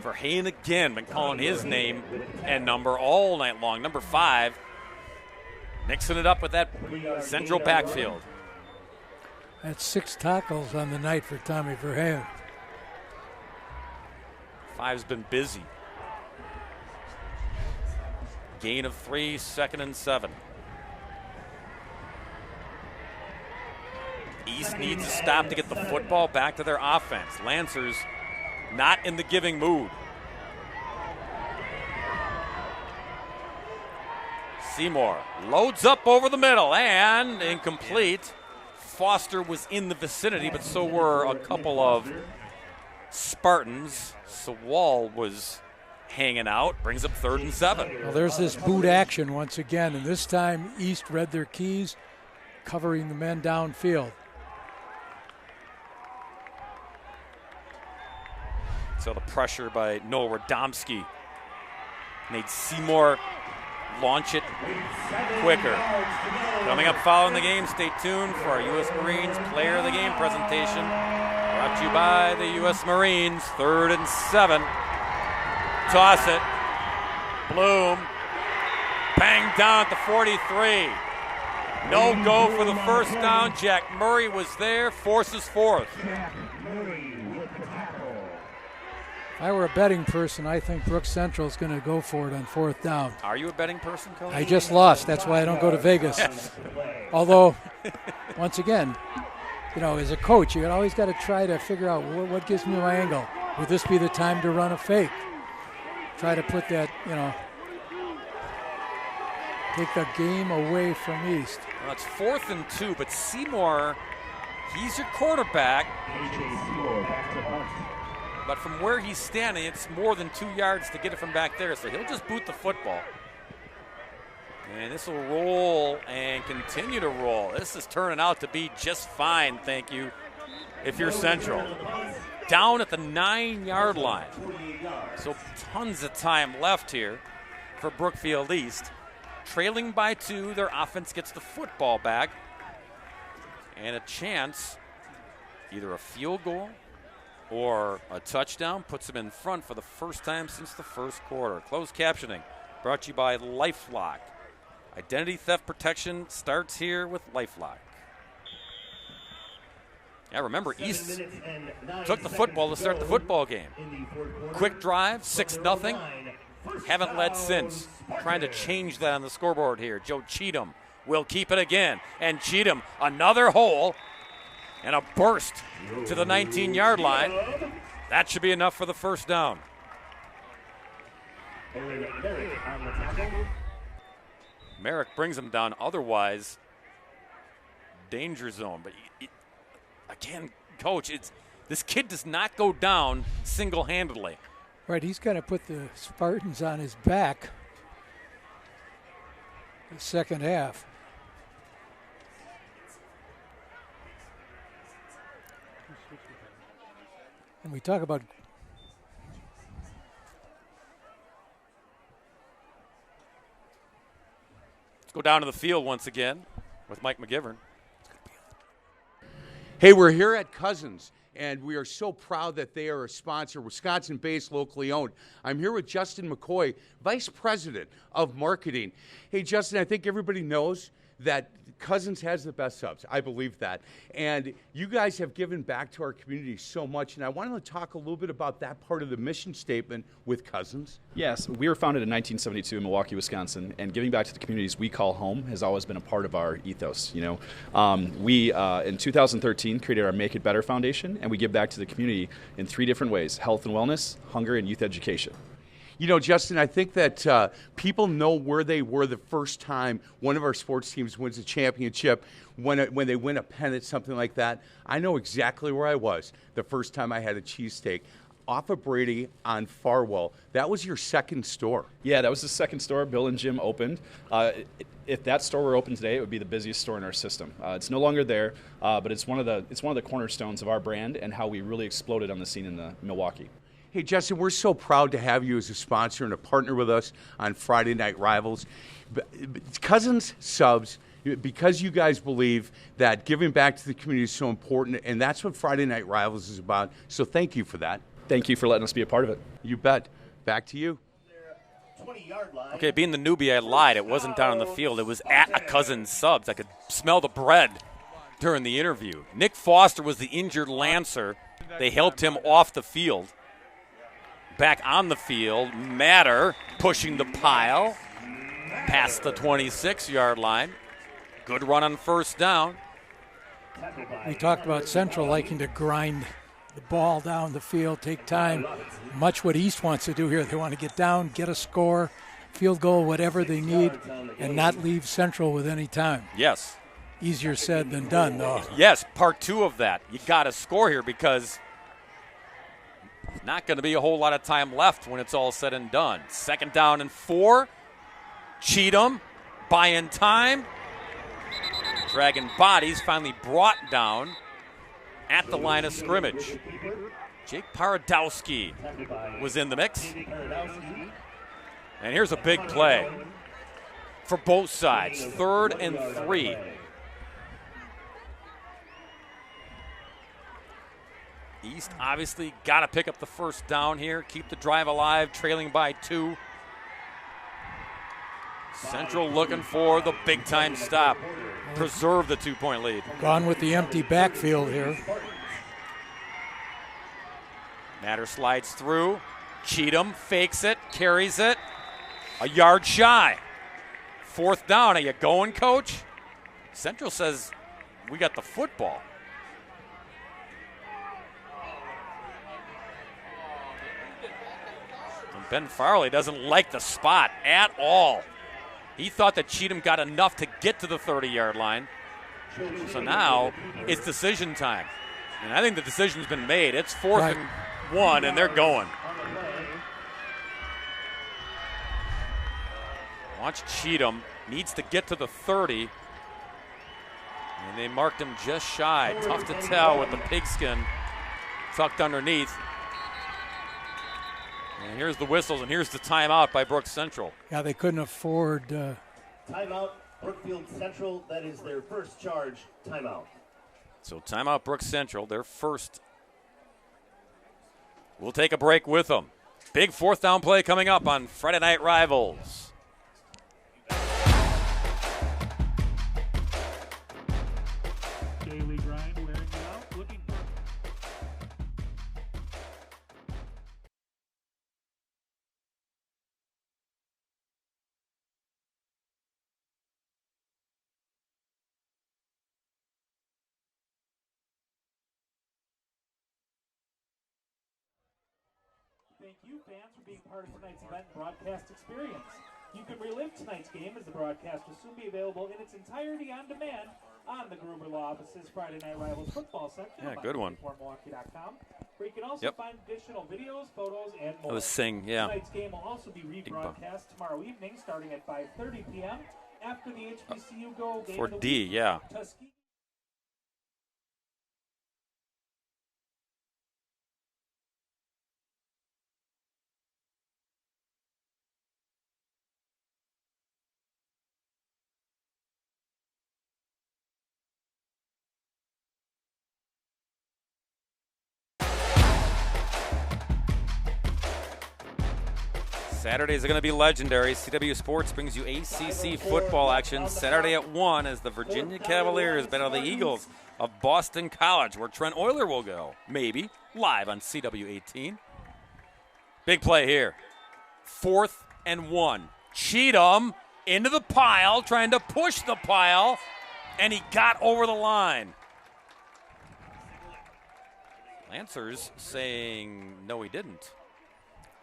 Verheyen again, been calling his name and number all night long. Number 5, mixing it up with that central backfield. That's 6 tackles on the night for Tommy Verheyen. 5's been busy. Gain of 3, 2nd and 7. East needs a stop to get the football back to their offense. Lancers not in the giving mood. Seymour loads up over the middle and incomplete. Foster was in the vicinity, but so were a couple of Spartans. Sewall was hanging out, brings up 3rd and 7. Well, there's this boot action once again, and this time East read their keys, covering the men downfield. So the pressure by Noah Radomski made Seymour launch it quicker. Coming up following the game, stay tuned for our U.S. Marines Player of the Game presentation. Brought to you by the U.S. Marines. 3rd and 7. Toss it. Bloom. Bang down at the 43. No go for the first down. Jack Murray was there, forces 4th. If I were a betting person, I think Brooks Central is going to go for it on 4th down. Are you a betting person, Coach? I just lost. That's why I don't go to Vegas. Although, once again, you know, as a coach, you always got to try to figure out what gives me my angle. Would this be the time to run a fake? Try to put that, you know, take the game away from East. Well, it's 4th and 2, but Seymour, he's your quarterback. But from where he's standing, it's more than 2 yards to get it from back there, so he'll just boot the football. And this will roll and continue to roll. This is turning out to be just fine, thank you, if you're Central. down at the 9-yard line. So tons of time left here for Brookfield East. Trailing by 2, their offense gets the football back. And a chance, either a field goal or a touchdown, puts them in front for the first time since the first quarter. Closed captioning brought to you by LifeLock. Identity theft protection starts here with LifeLock. Yeah, remember, East took the football to start the football game. Quick drive, 6-0. Haven't led since. Trying to change that on the scoreboard here. Joe Cheatham will keep it again. And Cheatham, another hole and a burst to the 19-yard line. That should be enough for the first down. Merrick brings him down. Otherwise, danger zone. But again, Coach, this kid does not go down single-handedly. Right, he's got to put the Spartans on his back the second half. And we talk about Let's go down to the field once again with Mike McGivern. Hey, we're here at Cousins, and we are so proud that they are a sponsor, Wisconsin-based, locally owned. I'm here with Justin McCoy, Vice President of Marketing. Hey, Justin, I think everybody knows that Cousins has the best subs. I believe that. And you guys have given back to our community so much, and I wanted to talk a little bit about that part of the mission statement with Cousins. Yes, we were founded in 1972 in Milwaukee, Wisconsin, and giving back to the communities we call home has always been a part of our ethos. We in 2013 created our Make It Better Foundation, and we give back to the community in 3 different ways: health and wellness, hunger, and youth education. You know, Justin, I think that people know where they were the first time one of our sports teams wins a championship, when they win a pennant, something like that. I know exactly where I was the first time I had a cheesesteak. Off of Brady on Farwell. That was your second store. Yeah, that was the second store Bill and Jim opened. If that store were open today, it would be the busiest store in our system. It's no longer there, but it's one of the cornerstones of our brand and how we really exploded on the scene in Milwaukee. Hey, Justin, we're so proud to have you as a sponsor and a partner with us on Friday Night Rivals. Cousins Subs, because you guys believe that giving back to the community is so important, and that's what Friday Night Rivals is about. So thank you for that. Thank you for letting us be a part of it. You bet. Back to you. Okay, being the newbie, I lied. It wasn't down on the field. It was at a Cousins Subs. I could smell the bread during the interview. Nick Foster was the injured Lancer. They helped him off the field. Back on the field, Matter pushing the pile past the 26-yard line. Good run on first down. We talked about Central liking to grind the ball down the field, take time. Much what East wants to do here. They want to get down, get a score, field goal, whatever they need, and not leave Central with any time. Yes. Easier said than done, though. Yes, part 2 of that. You got to score here because not going to be a whole lot of time left when it's all said and done. 2nd down and 4. Cheatham buying time. Dragging bodies, finally brought down at the line of scrimmage. Jake Paradowski was in the mix. And here's a big play for both sides. 3rd and 3. East obviously got to pick up the first down here, keep the drive alive, trailing by 2. Central looking for the big-time stop, preserve the 2-point lead. Gone with the empty backfield here. Matter slides through. Cheatham fakes it, carries it. A yard shy. 4th down. Are you going, Coach? Central says, we got the football. Ben Farley doesn't like the spot at all. He thought that Cheatham got enough to get to the 30-yard line. So now it's decision time. And I think the decision's been made. It's 4th and 1, and they're going. Watch Cheatham. Needs to get to the 30. And they marked him just shy. Tough to tell with the pigskin tucked underneath. And here's the whistles, and here's the timeout by Brooks Central. Yeah, they couldn't afford. Timeout, Brookfield Central. That is their first charge timeout. So timeout, Brooks Central, their first. We'll take a break with them. Big fourth down play coming up on Friday Night Rivals. Daily grind, wearing it out, looking for. Thank you, fans, for being part of tonight's event and broadcast experience. You can relive tonight's game as the broadcast will soon be available in its entirety on demand on the Gruber Law Office's Friday Night Rivals football section. Yeah, good one. Milwaukee.com, where you can also find additional videos, photos, and more. I was saying, yeah. Tonight's game will also be rebroadcast tomorrow evening, starting at 5:30 p.m. after the HBCU Go game For of the D, week. yeah. Tuskegee. Saturdays are going to be legendary. CW Sports brings you ACC football action Saturday at 1 as the Virginia Cavaliers battle the Eagles of Boston College, where Trent Euler will go, maybe, live on CW 18. Big play here. 4th and 1. Cheatham into the pile, trying to push the pile, and he got over the line. Lancers saying no, he didn't.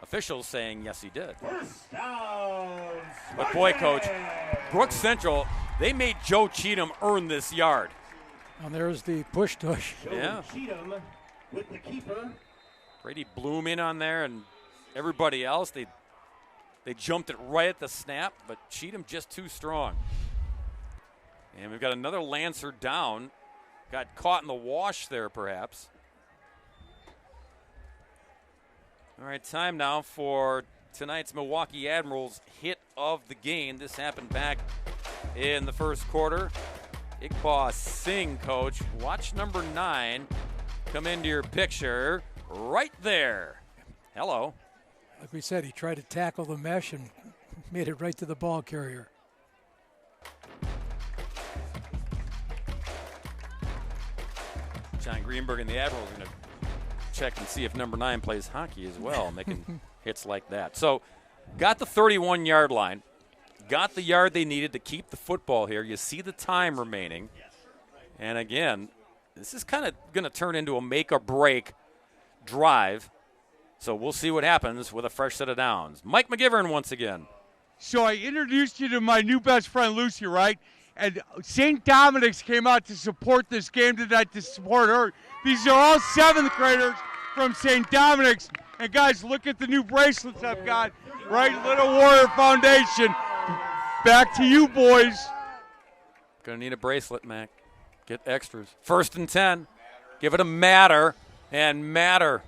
Officials saying yes, he did. But boy, Coach, Brooks Central, they made Joe Cheatham earn this yard. And there's the push tush. Yeah. Cheatham with the keeper. Brady Bloom in on there, and everybody else, they jumped it right at the snap, but Cheatham just too strong. And we've got another Lancer down. Got caught in the wash there, perhaps. All right, time now for tonight's Milwaukee Admirals hit of the game. This happened back in the first quarter. Iqbal Singh, Coach. Watch number 9 come into your picture right there. Hello. Like we said, he tried to tackle the mesh and made it right to the ball carrier. John Greenberg and the Admirals are going to check and see if number 9 plays hockey as well, making hits like that. So got the 31-yard line, got the yard they needed to keep the football here. You see the time remaining. And again, this is kind of going to turn into a make-or-break drive. So we'll see what happens with a fresh set of downs. Mike McGivern once again. So I introduced you to my new best friend, Lucy, right? And St. Dominic's came out to support this game tonight, to support her. These are all 7th graders from St. Dominic's. And guys, look at the new bracelets I've got, right? Little Warrior Foundation. Back to you, boys. Gonna need a bracelet, Mac. Get extras. 1st and 10. Give it a Matter, and Matter.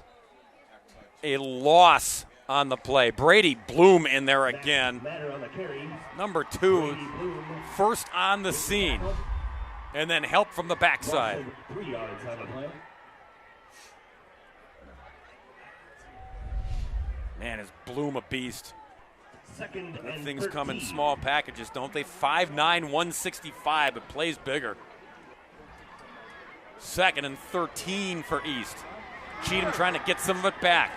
A loss on the play. Brady Bloom in there again. Number 2, first on the scene. And then help from the backside. 3 yards on the play. Man, is Bloom a beast. Second and Things 13. come in small packages, don't they? 5'9", 165, but plays bigger. 2nd and 13 for East. Cheatham trying to get some of it back.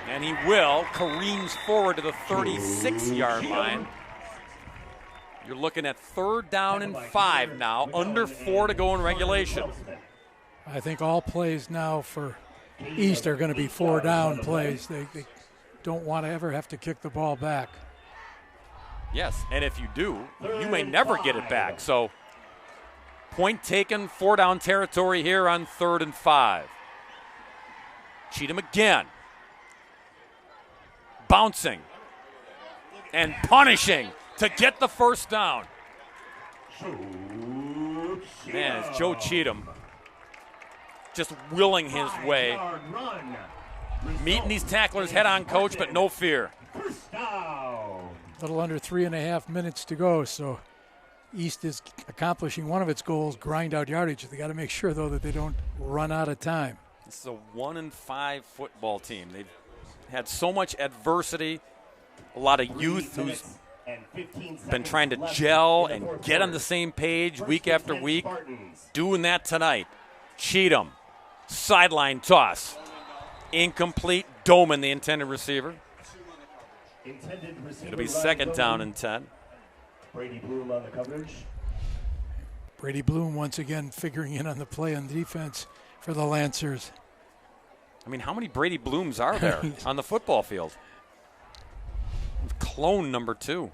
And he will. Careens forward to the 36-yard line. You're looking at 3rd down and 5 now. Under 4 to go in regulation. I think all plays now for East are going to be 4-down plays. They don't want to ever have to kick the ball back. Yes, and if you do, you may never get it back. So point taken, 4-down territory here on 3rd and 5. Cheatham again. Bouncing and punishing to get the 1st down. Man, it's Joe Cheatham just willing his way. Meeting these tacklers head on, coach, but no fear. A little under 3.5 minutes to go, so East is accomplishing one of its goals, grind out yardage. They got to make sure, though, that they don't run out of time. This is a 1-5 football team. They've had so much adversity, a lot of youth who's been trying to gel and get on the same page week after week. Doing that tonight. Cheatham, sideline toss. Incomplete. Doman, the intended receiver. It'll be second down and 10. Brady Bloom on the coverage. Brady Bloom once again figuring in on the play on defense for the Lancers. I mean, how many Brady Blooms are there on the football field? Clone number 2.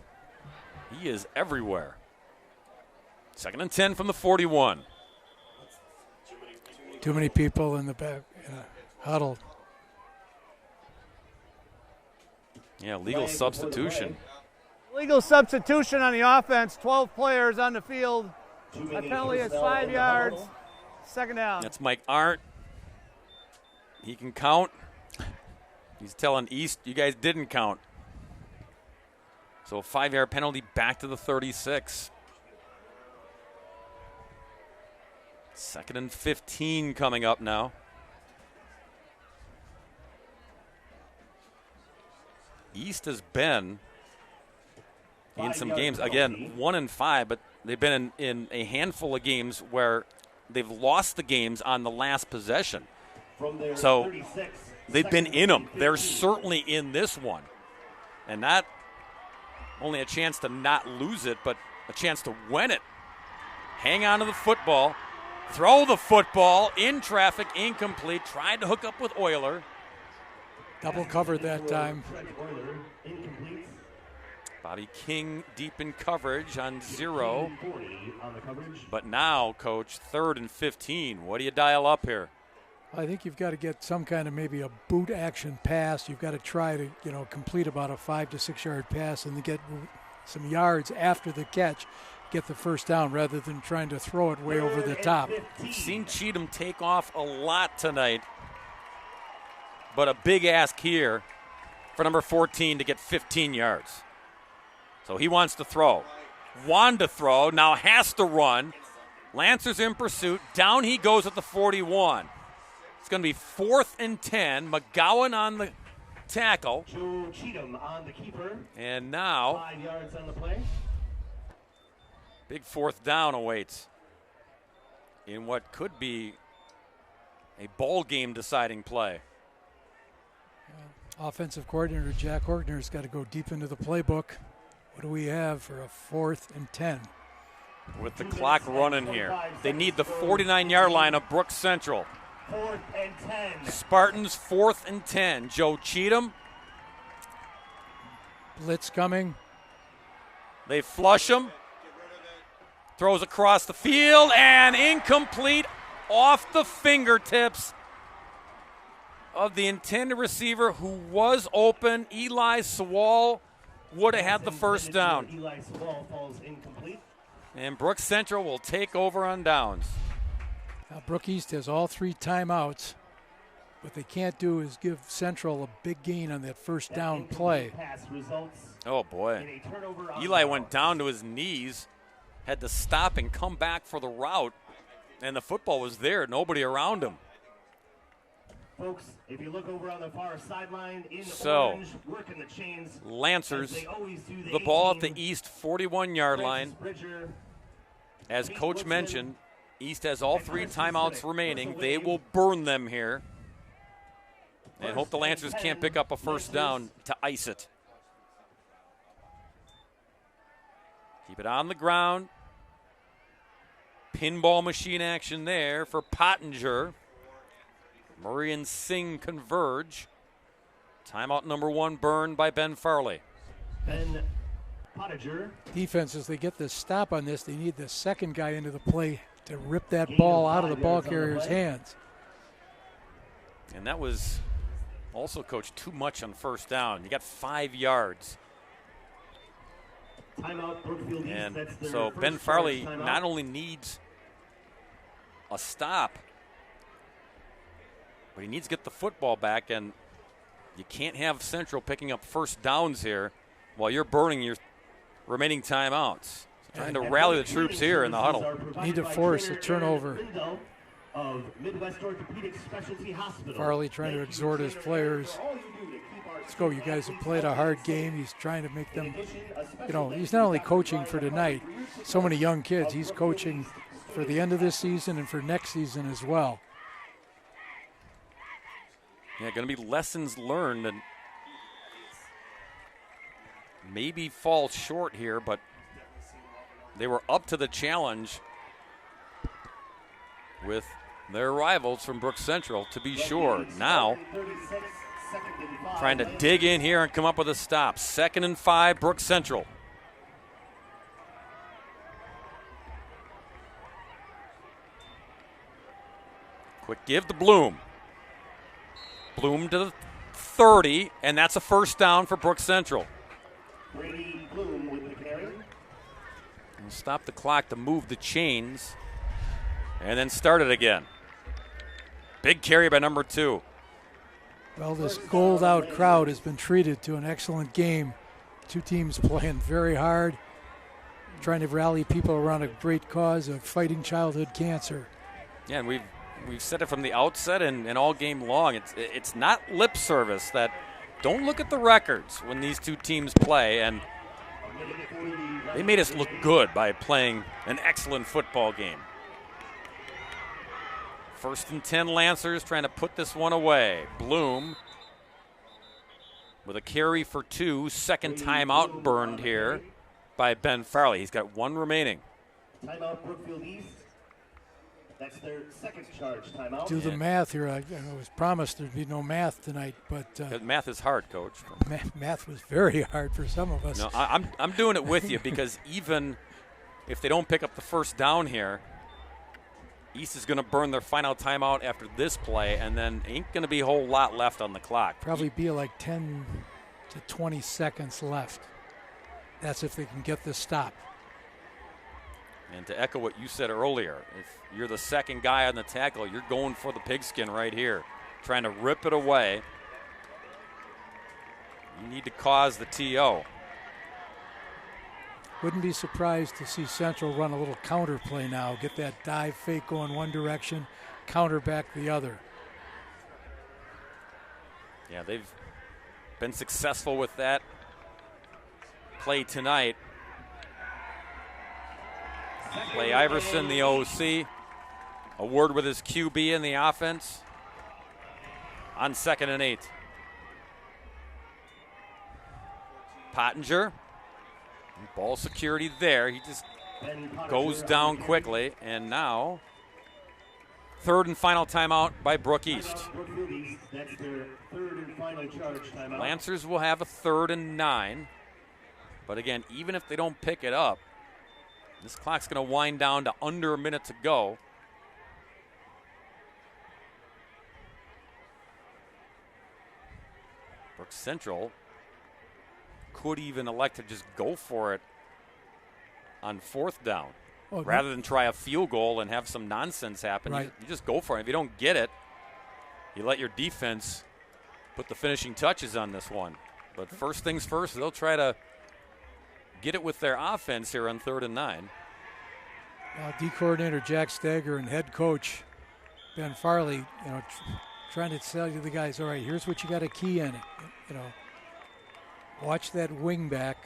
He is everywhere. Second and 10 from the 41. Too many people in the back huddle. Yeah, legal substitution. Legal substitution on the offense. 12 players on the field. That penalty is 5 yards. Second down. That's Mike Arndt. He can count. He's telling East, you guys didn't count. So a 5-yard penalty back to the 36. Second and 15 coming up now. East has been in some games, again, 1-5, but they've been in a handful of games where they've lost the games on the last possession. So they've been in them. They're certainly in this one. And not only a chance to not lose it, but a chance to win it. Hang on to the football. Throw the football in traffic, incomplete. Tried to hook up with Euler. Double covered that time. Bobby King deep in coverage on 0. But now, Coach, 3rd and 15. What do you dial up here? I think you've got to get some kind of maybe a boot action pass. You've got to try to, complete about a 5 to 6 yard pass and get some yards after the catch, get the first down rather than trying to throw it way over the top. We've seen Cheatham take off a lot tonight, but a big ask here for number 14 to get 15 yards. So he wants to throw. Wanted to throw, now has to run. Lancers in pursuit. Down he goes at the 41. It's going to be 4th and 10. McGowan on the tackle. Joe Cheatham on the keeper. And now 5 yards on the play. Big 4th down awaits in what could be a ball game deciding play. Offensive coordinator Jack Ortner's got to go deep into the playbook. What do we have for a 4th and 10? With the clock running here. They need the 49-yard line of Brooks Central. 4th and 10. Spartans 4th and 10. Joe Cheatham. Blitz coming. They flush him. Throws across the field and incomplete off the fingertips of the intended receiver who was open. Eli Sewall would have had the first down. Eli Sewall falls incomplete. And Brooks Central will take over on downs. Now Brook East has all 3 timeouts. What they can't do is give Central a big gain on that first down play. Oh, boy. Eli went down to his knees, had to stop and come back for the route, and the football was there. Nobody around him. Folks, if you look over on the far sideline in orange, working the chains. Lancers, the ball at the East 41-yard line. As Coach mentioned, East has all 3 timeouts remaining. They will burn them here and hope the Lancers can't pick up a first down to ice it. Keep it on the ground. Pinball machine action there for Pottinger. Murray and Singh converge. Timeout number 1 burned by Ben Farley. Ben Pottinger. Defense, as they get the stop on this, they need the second guy into the play to rip that ball out of the ball carrier's hands. And that was also, Coach, too much on first down. You got 5 yards. Timeout, Brookfield East. And so Ben Farley not only needs a stop, But he needs to get the football back, and you can't have Central picking up first downs here while you're burning your remaining timeouts. So trying to rally the troops here in the huddle. Need to force a turnover. Farley trying to exhort his players. Let's go, you guys have played a hard game. He's trying to make them, he's not only coaching for tonight, so many young kids, he's coaching for the end of this season and for next season as well. Yeah, going to be lessons learned and maybe fall short here, but they were up to the challenge with their rivals from Brook Central, to be sure. Now, trying to dig in here and come up with a stop. 2nd and 5, Brook Central. Quick give to Bloom. Bloom to the 30, and that's a first down for Brook Central. Brady Bloom with the carry. And stop the clock to move the chains, and then start it again. Big carry by number 2. Well, this gold-out crowd has been treated to an excellent game. Two teams playing very hard, trying to rally people around a great cause of fighting childhood cancer. Yeah, and we've said it from the outset and all game long. It's not lip service. That don't look at the records when these two teams play, and they made us look good by playing an excellent football game. 1st and 10 Lancers trying to put this one away. Bloom with a carry for 2. Second timeout burned here by Ben Farley. He's got 1 remaining. Timeout Brookfield East. That's their second charge timeout. Do the math here. I was promised there'd be no math tonight, but math is hard, Coach. Math was very hard for some of us. No, I'm doing it with you because even if they don't pick up the first down here, East is going to burn their final timeout after this play, and then ain't going to be a whole lot left on the clock. Probably be like 10 to 20 seconds left. That's if they can get this stop. And to echo what you said earlier, if you're the second guy on the tackle, you're going for the pigskin right here, trying to rip it away. You need to cause the TO. Wouldn't be surprised to see Central run a little counter play now, get that dive fake going one direction, counter back the other. Yeah, they've been successful with that play tonight. Clay Iverson, the OC, a word with his QB in the offense on 2nd and 8. Pottinger, ball security there. He just goes down quickly, and now 3rd and final timeout by Brook East. That's their 3rd and final charge timeout. Lancers will have a 3rd and 9, but again, even if they don't pick it up, this clock's going to wind down to under a minute to go. Brook Central could even elect to just go for it on 4th down rather than try a field goal and have some nonsense happen. Right. You just go for it. If you don't get it, you let your defense put the finishing touches on this one. But first things first, they'll try to get it with their offense here on 3rd and 9. D coordinator Jack Stager and head coach Ben Farley, trying to tell you the guys, all right, here's what you got to key in. Watch that wing back.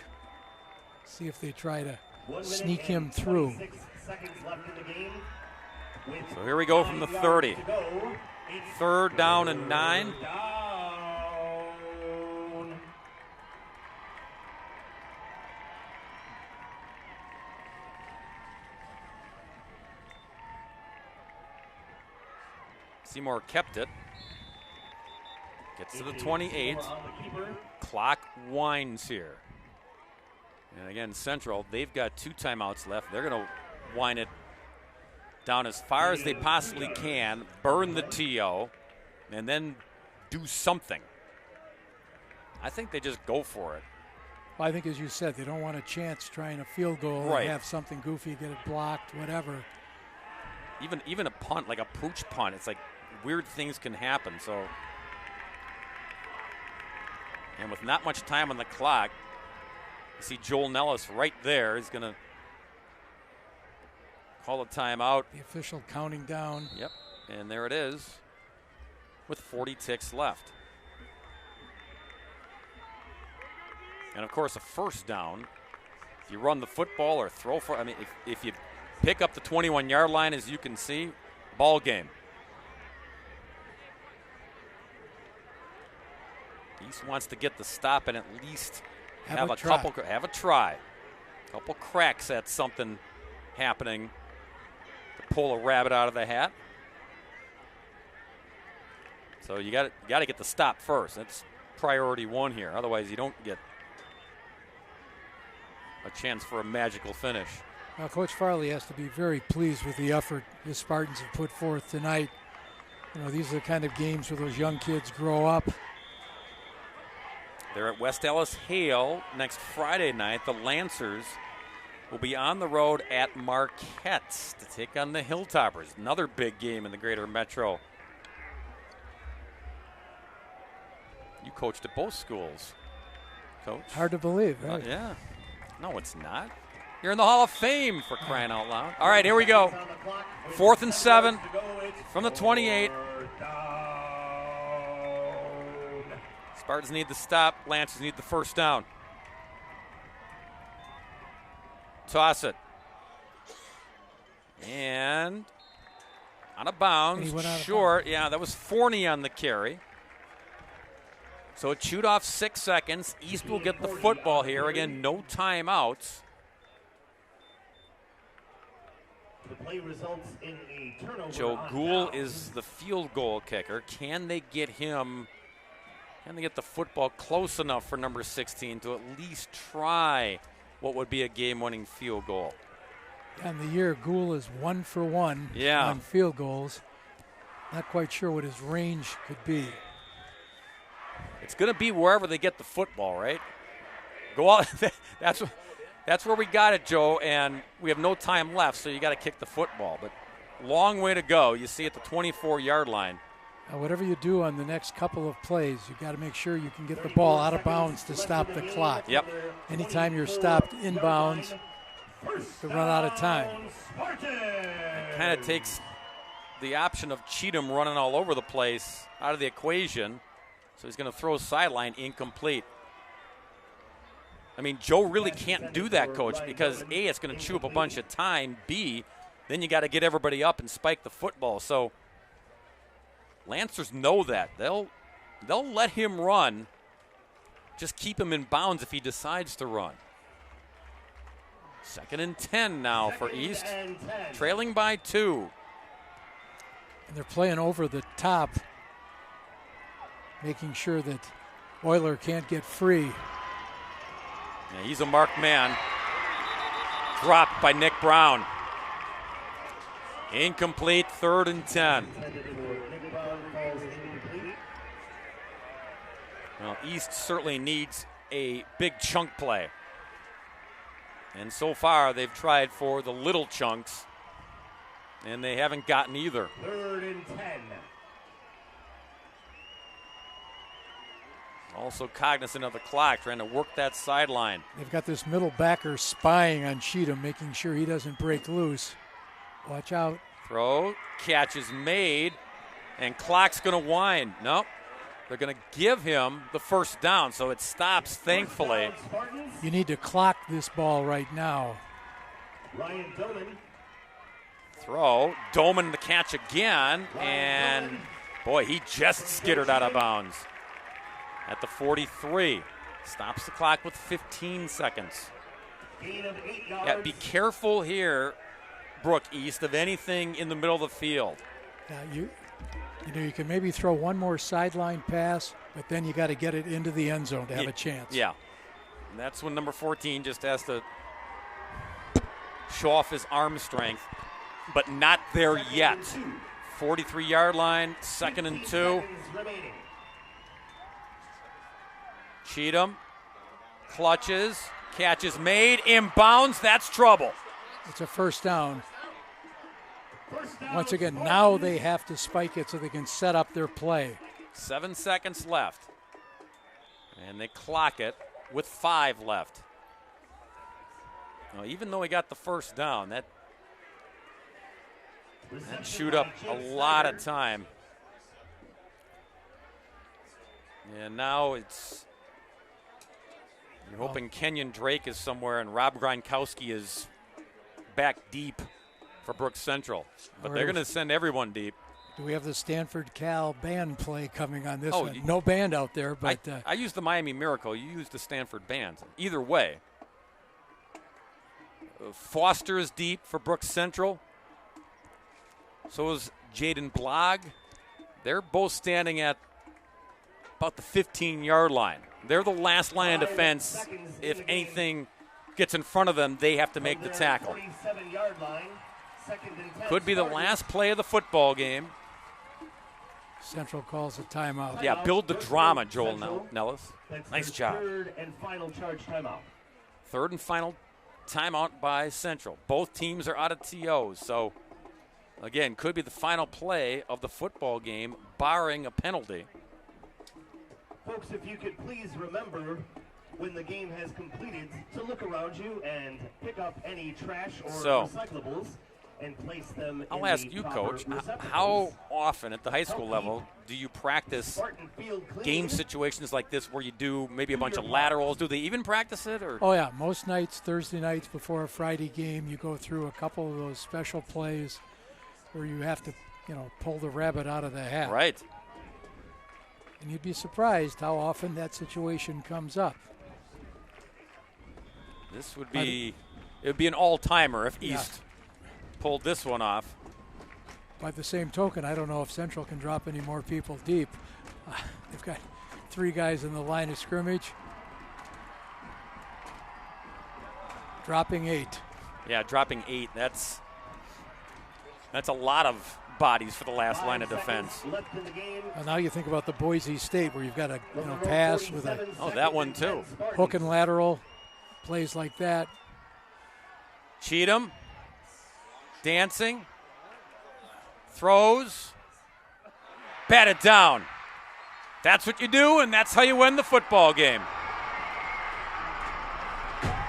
See if they try to sneak him through. So here we go from the 30. 3rd down and 9. Seymour kept it. Gets to the 28. Clock winds here. And again, Central, they've got 2 timeouts left. They're going to wind it down as far as they possibly can, burn the TO, and then do something. I think they just go for it. Well, I think, as you said, they don't want a chance trying a field goal Right. and have something goofy, get it blocked, whatever. Even a punt, like a pooch punt, it's like weird things can happen. So, and with not much time on the clock, you see Joel Nellis right there. He's going to call a timeout. The official counting down. Yep, and there it is with 40 ticks left. And, of course, a first down, if you run the football or throw for, I mean, if you pick up the 21-yard line, as you can see, ball game. East wants to get the stop and at least have a try. A couple cracks at something happening to pull a rabbit out of the hat. So you got to get the stop first. That's priority one here. Otherwise, you don't get a chance for a magical finish. Well, Coach Farley has to be very pleased with the effort the Spartans have put forth tonight. You know, these are the kind of games where those young kids grow up. They're at West Ellis Hale next Friday night. The Lancers will be on the road at Marquette to take on the Hilltoppers. Another big game in the greater metro. You coached at both schools, Coach. Hard to believe, right? Yeah. No, it's not. You're in the Hall of Fame, for crying out loud. All right, here we go. 4th and 7 from the 28. Spartans need the stop. Lancers need the first down. Toss it. And out of bounds. Short. Yeah, that was Forney on the carry. So it chewed off 6 seconds. East will get the football here. Again, no timeouts. The play results in a turnover. Joe Gould is the field goal kicker. Can they get him? Can they get the football close enough for number 16 to at least try what would be a game-winning field goal? On the year, Gould is 1 for 1 on field goals. Not quite sure what his range could be. It's going to be wherever they get the football, right? Go out. That's where we got it, Joe, and we have no time left, so you got to kick the football. But long way to go. You see at the 24-yard line. Whatever you do on the next couple of plays, you got to make sure you can get the ball out of bounds to stop the clock. Yep. Anytime you're stopped inbounds, to run out of time. It kind of takes the option of Cheatham running all over the place out of the equation. So he's going to throw sideline incomplete. I mean, Joe really can't do that, Coach, because A, it's going to chew up a bunch of time. B, then you got to get everybody up and spike the football. So Lancers know that. They'll let him run. Just keep him in bounds if he decides to run. 2nd and 10 now for East, trailing by 2. And they're playing over the top, making sure that Euler can't get free. Yeah, he's a marked man. Dropped by Nick Brown. Incomplete, 3rd and 10. Well, East certainly needs a big chunk play. And so far, they've tried for the little chunks, and they haven't gotten either. 3rd and 10. Also cognizant of the clock, trying to work that sideline. They've got this middle backer spying on Cheatham, making sure he doesn't break loose. Watch out. Throw, catch is made, and clock's going to wind. Nope. They're going to give him the first down, so it stops, thankfully. You need to clock this ball right now. Ryan Doman. Throw. Doman the catch again, and boy, he just skittered out of bounds at the 43. Stops the clock with 15 seconds. Gain of 8 yards. Yeah, be careful here, Brook East, of anything in the middle of the field. You can maybe throw one more sideline pass, but then you got to get it into the end zone to have a chance. Yeah. And that's when number 14 just has to show off his arm strength, but not there yet. 43-yard line, 2nd and 2. Cheatham clutches, catch is made, inbounds, that's trouble. It's a first down. Once again, now they have to spike it so they can set up their play. 7 seconds left. And they clock it with 5 left. Now, even though he got the first down, that chewed up a lot of time. And now it's, you're hoping Kenyon Drake is somewhere and Rob Gronkowski is back deep for Brooks Central. But they're going to send everyone deep. Do we have the Stanford Cal band play coming on this one? You, no band out there, but I used the Miami Miracle. You used the Stanford band. Either way. Foster is deep for Brooks Central. So is Jaden Blogg. They're both standing at about the 15-yard line. They're the last line of defense. If anything gets in front of them, they have to make the tackle. Could be the last play of the football game. Central calls a timeout. Yeah, build the drama, Joel Nellis. Nice job. Third and final charge timeout. Third and final timeout by Central. Both teams are out of TOs, so again, could be the final play of the football game, barring a penalty. Folks, if you could please remember when the game has completed to look around you and pick up any trash or recyclables and place them I'll in ask the you, proper Coach, receptacles. how often at the high school level do you practice game situations like this where you do maybe a bunch of laterals? Do they even practice it? Or? Oh, yeah. Most nights, Thursday nights before a Friday game, you go through a couple of those special plays where you have to, pull the rabbit out of the hat. Right. And you'd be surprised how often that situation comes up. This would be, it would be an all-timer if East pulled this one off. By the same token, I don't know if Central can drop any more people deep. They've got 3 guys in the line of scrimmage. Dropping 8. Yeah, dropping 8. That's a lot of bodies for the last line of defense. And now you think about the Boise State where you've got a pass with a that one too. Hook and lateral, plays like that. Cheatham dancing, throws, batted down. That's what you do, and that's how you win the football game.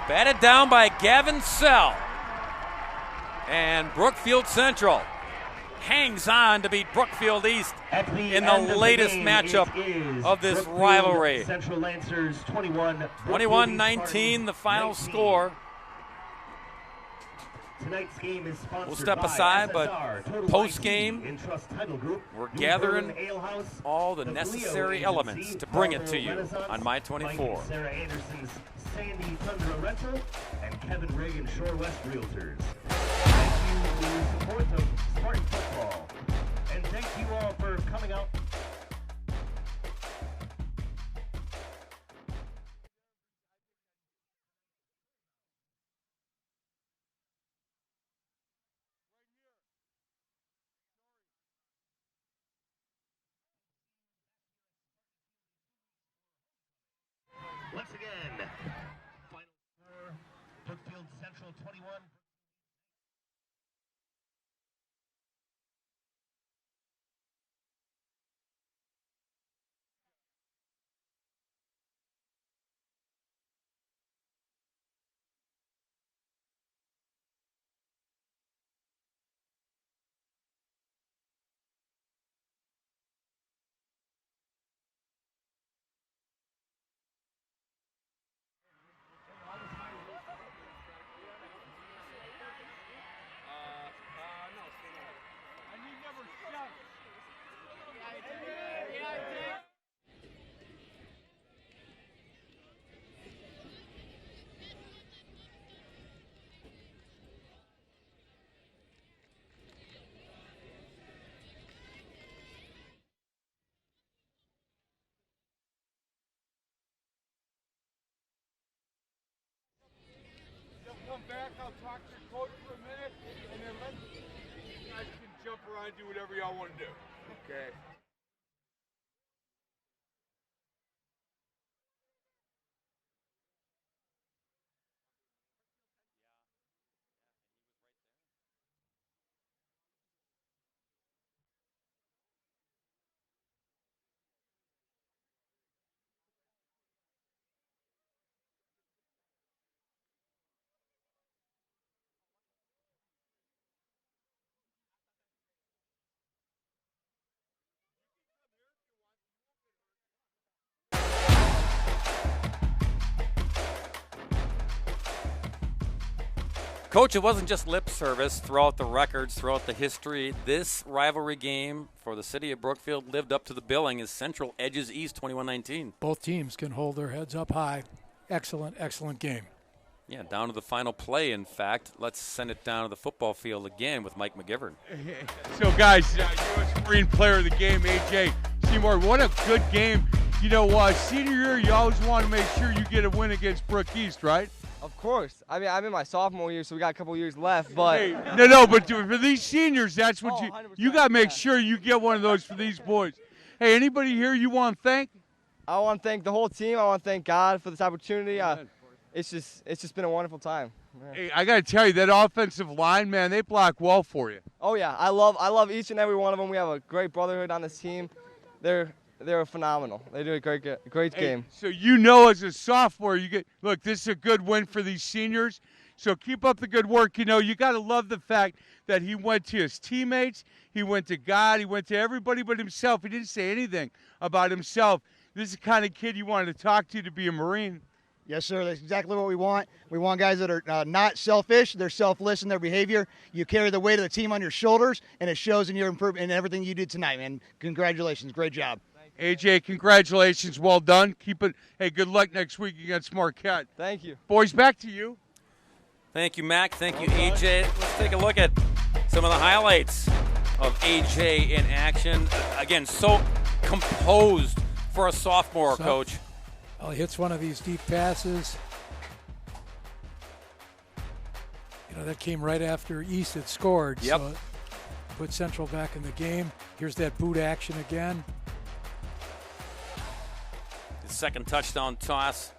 Batted down by Gavin Sell. And Brookfield Central hangs on to beat Brookfield East in the latest matchup of this rivalry. Central Lancers 21-19, the final score. Tonight's game is sponsored We'll step by aside, but SSR, post-game, we're gathering all the necessary elements to bring it to you on My 24. Sarah Anderson's Sandy Tundra Rental and Kevin Reagan Shore West Realtors. Thank you for your support of Spartan football. And thank you all for coming out. Once again, final score, Brookfield Central 21. Come back, I'll talk to your coach for a minute, and then you guys can jump around and do whatever y'all want to do. Okay. Coach, it wasn't just lip service throughout the records, throughout the history. This rivalry game for the city of Brookfield lived up to the billing as Central edges East 21-19. Both teams can hold their heads up high. Excellent, excellent game. Yeah, down to the final play, in fact. Let's send it down to the football field again with Mike McGivern. So, guys, U.S. Marine Player of the Game, A.J. Seymour, what a good game. You know, senior year, you always want to make sure you get a win against Brook East, right? Of course. I mean, I'm in my sophomore year, so we got a couple years left. But hey, no, but for these seniors, that's what you got to make sure you get one of those for these boys. Hey, anybody here you want to thank? I want to thank the whole team. I want to thank God for this opportunity. It's just been a wonderful time. Hey, I got to tell you, that offensive line, man, they block well for you. Oh yeah, I love each and every one of them. We have a great brotherhood on this team. They're phenomenal. They do a great game. So you know, as a sophomore, look. This is a good win for these seniors. So keep up the good work. You know, you got to love the fact that he went to his teammates, he went to God, he went to everybody but himself. He didn't say anything about himself. This is the kind of kid you wanted to talk to be a Marine. Yes, sir. That's exactly what we want. We want guys that are not selfish. They're selfless in their behavior. You carry the weight of the team on your shoulders, and it shows in your improvement in everything you did tonight, man. Congratulations. Great job. AJ, congratulations. Well done. Keep it. Hey, good luck next week against Marquette. Thank you. Boys, back to you. Thank you, Mac. Thank you, AJ. Let's take a look at some of the highlights of AJ in action. Again, so composed for a sophomore, Coach. Well, he hits one of these deep passes. You know, that came right after East had scored. Yep. So it put Central back in the game. Here's that boot action again. His second touchdown toss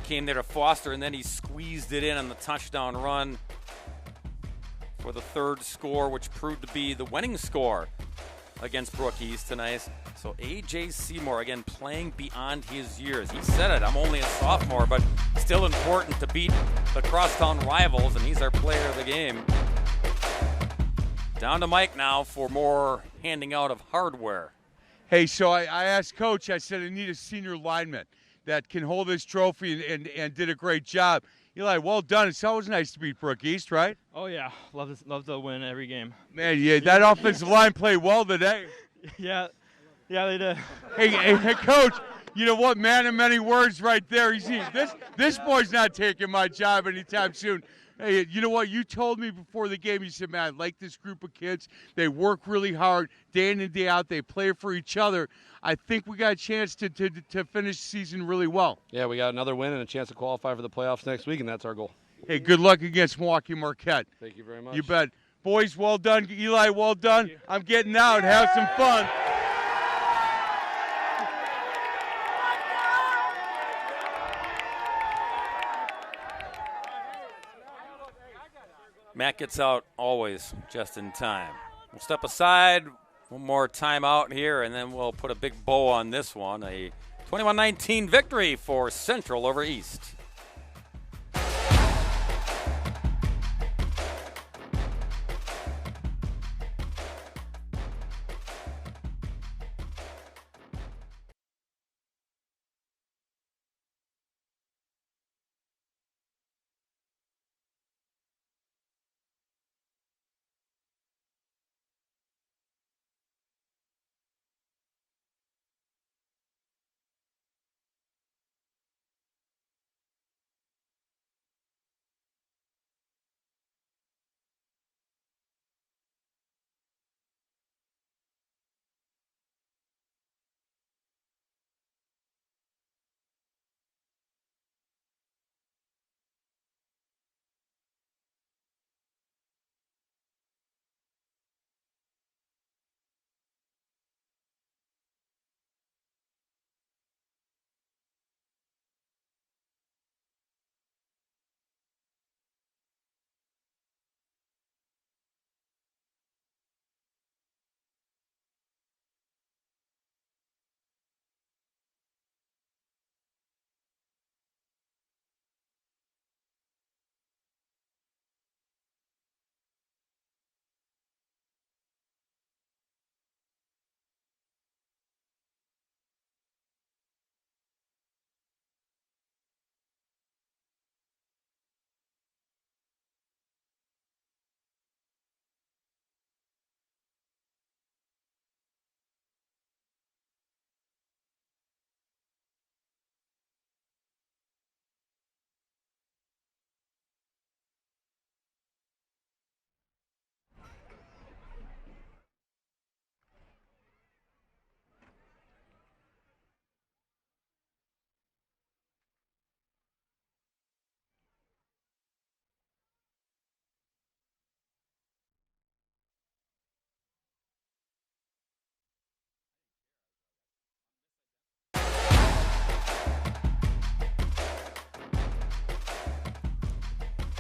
came there to Foster, and then he squeezed it in on the touchdown run for the third score, which proved to be the winning score against Brook East tonight. So A.J. Seymour, again, playing beyond his years. He said it, I'm only a sophomore, but still important to beat the crosstown rivals, and he's our player of the game. Down to Mike now for more handing out of hardware. Hey, so I asked Coach, I said, I need a senior lineman that can hold this trophy and did a great job. Eli, well done. It's always nice to beat Brook East, right? Oh, yeah. Love to win every game. Man, yeah, that offensive line played well today. Yeah, they did. Hey, Coach, you know what? Man of many words right there. This boy's not taking my job anytime soon. Hey, you know what? You told me before the game, you said, man, I like this group of kids. They work really hard day in and day out. They play for each other. I think we got a chance to finish the season really well. Yeah, we got another win and a chance to qualify for the playoffs next week, and that's our goal. Hey, good luck against Milwaukee Marquette. Thank you very much. You bet. Boys, well done. Eli, well done. I'm getting out. Have some fun. Matt gets out always just in time. We'll step aside, one more timeout here, and then we'll put a big bow on this one. A 21-19 victory for Central over East.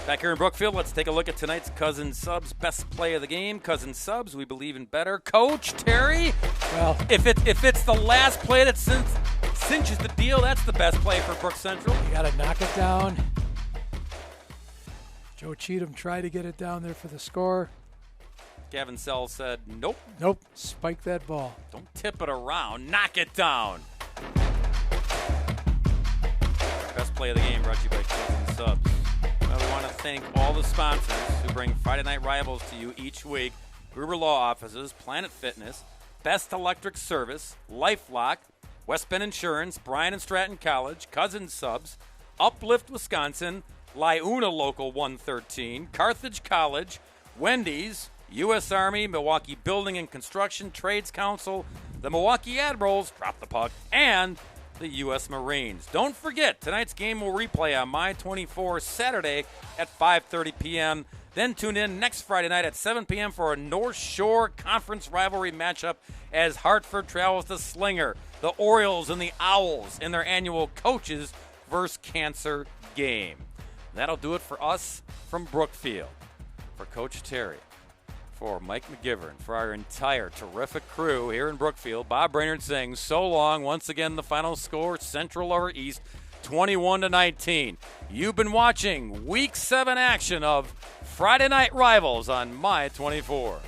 Back here in Brookfield, let's take a look at tonight's Cousin Subs best play of the game. Cousin Subs, we believe in better. Coach Terry, well, if it's the last play that cinches the deal, that's the best play for Brook Central. You got to knock it down. Joe Cheatham tried to get it down there for the score. Gavin Sells said, nope. Nope. Spike that ball. Don't tip it around. Knock it down. Best play of the game brought to you by Cousin Subs. Well, we want to thank all the sponsors who bring Friday Night Rivals to you each week. Gruber Law Offices, Planet Fitness, Best Electric Service, LifeLock, West Bend Insurance, Bryan and Stratton College, Cousin Subs, Uplift Wisconsin, Liuna Local 113, Carthage College, Wendy's, U.S. Army, Milwaukee Building and Construction Trades Council, the Milwaukee Admirals, drop the puck, and the U.S. Marines. Don't forget, tonight's game will replay on My 24 Saturday at 5:30 p.m. Then tune in next Friday night at 7 p.m. for a North Shore Conference rivalry matchup as Hartford travels to Slinger, the Orioles and the Owls in their annual Coaches vs. Cancer game. That'll do it for us from Brookfield. For Coach Terry, for Mike McGivern, for our entire terrific crew here in Brookfield, Bob Brainerd saying so long. Once again, the final score, Central over East, 21-19. You've been watching Week 7 action of Friday Night Rivals on My 24.